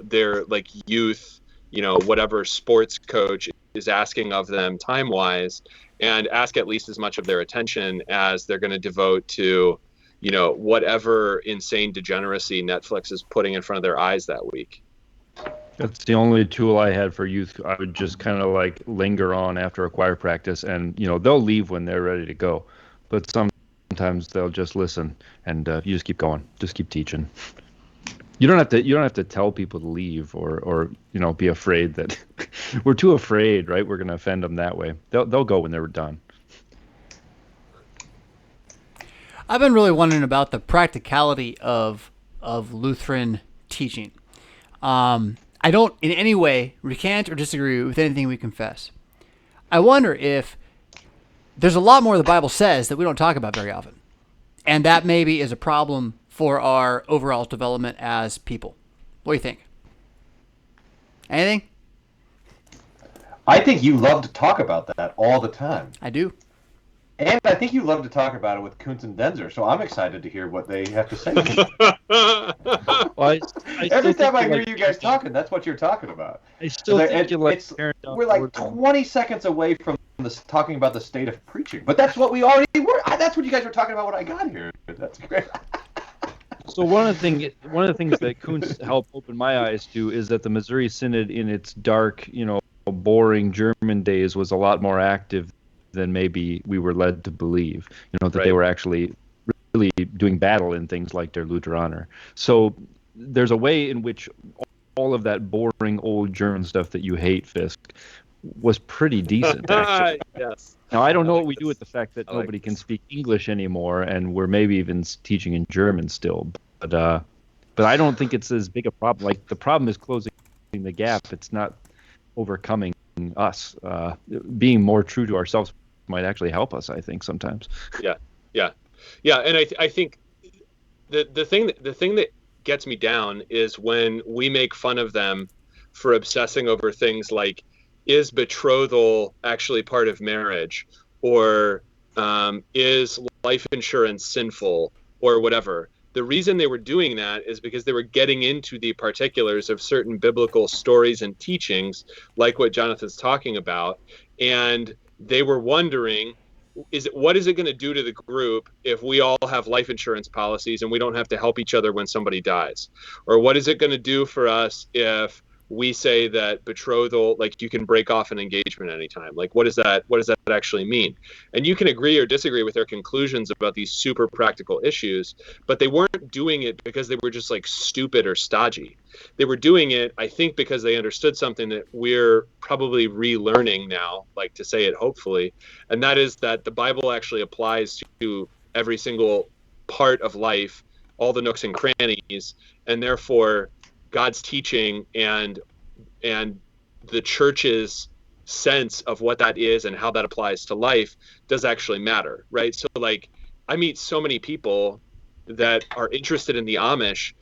Speaker 8: their like youth, whatever sports coach is asking of them time wise, and ask at least as much of their attention as they're going to devote to, whatever insane degeneracy Netflix is putting in front of their eyes that week.
Speaker 11: That's the only tool I had for youth. I would just kind of like linger on after a choir practice, and they'll leave when they're ready to go. But sometimes they'll just listen, and you just keep going, just keep teaching. You don't have to tell people to leave or be afraid that we're too afraid, right? We're going to offend them that way. They'll go when they're done.
Speaker 1: I've been really wondering about the practicality of Lutheran teaching. I don't in any way recant or disagree with anything we confess. I wonder if there's a lot more the Bible says that we don't talk about very often. And that maybe is a problem for our overall development as people. What do you think? Anything?
Speaker 7: I think you love to talk about that all the time.
Speaker 1: I do.
Speaker 7: And I think you love to talk about it with Kuntz and Denzer, so I'm excited to hear what they have to say. Every time I hear you guys talking, that's what you're talking about.
Speaker 11: I still think
Speaker 7: we're like 20 seconds away from talking about the state of preaching, but that's what we already were. That's what you guys were talking about when I got here. That's great.
Speaker 11: So one of the things that Kuntz helped open my eyes to is that the Missouri Synod, in its dark, boring German days, was a lot more active than maybe we were led to believe. That They were actually really doing battle in things like der Lutheraner. So there's a way in which all of that boring old German stuff that you hate, Fisk, was pretty decent, actually.
Speaker 8: Yes.
Speaker 11: Now, I don't know what we do with the fact that nobody can speak English anymore, and we're maybe even teaching in German still. But I don't think it's as big a problem. Like, the problem is closing the gap. It's not overcoming us. Being more true to ourselves might actually help us, I think, sometimes.
Speaker 8: Yeah. And I think the thing that gets me down is when we make fun of them for obsessing over things like, is betrothal actually part of marriage, or is life insurance sinful, or whatever. The reason they were doing that is because they were getting into the particulars of certain biblical stories and teachings, like what Jonathan's talking about, and they were wondering, what is it going to do to the group if we all have life insurance policies and we don't have to help each other when somebody dies? Or what is it going to do for us if we say that betrothal, like, you can break off an engagement anytime? Like, what does that actually mean? And you can agree or disagree with their conclusions about these super practical issues, but they weren't doing it because they were just like stupid or stodgy. They were doing it, I think, because they understood something that we're probably relearning now, like, to say it hopefully, and that is that the Bible actually applies to every single part of life, all the nooks and crannies, and therefore God's teaching and the church's sense of what that is and how that applies to life does actually matter, right? So, like, I meet so many people that are interested in the Amish.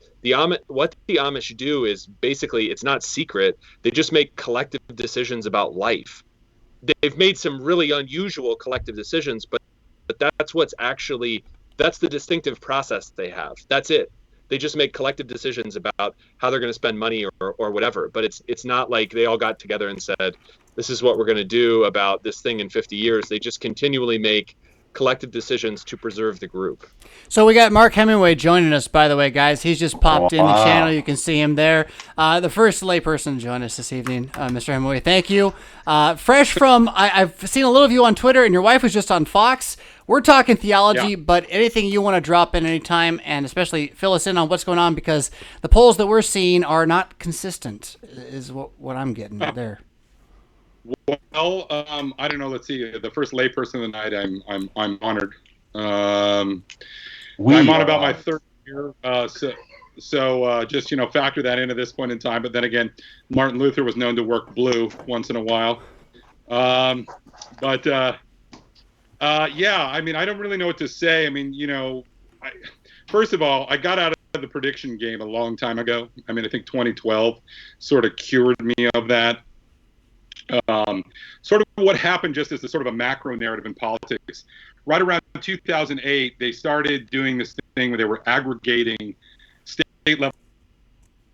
Speaker 8: What the Amish do is basically, it's not secret. They just make collective decisions about life. They've made some really unusual collective decisions, but that's the distinctive process they have. That's it. They just make collective decisions about how they're going to spend money or whatever. But it's not like they all got together and said, this is what we're going to do about this thing in 50 years. They just continually make collective decisions to preserve the group.
Speaker 1: So we got Mark Hemingway joining us, by the way, guys. He's just popped in the channel. You can see him there. The first layperson to join us this evening, Mr. Hemingway. Thank you. Fresh from, I've seen a little of you on Twitter, and your wife was just on Fox. We're talking theology, but anything you want to drop in anytime, and especially fill us in on what's going on, because the polls that we're seeing are not consistent, is what I'm getting there.
Speaker 12: Well, I don't know. Let's see. The first layperson of the night. I'm honored. I'm on about my third year. So just factor that in at this point in time. But then again, Martin Luther was known to work blue once in a while. Yeah. I mean, I don't really know what to say. I mean, first of all, I got out of the prediction game a long time ago. I mean, I think 2012 sort of cured me of that. Sort of what happened just as a sort of a macro narrative in politics. Right around 2008, they started doing this thing where they were aggregating state level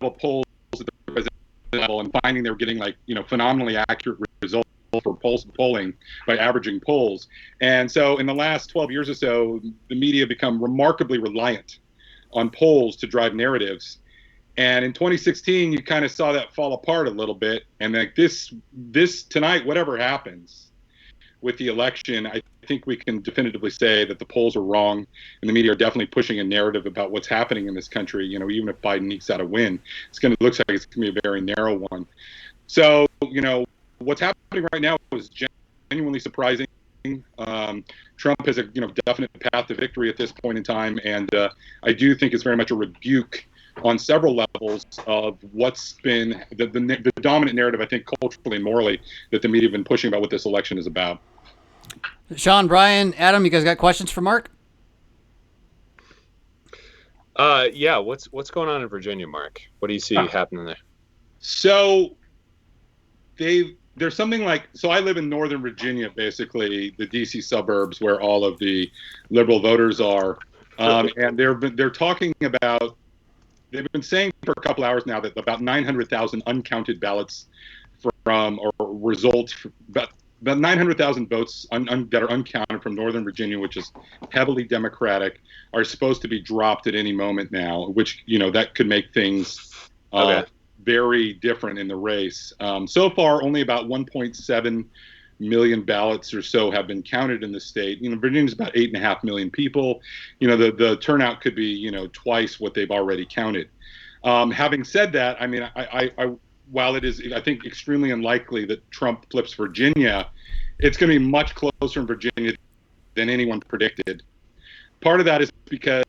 Speaker 12: polls at the presidential level and finding they were getting phenomenally accurate results for polling by averaging polls. And so in the last 12 years or so, the media have become remarkably reliant on polls to drive narratives. And in 2016, you kind of saw that fall apart a little bit. And like this tonight, whatever happens with the election, I think we can definitively say that the polls are wrong, and the media are definitely pushing a narrative about what's happening in this country. Even if Biden ekes out a win, looks like it's going to be a very narrow one. So, what's happening right now is genuinely surprising. Trump has a definite path to victory at this point in time, and I do think it's very much a rebuke on several levels of what's been the dominant narrative, I think, culturally and morally, that the media have been pushing about what this election is about.
Speaker 1: Sean, Brian, Adam, you guys got questions for Mark?
Speaker 8: Yeah. What's going on in Virginia, Mark? What do you see happening there?
Speaker 12: So there's something like, so I live in Northern Virginia, basically the DC suburbs where all of the liberal voters are, and they're talking about. They've been saying for a couple hours now that about 900,000 uncounted ballots about 900,000 votes that are uncounted from Northern Virginia, which is heavily Democratic, are supposed to be dropped at any moment now, which, that could make things very different in the race. So far, only about 1.7 million ballots or so have been counted in the state. Virginia's about 8.5 million people. The turnout could be, twice what they've already counted. Having said that, I mean, I while it is, I think, extremely unlikely that Trump flips Virginia, it's going to be much closer in Virginia than anyone predicted. Part of that is because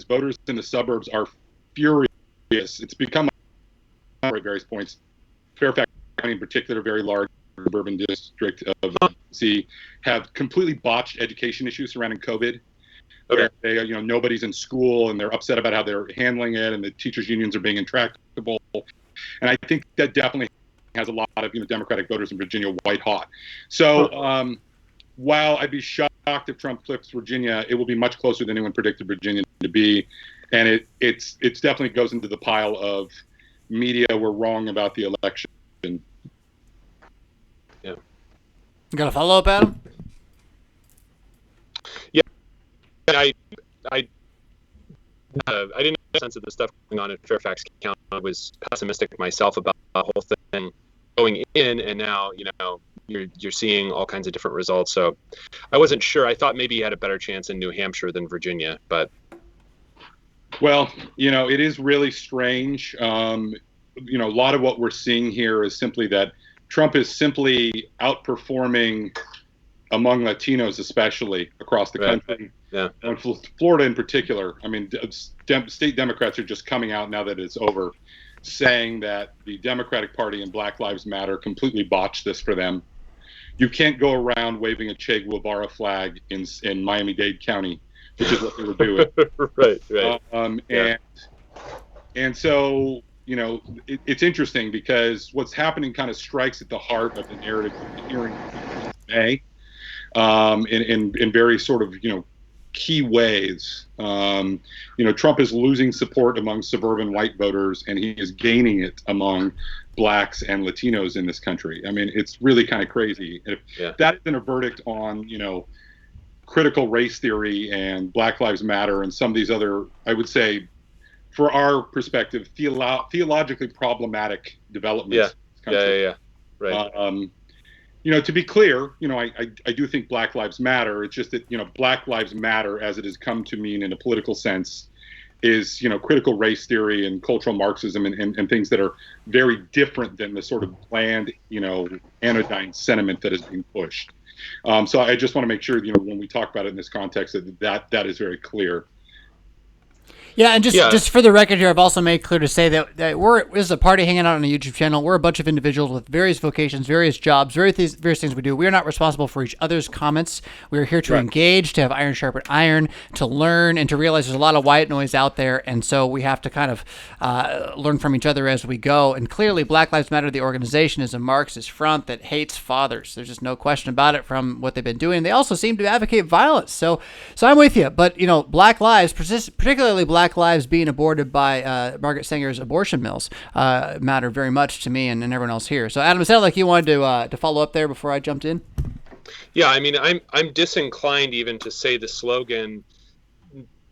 Speaker 12: voters in the suburbs are furious. It's become at various points. Fairfax County in particular, very large suburban district of DC, have completely botched education issues surrounding COVID. Where they, nobody's in school and they're upset about how they're handling it, and the teachers' unions are being intractable. And I think that definitely has a lot of Democratic voters in Virginia white hot. So while I'd be shocked if Trump flips Virginia, it will be much closer than anyone predicted Virginia to be, and it's definitely goes into the pile of media were wrong about the election.
Speaker 8: Yeah.
Speaker 1: You got a follow up, Adam?
Speaker 8: Yeah. I didn't have a sense of the stuff going on in Fairfax County. I was pessimistic myself about the whole thing going in, and now you're seeing all kinds of different results. So I wasn't sure. I thought maybe he had a better chance in New Hampshire than Virginia, but
Speaker 12: well, it is really strange. A lot of what we're seeing here is simply that Trump is simply outperforming among Latinos, especially across the country.
Speaker 8: Yeah.
Speaker 12: And Florida in particular. I mean, state Democrats are just coming out now that it's over, saying that the Democratic Party and Black Lives Matter completely botched this for them. You can't go around waving a Che Guevara flag in Miami-Dade County, which is what they were doing.
Speaker 8: Right.
Speaker 12: And so, it's interesting because what's happening kind of strikes at the heart of the narrative we're hearing today, in very sort of, key ways. Trump is losing support among suburban white voters, and he is gaining it among blacks and Latinos in this country. I mean, it's really kind of crazy. If that isn't a verdict on, critical race theory and Black Lives Matter and some of these other, I would say, for our perspective, theologically problematic developments.
Speaker 8: Yeah. Right.
Speaker 12: To be clear, I do think Black Lives Matter. It's just that, Black Lives Matter, as it has come to mean in a political sense, is, critical race theory and cultural Marxism and things that are very different than the sort of bland, anodyne sentiment that is being pushed. So I just want to make sure, when we talk about it in this context, that is very clear.
Speaker 1: Yeah, and just for the record here, I've also made clear to say that this is a party hanging out on a YouTube channel. We're a bunch of individuals with various vocations, various jobs, various things we do. We are not responsible for each other's comments. We are here to engage, to have iron sharpen iron, to learn, and to realize there's a lot of white noise out there, and so we have to kind of learn from each other as we go. And clearly, Black Lives Matter, the organization, is a Marxist front that hates fathers. There's just no question about it from what they've been doing. They also seem to advocate violence. So I'm with you. But, Black lives, particularly Black lives being aborted by Margaret Sanger's abortion mills matter very much to me and everyone else here. So Adam, it sounded like you wanted to follow up there before I jumped in.
Speaker 8: Yeah, I mean, I'm disinclined even to say the slogan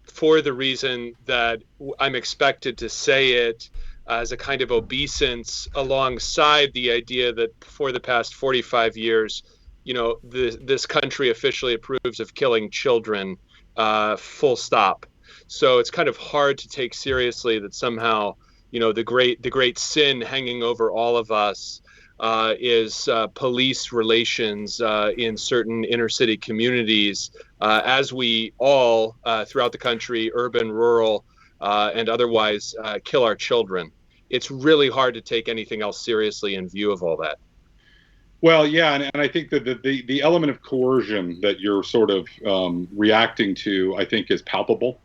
Speaker 8: for the reason that I'm expected to say it as a kind of obeisance alongside the idea that for the past 45 years, this country officially approves of killing children, full stop. So it's kind of hard to take seriously that somehow, the great sin hanging over all of us is police relations in certain inner city communities, as we all throughout the country, urban, rural, and otherwise, kill our children. It's really hard to take anything else seriously in view of all that.
Speaker 12: Well, yeah, and I think that the element of coercion that you're sort of reacting to, I think, is palpable.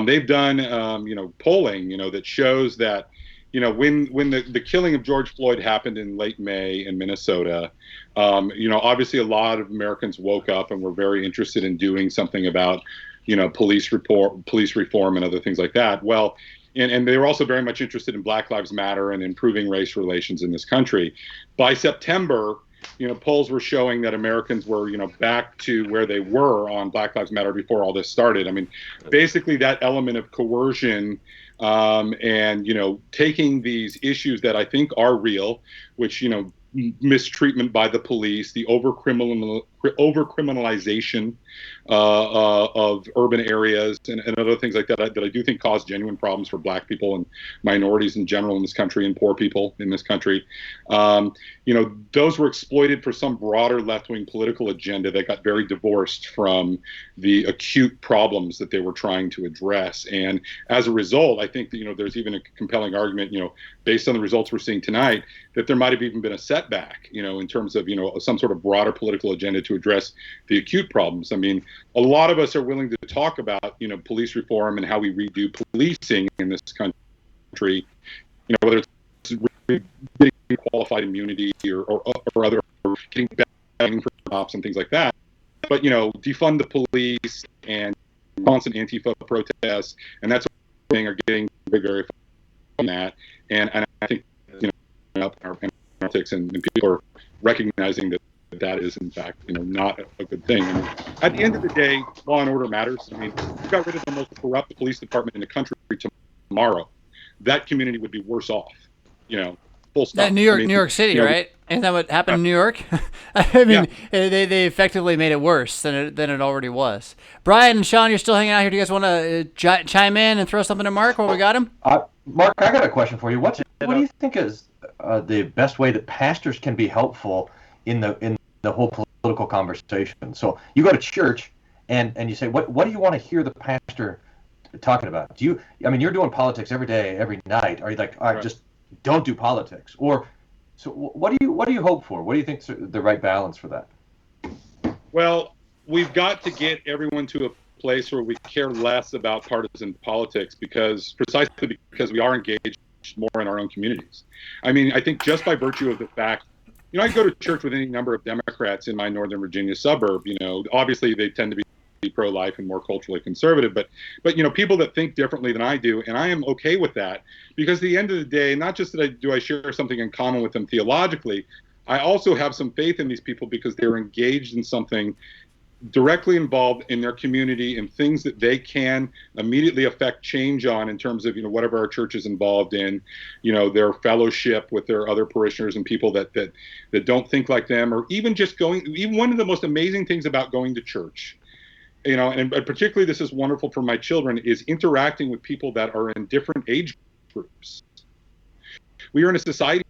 Speaker 12: They've done, polling, that shows that, when the killing of George Floyd happened in late May in Minnesota, obviously a lot of Americans woke up and were very interested in doing something about, police reform and other things like that. Well, and they were also very much interested in Black Lives Matter and improving race relations in this country. By September, polls were showing that Americans were, back to where they were on Black Lives Matter before all this started. I mean, basically that element of coercion and, taking these issues that I think are real, which, mistreatment by the police, the over-criminalization of urban areas and other things like that I do think cause genuine problems for Black people and minorities in general in this country and poor people in this country. Those were exploited for some broader left-wing political agenda that got very divorced from the acute problems that they were trying to address. And as a result, I think that, there's even a compelling argument, based on the results we're seeing tonight, that there might have even been a setback, in terms of, some sort of broader political agenda to address the acute problems. I mean, a lot of us are willing to talk about, police reform and how we redo policing in this country, whether it's getting qualified immunity or other, or getting backing for cops and things like that. But, defund the police and constant Antifa protests and that sort of thing are getting very from that. And I think, up in our politics and people are recognizing that is in fact, not a good thing. And at the end of the day, law and order matters. I mean, if we got rid of the most corrupt police department in the country tomorrow, that community would be worse off, full stop.
Speaker 1: New York City, right? Isn't that what happened in New York? I mean, they effectively made it worse than it already was. Brian and Sean, you're still hanging out here. Do you guys want to chime in and throw something to Mark while we got him?
Speaker 7: Mark, I got a question for you. What do you think is the best way that pastors can be helpful in the whole political conversation? So you go to church and you say, what do you want to hear the pastor talking about? You're doing politics every day, every night. Are you like, all right, just don't do politics? Or so what do you hope for? What do you think's the right balance for that?
Speaker 12: Well, we've got to get everyone to a place where we care less about partisan politics precisely because we are engaged more in our own communities. I mean, I think just by virtue of the fact, I go to church with any number of Democrats in my Northern Virginia suburb. Obviously they tend to be pro-life and more culturally conservative, but people that think differently than I do, and I am okay with that, because at the end of the day, not just do I share something in common with them theologically, I also have some faith in these people because they're engaged in something directly involved in their community and things that they can immediately affect change on in terms of, whatever our church is involved in, their fellowship with their other parishioners and people that don't think like them, or even just even one of the most amazing things about going to church, and particularly this is wonderful for my children, is interacting with people that are in different age groups. We are in a society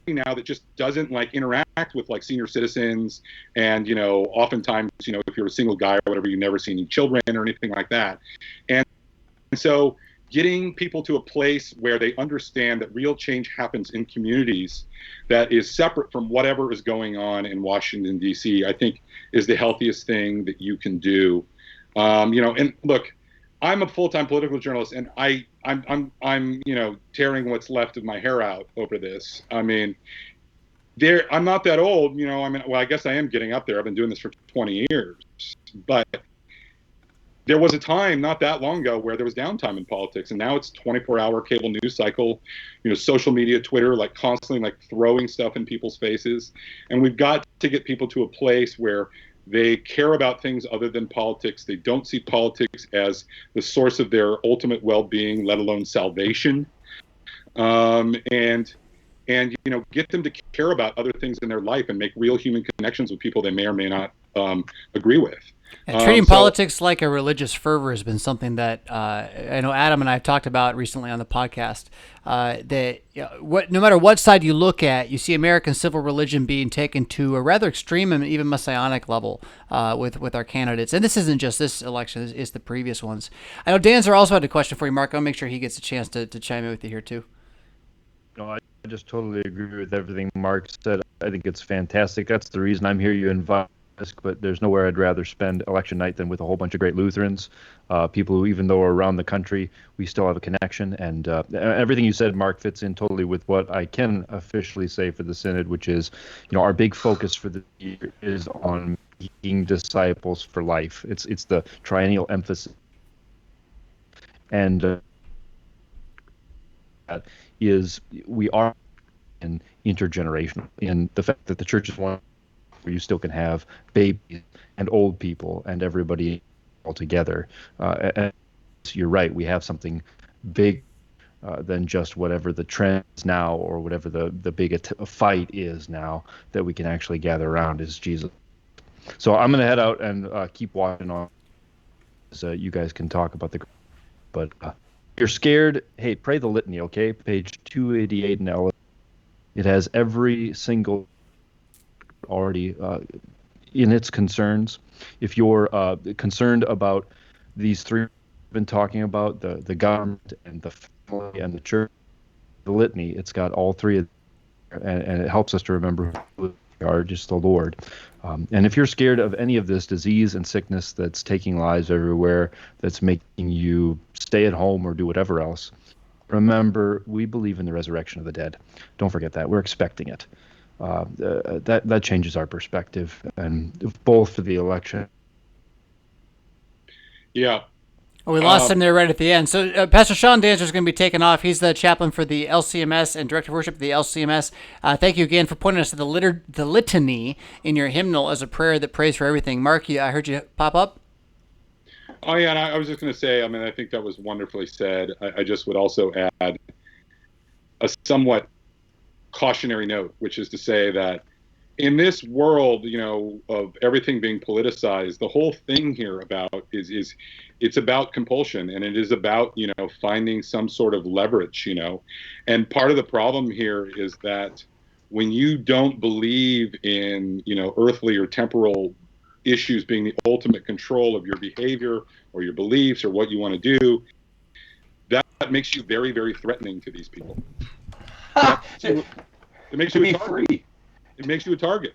Speaker 12: now that just doesn't interact with senior citizens, and oftentimes if you're a single guy or whatever, you never see any children or anything like that. And so getting people to a place where they understand that real change happens in communities that is separate from whatever is going on in Washington, D.C., I think is the healthiest thing that you can do. And look, I'm a full-time political journalist, and I'm tearing what's left of my hair out over this. I mean, I'm not that old, well, I guess I am getting up there. I've been doing this for 20 years, but there was a time not that long ago where there was downtime in politics, and now it's 24-hour cable news cycle, social media, Twitter, constantly throwing stuff in people's faces. And we've got to get people to a place where they care about things other than politics. They don't see politics as the source of their ultimate well-being, let alone salvation. And get them to care about other things in their life and make real human connections with people they may or may not agree with.
Speaker 1: And treating politics like a religious fervor has been something that I know Adam and I have talked about recently on the podcast. That no matter what side you look at, you see American civil religion being taken to a rather extreme and even messianic level with our candidates. And this isn't just this election; it's the previous ones. I know Danzer also had a question for you, Mark. I'll make sure he gets a chance to chime in with you here too.
Speaker 11: No, I just totally agree with everything Mark said. I think it's fantastic. That's the reason I'm here. You invite. But there's nowhere I'd rather spend election night than with a whole bunch of great Lutherans, people who, even though are around the country, we still have a connection. And everything you said, Mark, fits in totally with what I can officially say for the Synod, which is, our big focus for the year is on making disciples for life. It's the triennial emphasis. And is we are in intergenerational in the fact that the church is one where you still can have babies and old people and everybody all together. And you're right, we have something big than just whatever the trend is now or whatever the big fight is now that we can actually gather around is Jesus. So I'm going to head out and keep watching on so you guys can talk about but if you're scared, hey, pray the litany, okay? Page 288 in L. It has every single already in its concerns. If you're concerned about these three we've been talking about, the government and the family and the church, the litany, it's got all three of them, and it helps us to remember who we are, just the Lord. And if you're scared of any of this disease and sickness that's taking lives everywhere, that's making you stay at home or do whatever else, remember, we believe in the resurrection of the dead. Don't forget that. We're expecting it. That changes our perspective, and both for the election.
Speaker 12: Yeah.
Speaker 1: Well, we lost him there right at the end. So Pastor Sean Danzer is going to be taken off. He's the chaplain for the LCMS and director of worship of the LCMS. Thank you again for pointing us to the litany in your hymnal as a prayer that prays for everything. Mark, I heard you pop up.
Speaker 12: Oh, yeah, and I was just going to say, I think that was wonderfully said. I just would also add a somewhat cautionary note, which is to say that in this world, of everything being politicized, the whole thing here about is it's about compulsion, and it is about, finding some sort of leverage, and part of the problem here is that when you don't believe in, earthly or temporal issues being the ultimate control of your behavior or your beliefs or what you want to do, that makes you very, very threatening to these people. It makes you a target. It makes you a target.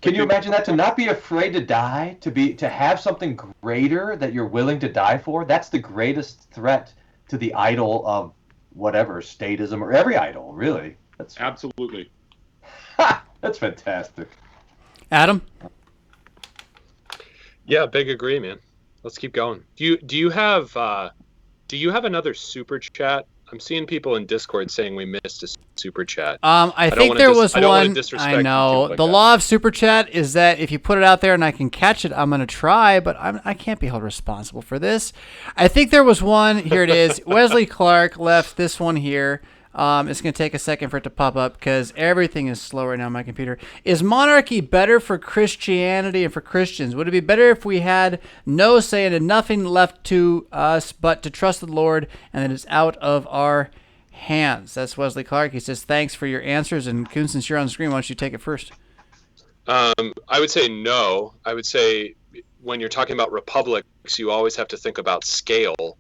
Speaker 7: Can you imagine that? To not be afraid to die, to have something greater that you're willing to die for? That's the greatest threat to the idol of whatever, statism, or every idol, really. That's
Speaker 12: absolutely.
Speaker 7: That's fantastic.
Speaker 1: Adam?
Speaker 8: Yeah, big agree, man. Let's keep going. Do you have another super chat I'm seeing people in Discord saying we missed a super chat.
Speaker 1: I think there was
Speaker 8: I don't want to
Speaker 1: one.
Speaker 8: disrespect
Speaker 1: I know
Speaker 8: YouTube like
Speaker 1: the
Speaker 8: that.
Speaker 1: law of super chat is that if you put it out there and I can catch it, I'm gonna try, but I can't be held responsible for this. I think there was one. Here it is. Wesley Clark left this one here. It's going to take a second for it to pop up because everything is slow right now on my computer. Is monarchy better for Christianity and for Christians? Would it be better if we had no say and had nothing left to us but to trust the Lord and that it's out of our hands? That's Wesley Clark. He says, thanks for your answers. And Kuhn, since you're on the screen, why don't you take it first?
Speaker 8: I would say no. I would say when you're talking about republics, you always have to think about scale.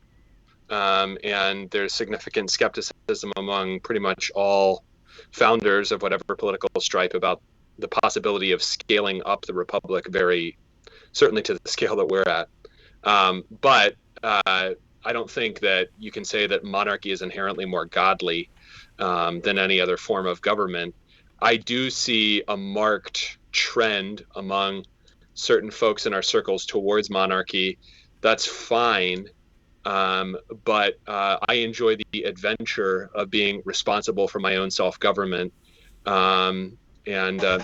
Speaker 8: And there's significant skepticism among pretty much all founders of whatever political stripe about the possibility of scaling up the republic very certainly to the scale that we're at. But I don't think that you can say that monarchy is inherently more godly than any other form of government. I do see a marked trend among certain folks in our circles towards monarchy. That's fine. But I enjoy the adventure of being responsible for my own self-government. And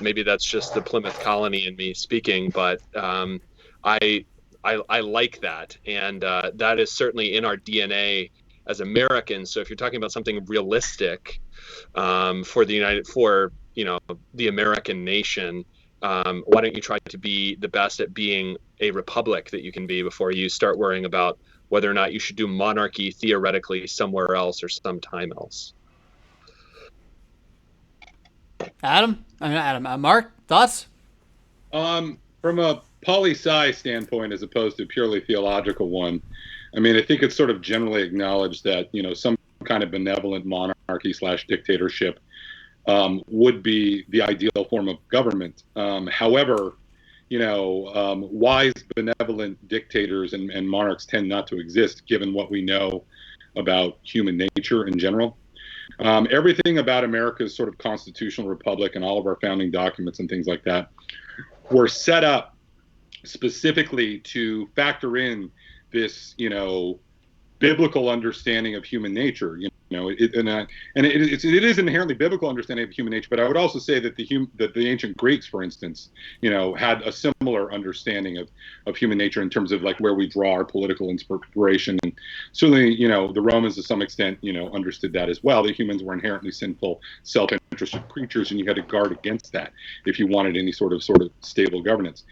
Speaker 8: maybe that's just the Plymouth colony in me speaking, but I like that. And that is certainly in our DNA as Americans. So if you're talking about something realistic for the American nation, why don't you try to be the best at being a republic that you can be before you start worrying about whether or not you should do monarchy theoretically somewhere else or sometime else.
Speaker 1: Mark, thoughts?
Speaker 12: From a poli-sci standpoint, as opposed to a purely theological one, I mean, I think it's sort of generally acknowledged that, some kind of benevolent monarchy / dictatorship would be the ideal form of government. However, wise, benevolent dictators and monarchs tend not to exist, given what we know about human nature in general. Everything about America's sort of constitutional republic and all of our founding documents and things like that were set up specifically to factor in this, biblical understanding of human nature. It is an inherently biblical understanding of human nature. But I would also say that the ancient Greeks, for instance, had a similar understanding of human nature in terms of like where we draw our political inspiration. And certainly, the Romans to some extent, understood that as well. That humans were inherently sinful, self-interested creatures, and you had to guard against that if you wanted any sort of stable governance.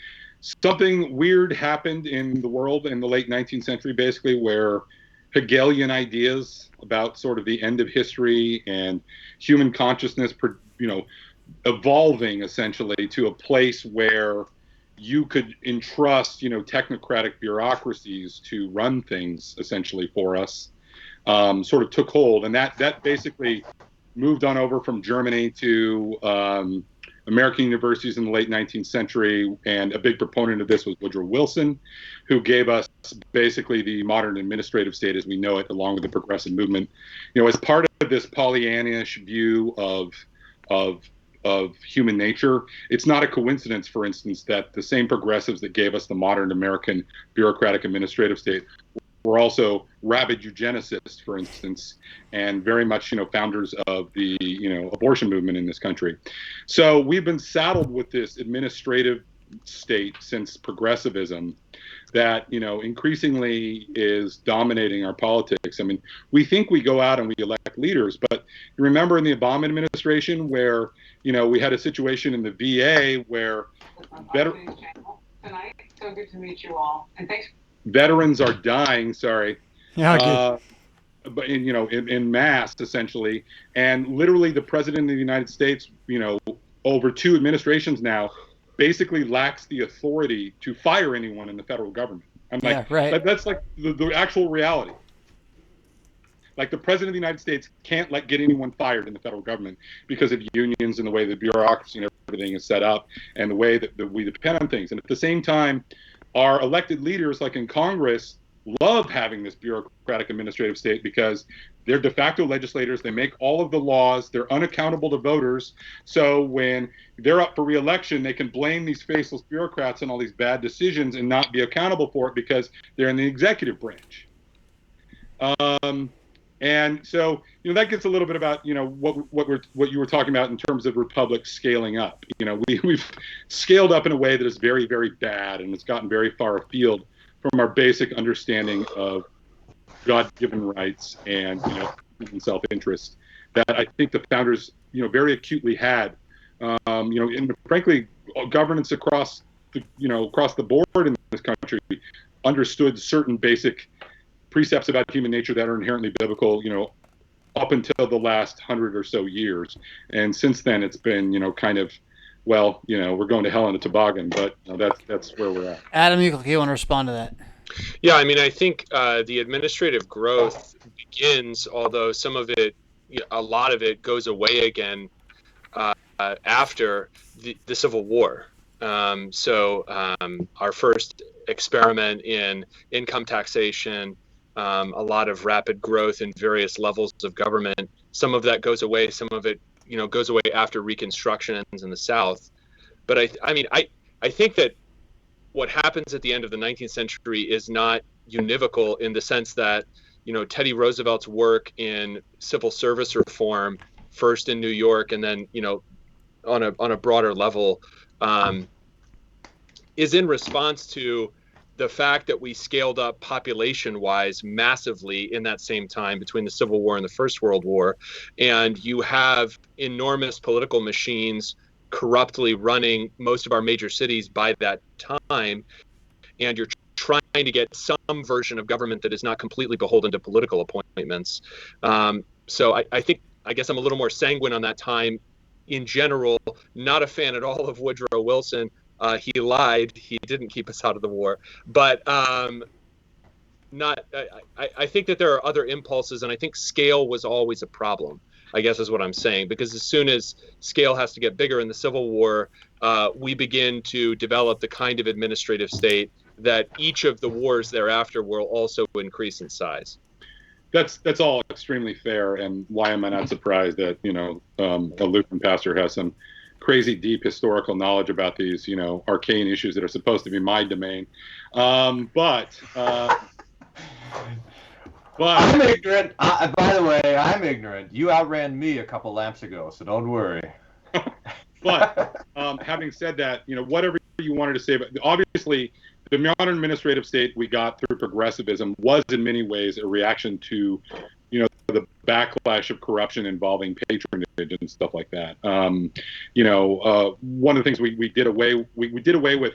Speaker 12: Something weird happened in the world in the late 19th century, basically, where Hegelian ideas about sort of the end of history and human consciousness, evolving essentially to a place where you could entrust, technocratic bureaucracies to run things essentially for us, sort of took hold. And that basically moved on over from Germany to American universities in the late 19th century, and a big proponent of this was Woodrow Wilson, who gave us basically the modern administrative state as we know it, along with the progressive movement. As part of this Pollyannish view of human nature, it's not a coincidence, for instance, that the same progressives that gave us the modern American bureaucratic administrative state were also rabid eugenicists, for instance, and very much, founders of the, abortion movement in this country. So we've been saddled with this administrative state since progressivism that, increasingly is dominating our politics. I mean, we think we go out and we elect leaders, but you remember in the Obama administration where, we had a situation in the VA where
Speaker 13: tonight. So good to meet you all. And thanks.
Speaker 12: Veterans are dying,
Speaker 1: Yeah,
Speaker 12: but in mass essentially, and literally the president of the United States, over 2 administrations now, basically lacks the authority to fire anyone in the federal government. I'm like,
Speaker 1: yeah, right.
Speaker 12: That's like the actual reality. Like the president of the United States can't get anyone fired in the federal government because of unions and the way the bureaucracy and everything is set up and the way that we depend on things. And at the same time, our elected leaders, like in Congress, love having this bureaucratic administrative state because they're de facto legislators. They make all of the laws. They're unaccountable to voters. So when they're up for re-election, they can blame these faceless bureaucrats and all these bad decisions and not be accountable for it because they're in the executive branch. And so, that gets a little bit about, what you were talking about in terms of republics scaling up. We've scaled up in a way that is very, very bad, and it's gotten very far afield from our basic understanding of God-given rights and, self-interest that I think the founders, very acutely had. And frankly, governance across the board in this country understood certain basic precepts about human nature that are inherently biblical, up until the last 100 or so years. And since then, it's been, kind of, we're going to hell in a toboggan, but that's where we're at.
Speaker 1: Adam, you want to respond to that?
Speaker 8: Yeah, I mean, I think the administrative growth begins, although a lot of it goes away again after the Civil War. So our first experiment in income taxation, a lot of rapid growth in various levels of government. Some of that goes away. Some of it, goes away after Reconstruction ends in the South. But I think that what happens at the end of the 19th century is not univocal in the sense that, Teddy Roosevelt's work in civil service reform, first in New York and then, on a broader level, is in response to the fact that we scaled up population-wise massively in that same time between the Civil War and the First World War. And you have enormous political machines corruptly running most of our major cities by that time. And you're trying to get some version of government that is not completely beholden to political appointments. So I guess I'm a little more sanguine on that time in general. Not a fan at all of Woodrow Wilson. He lied. He didn't keep us out of the war. But I think that there are other impulses, and I think scale was always a problem, I guess is what I'm saying. Because as soon as scale has to get bigger in the Civil War, we begin to develop the kind of administrative state that each of the wars thereafter will also increase in size.
Speaker 12: That's all extremely fair, and why am I not surprised that, a Lutheran pastor has some crazy deep historical knowledge about these, arcane issues that are supposed to be my domain. But
Speaker 7: I'm ignorant. By the way, I'm ignorant. You outran me a couple laps ago, so don't worry.
Speaker 12: But having said that, whatever you wanted to say, but obviously the modern administrative state we got through progressivism was in many ways a reaction to, the backlash of corruption involving patronage and stuff like that. One of the things we did away with.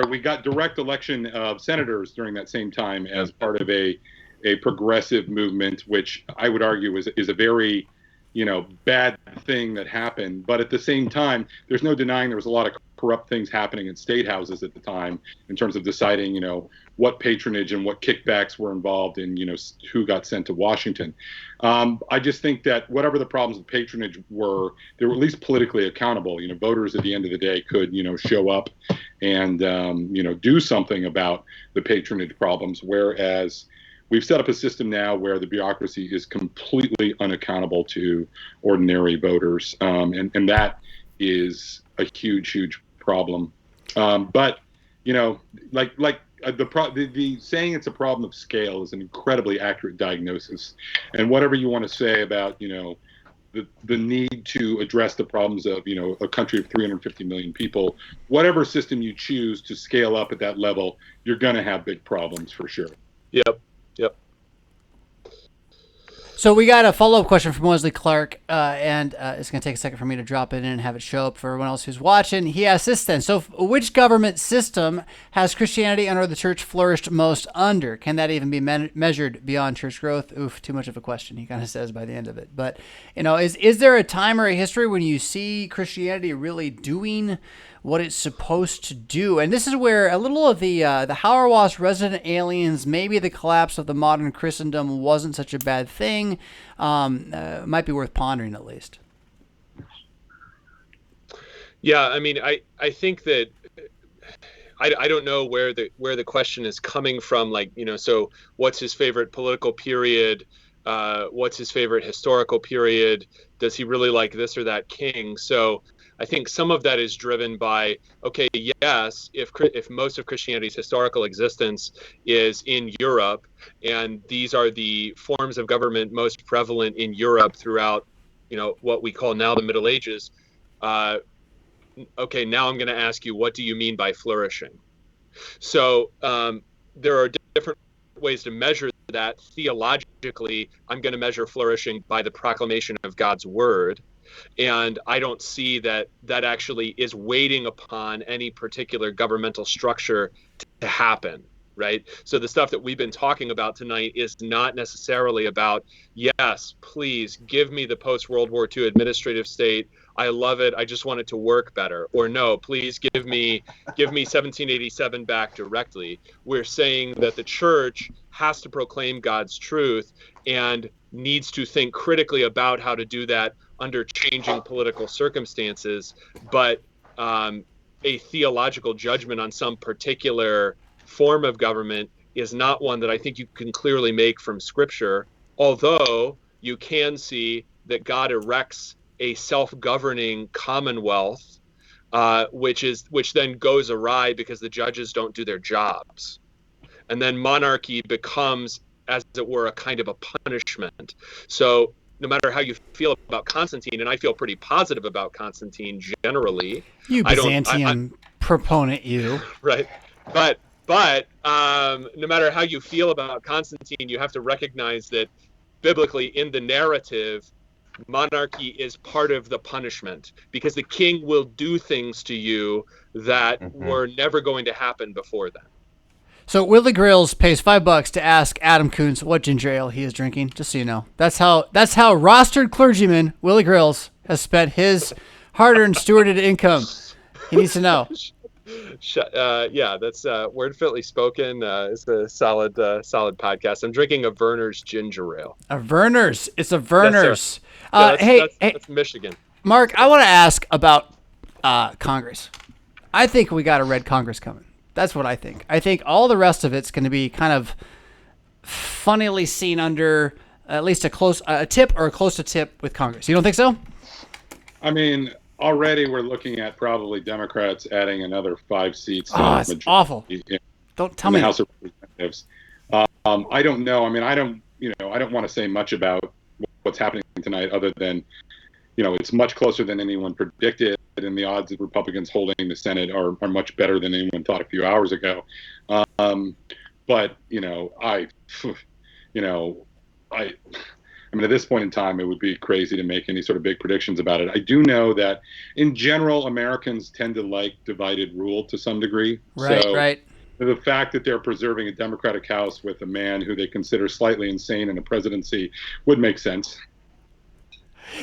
Speaker 12: We got direct election of senators during that same time as part of a progressive movement, which I would argue is a very, bad thing that happened. But at the same time, there's no denying there was a lot of corrupt things happening in state houses at the time in terms of deciding, what patronage and what kickbacks were involved in, who got sent to Washington. I just think that whatever the problems with patronage were, they were at least politically accountable. Voters at the end of the day could, show up and, do something about the patronage problems, whereas we've set up a system now where the bureaucracy is completely unaccountable to ordinary voters, and that is a huge problem. But the saying it's a problem of scale is an incredibly accurate diagnosis. And whatever you want to say about the need to address the problems of a country of 350 million people, whatever system you choose to scale up at that level, you're going to have big problems for sure.
Speaker 8: Yep.
Speaker 1: So we got a follow-up question from Wesley Clark, and it's going to take a second for me to drop it in and have it show up for everyone else who's watching. He asks this then. So which government system has Christianity under the church flourished most under? Can that even be measured beyond church growth? Oof, too much of a question, he kind of says by the end of it. But, is there a time or a history when you see Christianity really doing what it's supposed to do? And this is where a little of the Hauerwas resident aliens, maybe the collapse of the modern Christendom wasn't such a bad thing, might be worth pondering at least.
Speaker 8: Yeah, I mean, I think that I don't know where the question is coming from. So what's his favorite political period? What's his favorite historical period? Does he really like this or that king? So I think some of that is driven by, okay, yes, if most of Christianity's historical existence is in Europe, and these are the forms of government most prevalent in Europe throughout, what we call now the Middle Ages, okay, now I'm going to ask you, what do you mean by flourishing? So there are different ways to measure that. Theologically, I'm going to measure flourishing by the proclamation of God's word. And I don't see that actually is waiting upon any particular governmental structure to happen, right? So the stuff that we've been talking about tonight is not necessarily about, yes, please give me the post-World War II administrative state. I love it. I just want it to work better. Or no, please give me 1787 back directly. We're saying that the church has to proclaim God's truth and needs to think critically about how to do that under changing political circumstances, but a theological judgment on some particular form of government is not one that I think you can clearly make from Scripture, although you can see that God erects a self-governing commonwealth, which then goes awry because the judges don't do their jobs. And then monarchy becomes, as it were, a kind of a punishment. So no matter how you feel about Constantine, and I feel pretty positive about Constantine generally.
Speaker 1: You Byzantium proponent, you.
Speaker 8: Right. But no matter how you feel about Constantine, you have to recognize that biblically in the narrative, monarchy is part of the punishment because the king will do things to you that were never going to happen before then.
Speaker 1: So Willie Grills pays $5 to ask Adam Koontz what ginger ale he is drinking. Just so you know, that's how rostered clergyman Willie Grills has spent his hard-earned stewarded income. He needs to know.
Speaker 8: Yeah, that's word fitly spoken. It's a solid podcast. I'm drinking a Werner's ginger ale.
Speaker 1: A Werner's. It's a Werner's.
Speaker 8: Yes, that's Michigan.
Speaker 1: Mark, I want to ask about Congress. I think we got a red Congress coming. That's what I think. I think all the rest of it's going to be kind of funnily seen under at least a tip or close to tip with Congress. You don't think so?
Speaker 12: I mean, already we're looking at probably Democrats adding another 5 seats.
Speaker 1: It's awful. Don't tell me.
Speaker 12: The House of Representatives. I don't know. I mean, I don't want to say much about what's happening tonight other than, it's much closer than anyone predicted, and the odds of Republicans holding the Senate are much better than anyone thought a few hours ago. But I mean, at this point in time, it would be crazy to make any sort of big predictions about it. I do know that, in general, Americans tend to like divided rule to some degree.
Speaker 1: Right.
Speaker 12: The fact that they're preserving a Democratic House with a man who they consider slightly insane in a presidency would make sense.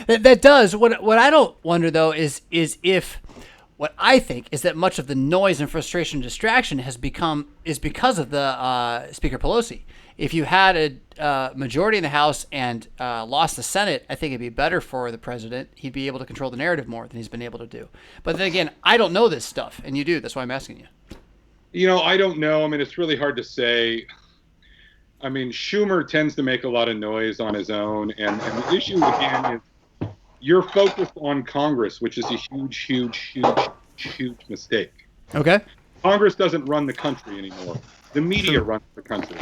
Speaker 1: That does. What I don't wonder though is if what I think is that much of the noise and frustration and distraction is because of the Speaker Pelosi. If you had a majority in the House and lost the Senate, I think it'd be better for the president. He'd be able to control the narrative more than he's been able to do. But then again, I don't know this stuff, and you do. That's why I'm asking you.
Speaker 12: I don't know. I mean, it's really hard to say. I mean, Schumer tends to make a lot of noise on his own, and the issue again is you're focused on Congress, which is a huge mistake.
Speaker 1: Okay.
Speaker 12: Congress doesn't run the country anymore. The media runs the country.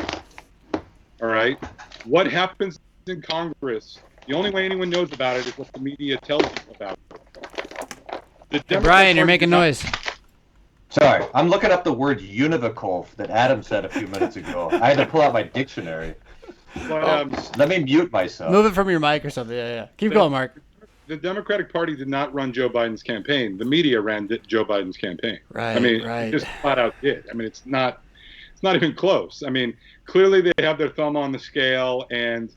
Speaker 12: All right? What happens in Congress, the only way anyone knows about it is what the media tells you about it.
Speaker 1: Hey, Brian, you're making noise.
Speaker 7: Sorry, I'm looking up the word univocal that Adam said a few minutes ago. I had to pull out my dictionary.
Speaker 12: But,
Speaker 7: let me mute myself.
Speaker 1: Move it from your mic or something. Yeah. Keep going, Mark.
Speaker 12: The Democratic Party did not run Joe Biden's campaign. The media ran Joe Biden's campaign.
Speaker 1: Right.
Speaker 12: I mean, it just flat out did. I mean, it's not even close. I mean, clearly they have their thumb on the scale, and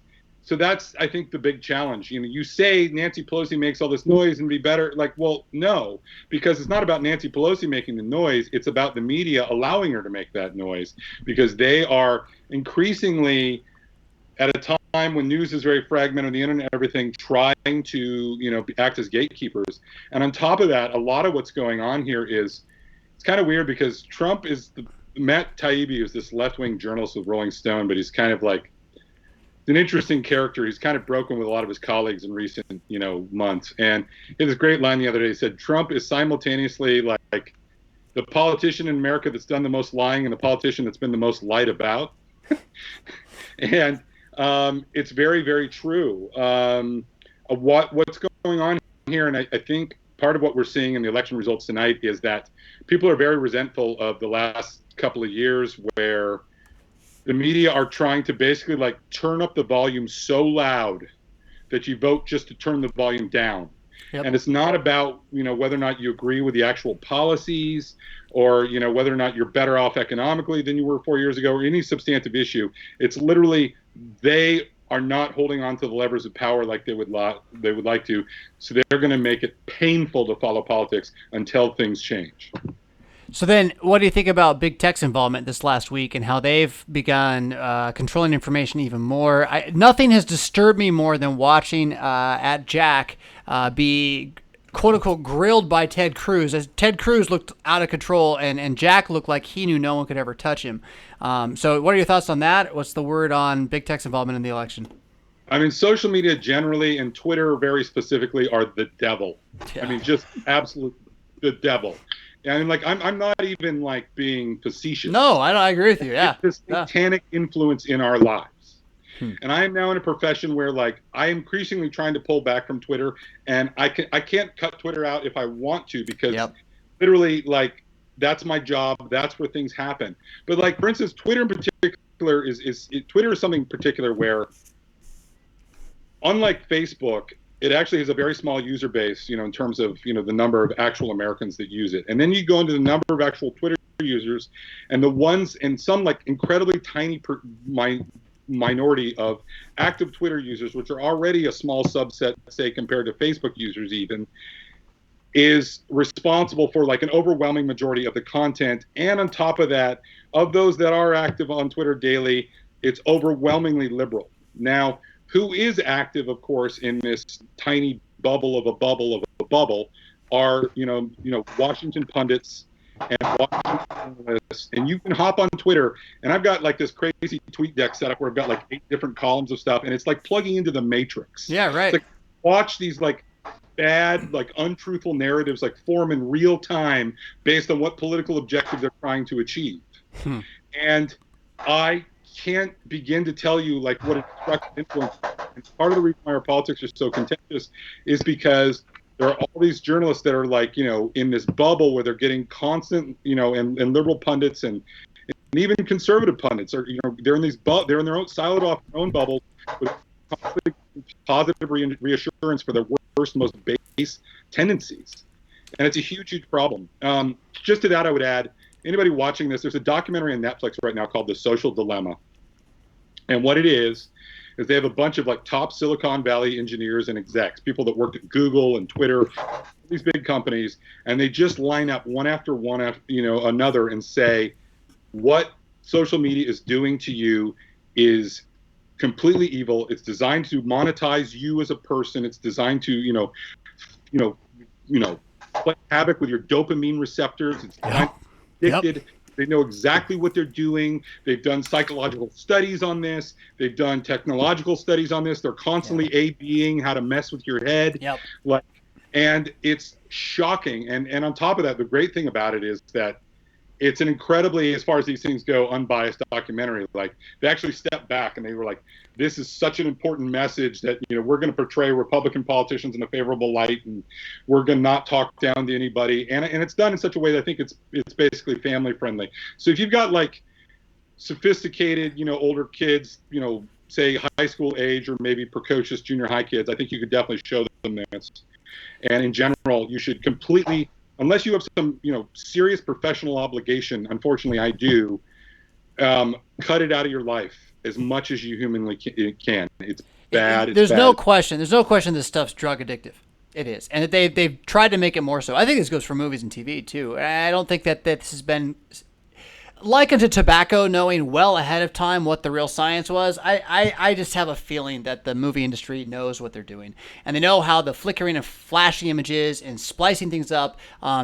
Speaker 12: so that's, I think, the big challenge. You say Nancy Pelosi makes all this noise and be better. Like, well, no, because it's not about Nancy Pelosi making the noise. It's about the media allowing her to make that noise because they are increasingly, at a time when news is very fragmented, the internet, everything, trying to, act as gatekeepers. And on top of that, a lot of what's going on here is, it's kind of weird because Trump is Matt Taibbi is this left-wing journalist with Rolling Stone, but he's kind of like an interesting character. He's kind of broken with a lot of his colleagues in recent, months. And he had this great line the other day. He said, Trump is simultaneously like the politician in America that's done the most lying and the politician that's been the most lied about. And it's very, very true. What's going on here, and I think part of what we're seeing in the election results tonight is that people are very resentful of the last couple of years where the media are trying to basically like turn up the volume so loud that you vote just to turn the volume down. Yep. And it's not about, whether or not you agree with the actual policies or, whether or not you're better off economically than you were 4 years ago or any substantive issue. It's literally they are not holding on to the levers of power like they would like to. So they're going to make it painful to follow politics until things change.
Speaker 1: So then, what do you think about big tech's involvement this last week and how they've begun controlling information even more? Nothing has disturbed me more than watching at Jack be quote-unquote grilled by Ted Cruz, as Ted Cruz looked out of control and Jack looked like he knew no one could ever touch him. So what are your thoughts on that? What's the word on big tech's involvement in the election?
Speaker 12: I mean, social media generally and Twitter very specifically are the devil. Yeah. I mean, just absolute the devil. I mean, like, I'm not even, like, being facetious.
Speaker 1: No, I agree with you, yeah.
Speaker 12: It's this satanic influence in our lives. And I am now in a profession where, like, I am increasingly trying to pull back from Twitter, and I can't cut Twitter out if I want to because literally, like, that's my job. That's where things happen. But, like, for instance, Twitter in particular Twitter is something particular where, unlike Facebook, it actually has a very small user base, in terms of, the number of actual Americans that use it. And then you go into the number of actual Twitter users and the ones and some like incredibly tiny minority of active Twitter users, which are already a small subset, say, compared to Facebook users even, is responsible for like an overwhelming majority of the content. And on top of that, of those that are active on Twitter daily, it's overwhelmingly liberal. Now, who is active, of course, in this tiny bubble of a bubble of a bubble are, Washington pundits and Washington journalists. And you can hop on Twitter, and I've got like this crazy tweet deck set up where I've got like 8 different columns of stuff, and it's like plugging into the Matrix.
Speaker 1: Yeah, right.
Speaker 12: It's like, watch these like bad, like untruthful narratives like form in real time based on what political objective they're trying to achieve. And I can't begin to tell you like what a destructive influence is. And part of the reason why our politics are so contentious is because there are all these journalists that are like, in this bubble where they're getting constant, and liberal pundits and even conservative pundits are, they're in they're in their own siloed off their own bubbles with positive reassurance for their worst, most base tendencies. And it's a huge, huge problem. Just to that, I would add, anybody watching this, there's a documentary on Netflix right now called The Social Dilemma. And what it is they have a bunch of like top Silicon Valley engineers and execs, people that worked at Google and Twitter, these big companies, and they just line up one after another and say, what social media is doing to you is completely evil. It's designed to monetize you as a person. It's designed to, play havoc with your dopamine receptors. It's addicted. Yep. They know exactly what they're doing. They've done psychological studies on this. They've done technological studies on this. They're constantly A/Bing how to mess with your head.
Speaker 1: Yep.
Speaker 12: And it's shocking. And on top of that, the great thing about it is that it's an incredibly, as far as these things go, unbiased documentary. Like, they actually stepped back and they were like, this is such an important message that, we're going to portray Republican politicians in a favorable light, and we're going to not talk down to anybody. And it's done in such a way that I think it's basically family friendly. So if you've got like sophisticated, older kids, say high school age or maybe precocious junior high kids, I think you could definitely show them this. And in general, you should completely, unless you have some, serious professional obligation, unfortunately I do, cut it out of your life as much as you humanly can. It's bad.
Speaker 1: There's no question. There's no question this stuff's drug addictive. It is. And they've tried to make it more so. I think this goes for movies and TV too. I don't think that this has been likened to tobacco, knowing well ahead of time what the real science was, I just have a feeling that the movie industry knows what they're doing. And they know how the flickering of flashing images and splicing things up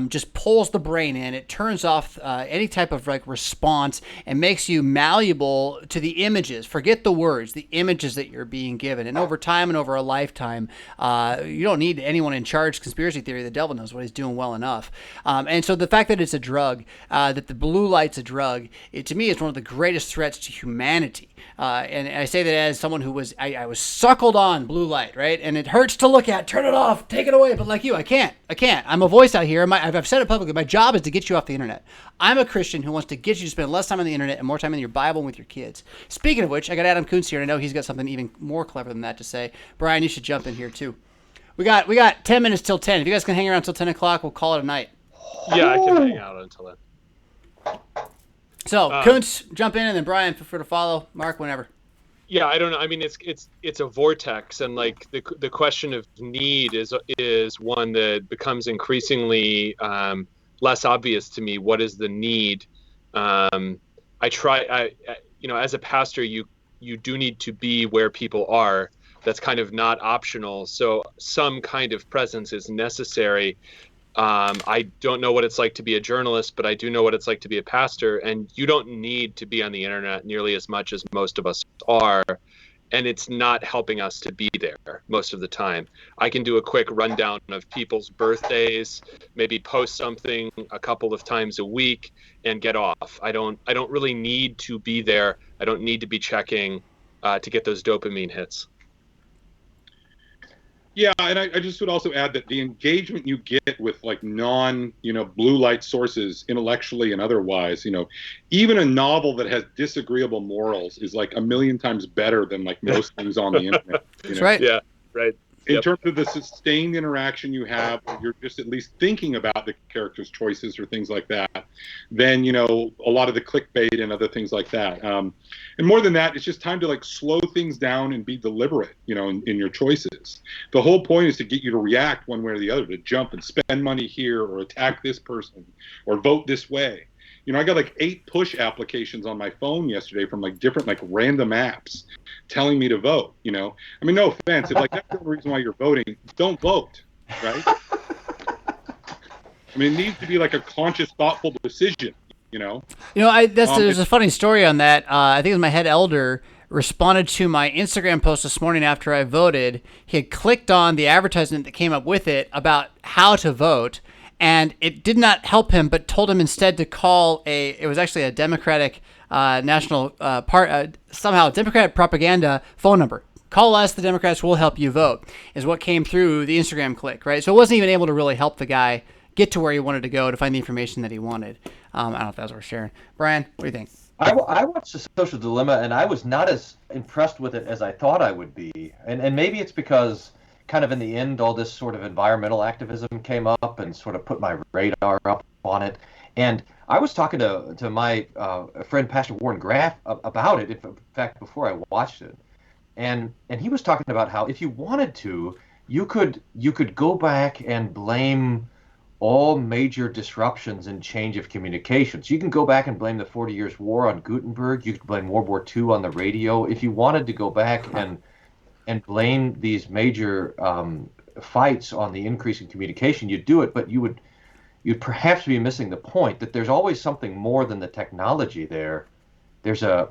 Speaker 1: just pulls the brain in. It turns off any type of like response and makes you malleable to the images. Forget the words, the images that you're being given. And over time and over a lifetime, you don't need anyone in charge. Conspiracy theory, the devil knows what he's doing well enough. And so the fact that it's a drug, that the blue light's a drug, to me, is one of the greatest threats to humanity. And I say that as someone who was, I was suckled on blue light, right? And it hurts to look at. Turn it off. Take it away. But like you, I can't. I'm a voice out here. I've said it publicly. My job is to get you off the internet. I'm a Christian who wants to get you to spend less time on the internet and more time in your Bible and with your kids. Speaking of which, I got Adam Kuntz here, and I know he's got something even more clever than that to say. Brian, you should jump in here too. We got 10 minutes till 10. If you guys can hang around till 10 o'clock, we'll call it a night.
Speaker 8: Yeah, I can hang out until then.
Speaker 1: So, Kuntz, jump in, and then Brian, feel free to follow. Mark, whenever.
Speaker 8: Yeah, I don't know. I mean, it's a vortex, and like the question of need is one that becomes increasingly less obvious to me. What is the need? I try. As a pastor, you do need to be where people are. That's kind of not optional. So some kind of presence is necessary. I don't know what it's like to be a journalist, but I do know what it's like to be a pastor. And you don't need to be on the internet nearly as much as most of us are. And it's not helping us to be there most of the time. I can do a quick rundown of people's birthdays, maybe post something a couple of times a week and get off. I don't really need to be there. I don't need to be checking to get those dopamine hits.
Speaker 12: Yeah, and I just would also add that the engagement you get with like blue light sources intellectually and otherwise, even a novel that has disagreeable morals is like a million times better than like most things on the internet.
Speaker 1: That's right.
Speaker 8: Yeah, right.
Speaker 12: In terms of the sustained interaction you have, you're just at least thinking about the character's choices or things like that, then, a lot of the clickbait and other things like that. And more than that, it's just time to like slow things down and be deliberate, in your choices. The whole point is to get you to react one way or the other, to jump and spend money here or attack this person or vote this way. I got like 8 push applications on my phone yesterday from like different like random apps telling me to vote. I mean, no offense, if like that's the reason why you're voting, don't vote, right? I mean, it needs to be like a conscious, thoughtful decision.
Speaker 1: There's a funny story on that. I think it was my head elder responded to my Instagram post this morning after I voted. He had clicked on the advertisement that came up with it about how to vote. And it did not help him, but told him instead to call it was actually a Democratic national somehow Democratic propaganda phone number. Call us, the Democrats will help you vote, is what came through the Instagram click, right? So it wasn't even able to really help the guy get to where he wanted to go to find the information that he wanted. I don't know if that's worth sharing. Brian, what do you think?
Speaker 7: I watched The Social Dilemma, and I was not as impressed with it as I thought I would be. And maybe it's because kind of in the end, all this sort of environmental activism came up and sort of put my radar up on it. And I was talking to my friend, Pastor Warren Graff, about it, in fact, before I watched it. And he was talking about how if you wanted to, you could go back and blame all major disruptions and change of communications. You can go back and blame the 40 Years' War on Gutenberg. You could blame World War II on the radio. If you wanted to go back and blame these major fights on the increase in communication, you'd do it, but you'd perhaps be missing the point that there's always something more than the technology there. There's a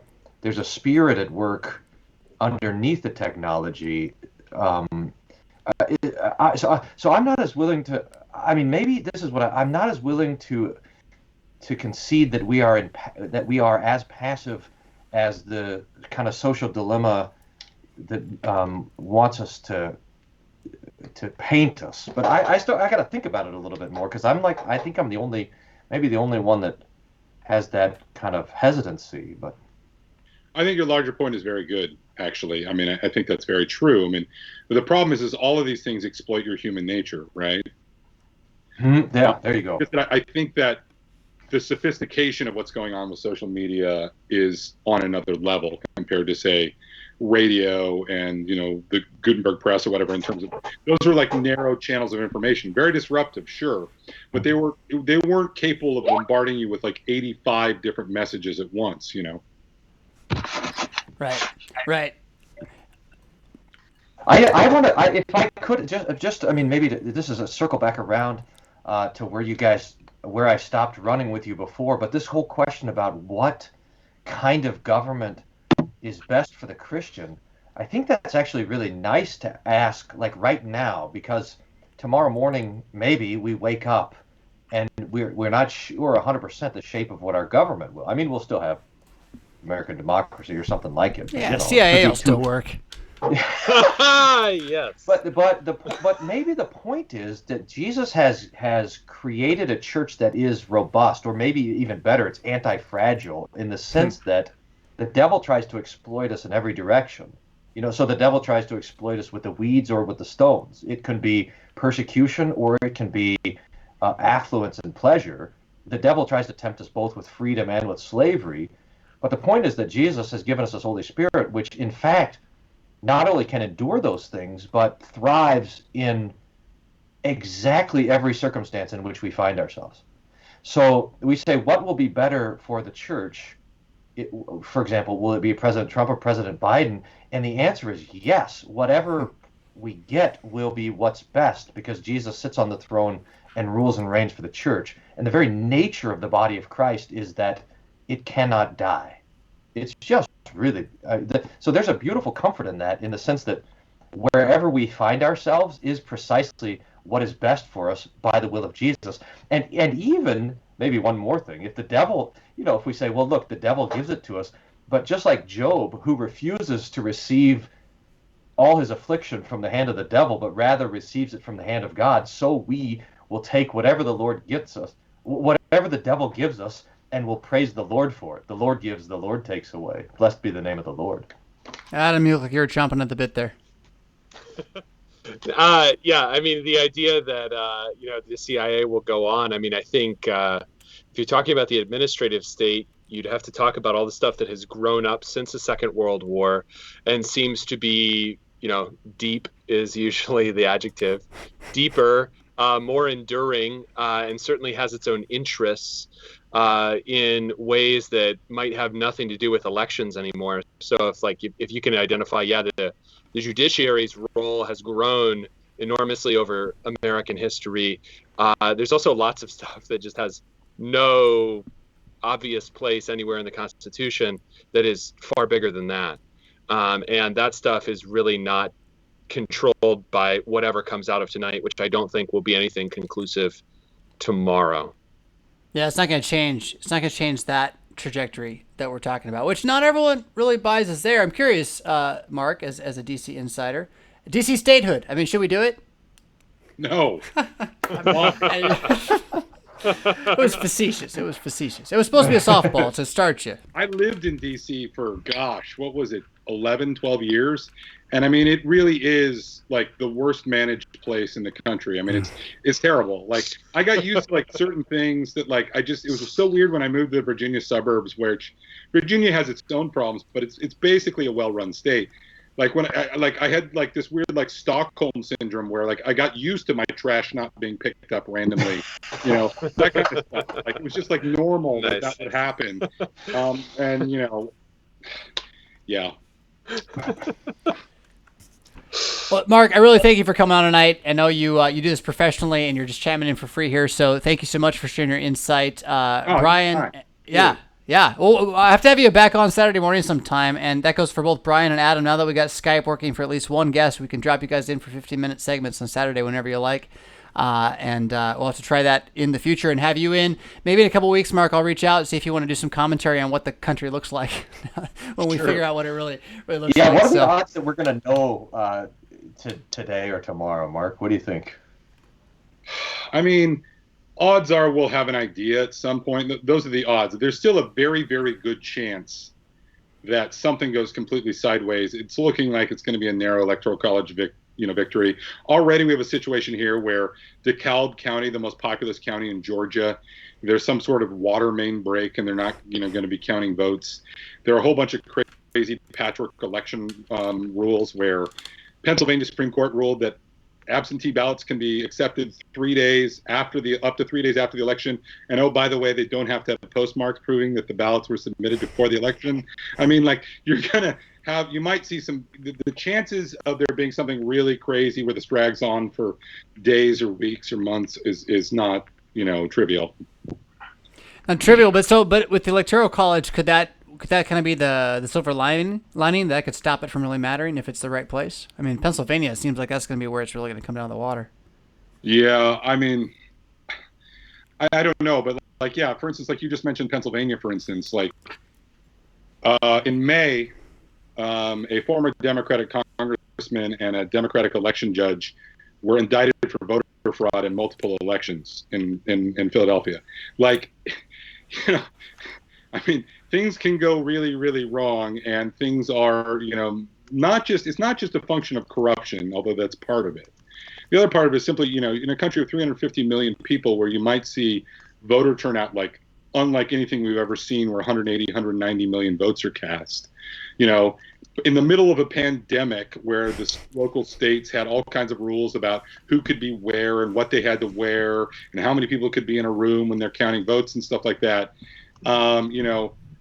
Speaker 7: spirit at work underneath the technology. So I'm not as willing to. I mean, maybe this is what I'm not as willing to concede that we are as passive as the kind of social dilemma that wants us to paint us. But I got to think about it a little bit more, because I think I'm the only one that has that kind of hesitancy. But
Speaker 12: I think your larger point is very good, actually. I mean, I think that's very true. I mean, but the problem is all of these things exploit your human nature, right?
Speaker 7: Yeah, there you go.
Speaker 12: I think that the sophistication of what's going on with social media is on another level compared to, say, radio and the Gutenberg press or whatever. In terms of those are like narrow channels of information, very disruptive, sure, but they weren't capable of bombarding you with like 85 different messages at once.
Speaker 1: Right.
Speaker 7: I want to, if I could, just I mean, maybe this is a circle back around to where I stopped running with you before, but this whole question about what kind of government is best for the Christian, I think that's actually really nice to ask, like right now, because tomorrow morning maybe we wake up and we're not sure 100% the shape of what our government will. I mean, we'll still have American democracy or something like it.
Speaker 1: Yeah, CIA will still work.
Speaker 8: Yes.
Speaker 7: But maybe the point is that Jesus has created a church that is robust, or maybe even better, it's anti-fragile in the sense that the devil tries to exploit us in every direction. So the devil tries to exploit us with the weeds or with the stones. It can be persecution or it can be affluence and pleasure. The devil tries to tempt us both with freedom and with slavery. But the point is that Jesus has given us his Holy Spirit, which in fact not only can endure those things, but thrives in exactly every circumstance in which we find ourselves. So we say, what will be better for the church? For example, will it be President Trump or President Biden? And the answer is yes. Whatever we get will be what's best, because Jesus sits on the throne and rules and reigns for the church. And the very nature of the body of Christ is that it cannot die. It's just really so there's a beautiful comfort in that, in the sense that wherever we find ourselves is precisely what is best for us by the will of Jesus. And even maybe one more thing, if the devil, if we say, well, look, the devil gives it to us, but just like Job, who refuses to receive all his affliction from the hand of the devil, but rather receives it from the hand of God, so we will take whatever the Lord gives us, whatever the devil gives us, and we'll praise the Lord for it. The Lord gives, the Lord takes away. Blessed be the name of the Lord.
Speaker 1: Adam, you look like you're chomping at the bit there.
Speaker 8: Yeah, I mean, the idea that the CIA will go on. I mean, I think if you're talking about the administrative state, you'd have to talk about all the stuff that has grown up since the Second World War and seems to be, deep is usually the adjective, deeper, more enduring, and certainly has its own interests in ways that might have nothing to do with elections anymore. So if you can identify, the judiciary's role has grown enormously over American history. There's also lots of stuff that just has no obvious place anywhere in the Constitution that is far bigger than that. And that stuff is really not controlled by whatever comes out of tonight, which I don't think will be anything conclusive tomorrow.
Speaker 1: Yeah, it's not going to change. It's not going to change that trajectory that we're talking about, which not everyone really buys us there. I'm curious, Mark, as a DC insider, DC statehood. I mean, should we do it?
Speaker 12: No.
Speaker 1: It was facetious. It was supposed to be a softball to start you.
Speaker 12: I lived in DC for, what was it, 11, 12 years? And I mean, it really is like the worst managed place in the country. I mean, it's terrible. Like, I got used to like certain things that it was so weird when I moved to the Virginia suburbs, which Virginia has its own problems, but it's basically a well-run state. Like when I had like this weird like Stockholm syndrome where like I got used to my trash not being picked up randomly, that kind of stuff. Like it was just like normal that would happen. And yeah.
Speaker 1: Well, Mark, I really thank you for coming on tonight. I know you do this professionally, and you're just chiming in for free here. So thank you so much for sharing your insight, Brian. Yeah. Well, I have to have you back on Saturday morning sometime, and that goes for both Brian and Adam. Now that we got Skype working for at least one guest, we can drop you guys in for 15-minute segments on Saturday whenever you like. And we'll have to try that in the future and have you in. Maybe in a couple weeks, Mark, I'll reach out and see if you want to do some commentary on what the country looks like when we figure out what it really looks like.
Speaker 7: Yeah, what are the odds that we're going to know today or tomorrow, Mark? What do you think?
Speaker 12: I mean, odds are we'll have an idea at some point. Those are the odds. There's still a very, very good chance that something goes completely sideways. It's looking like it's going to be a narrow electoral college victory. Already we have a situation here where DeKalb County, the most populous county in Georgia, there's some sort of water main break and they're not going to be counting votes. There are a whole bunch of crazy crazy patchwork election rules where Pennsylvania Supreme Court ruled that absentee ballots can be accepted up to 3 days after the election. And oh, by the way, they don't have to have postmarks proving that the ballots were submitted before the election. I mean, like, you might see the chances of there being something really crazy where this drags on for days or weeks or months is not, trivial.
Speaker 1: Not trivial, but with the Electoral College, could that kind of be the silver lining that could stop it from really mattering if it's the right place? I mean, Pennsylvania seems like that's going to be where it's really going to come down to the water.
Speaker 12: Yeah, I mean, I don't know, but for instance, like you just mentioned Pennsylvania, for instance, like in May, a former Democratic congressman and a Democratic election judge were indicted for voter fraud in multiple elections in Philadelphia. Like, I mean, things can go really, really wrong, and things are, it's not just a function of corruption, although that's part of it. The other part of it is simply, in a country of 350 million people where you might see voter turnout unlike anything we've ever seen, where 180, 190 million votes are cast, in the middle of a pandemic where the local states had all kinds of rules about who could be where and what they had to wear and how many people could be in a room when they're counting votes and stuff like that.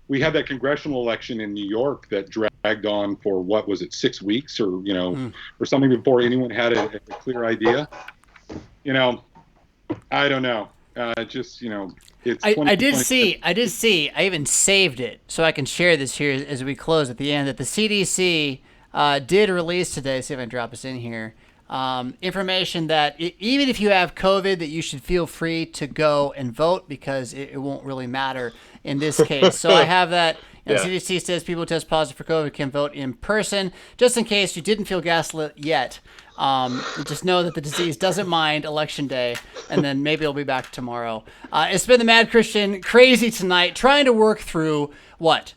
Speaker 12: We had that congressional election in New York that dragged on for 6 weeks or something before anyone had a clear idea. I don't know. It's.
Speaker 1: I did see. I even saved it so I can share this here as we close at the end. That the CDC did release today. See if I can drop this in here. Information that even if you have COVID, that you should feel free to go and vote because it won't really matter in this case. So I have that. The CDC says people who test positive for COVID can vote in person. Just in case you didn't feel gaslit yet, just know that the disease doesn't mind Election Day, and then maybe it'll be back tomorrow. It's been the Mad Christian crazy tonight, trying to work through what?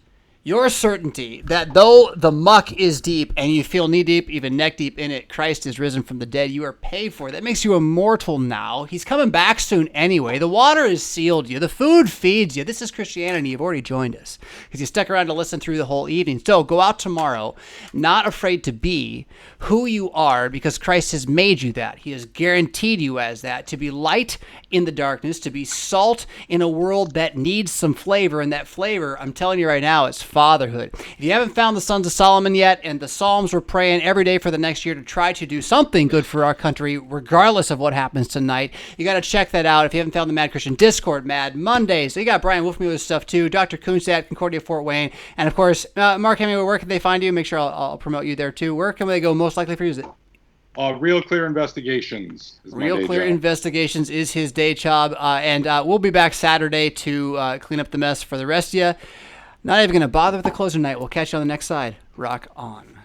Speaker 1: Your certainty that though the muck is deep and you feel knee deep, even neck deep in it, Christ is risen from the dead. You are paid for. That makes you immortal now. He's coming back soon anyway. The water has sealed you. The food feeds you. This is Christianity. You've already joined us because you stuck around to listen through the whole evening. So go out tomorrow, not afraid to be who you are because Christ has made you that. He has guaranteed you as that, to be light in the darkness, to be salt in a world that needs some flavor. And that flavor, I'm telling you right now, is fatherhood. If you haven't found the Sons of Solomon yet, and the Psalms, we're praying every day for the next year to try to do something good for our country, regardless of what happens tonight. You got to check that out. If you haven't found the Mad Christian Discord, Mad Mondays. So you got Brian Wolfman with stuff too, Dr. Kunstad, Concordia Fort Wayne, and of course, Mark Hemingway, where can they find you? Make sure I'll promote you there too. Where can they go most likely for you?
Speaker 12: Real Clear Investigations.
Speaker 1: Real Clear Investigations is his day job, and we'll be back Saturday to clean up the mess for the rest of you. Not even going to bother with the closer night. We'll catch you on the next side. Rock on.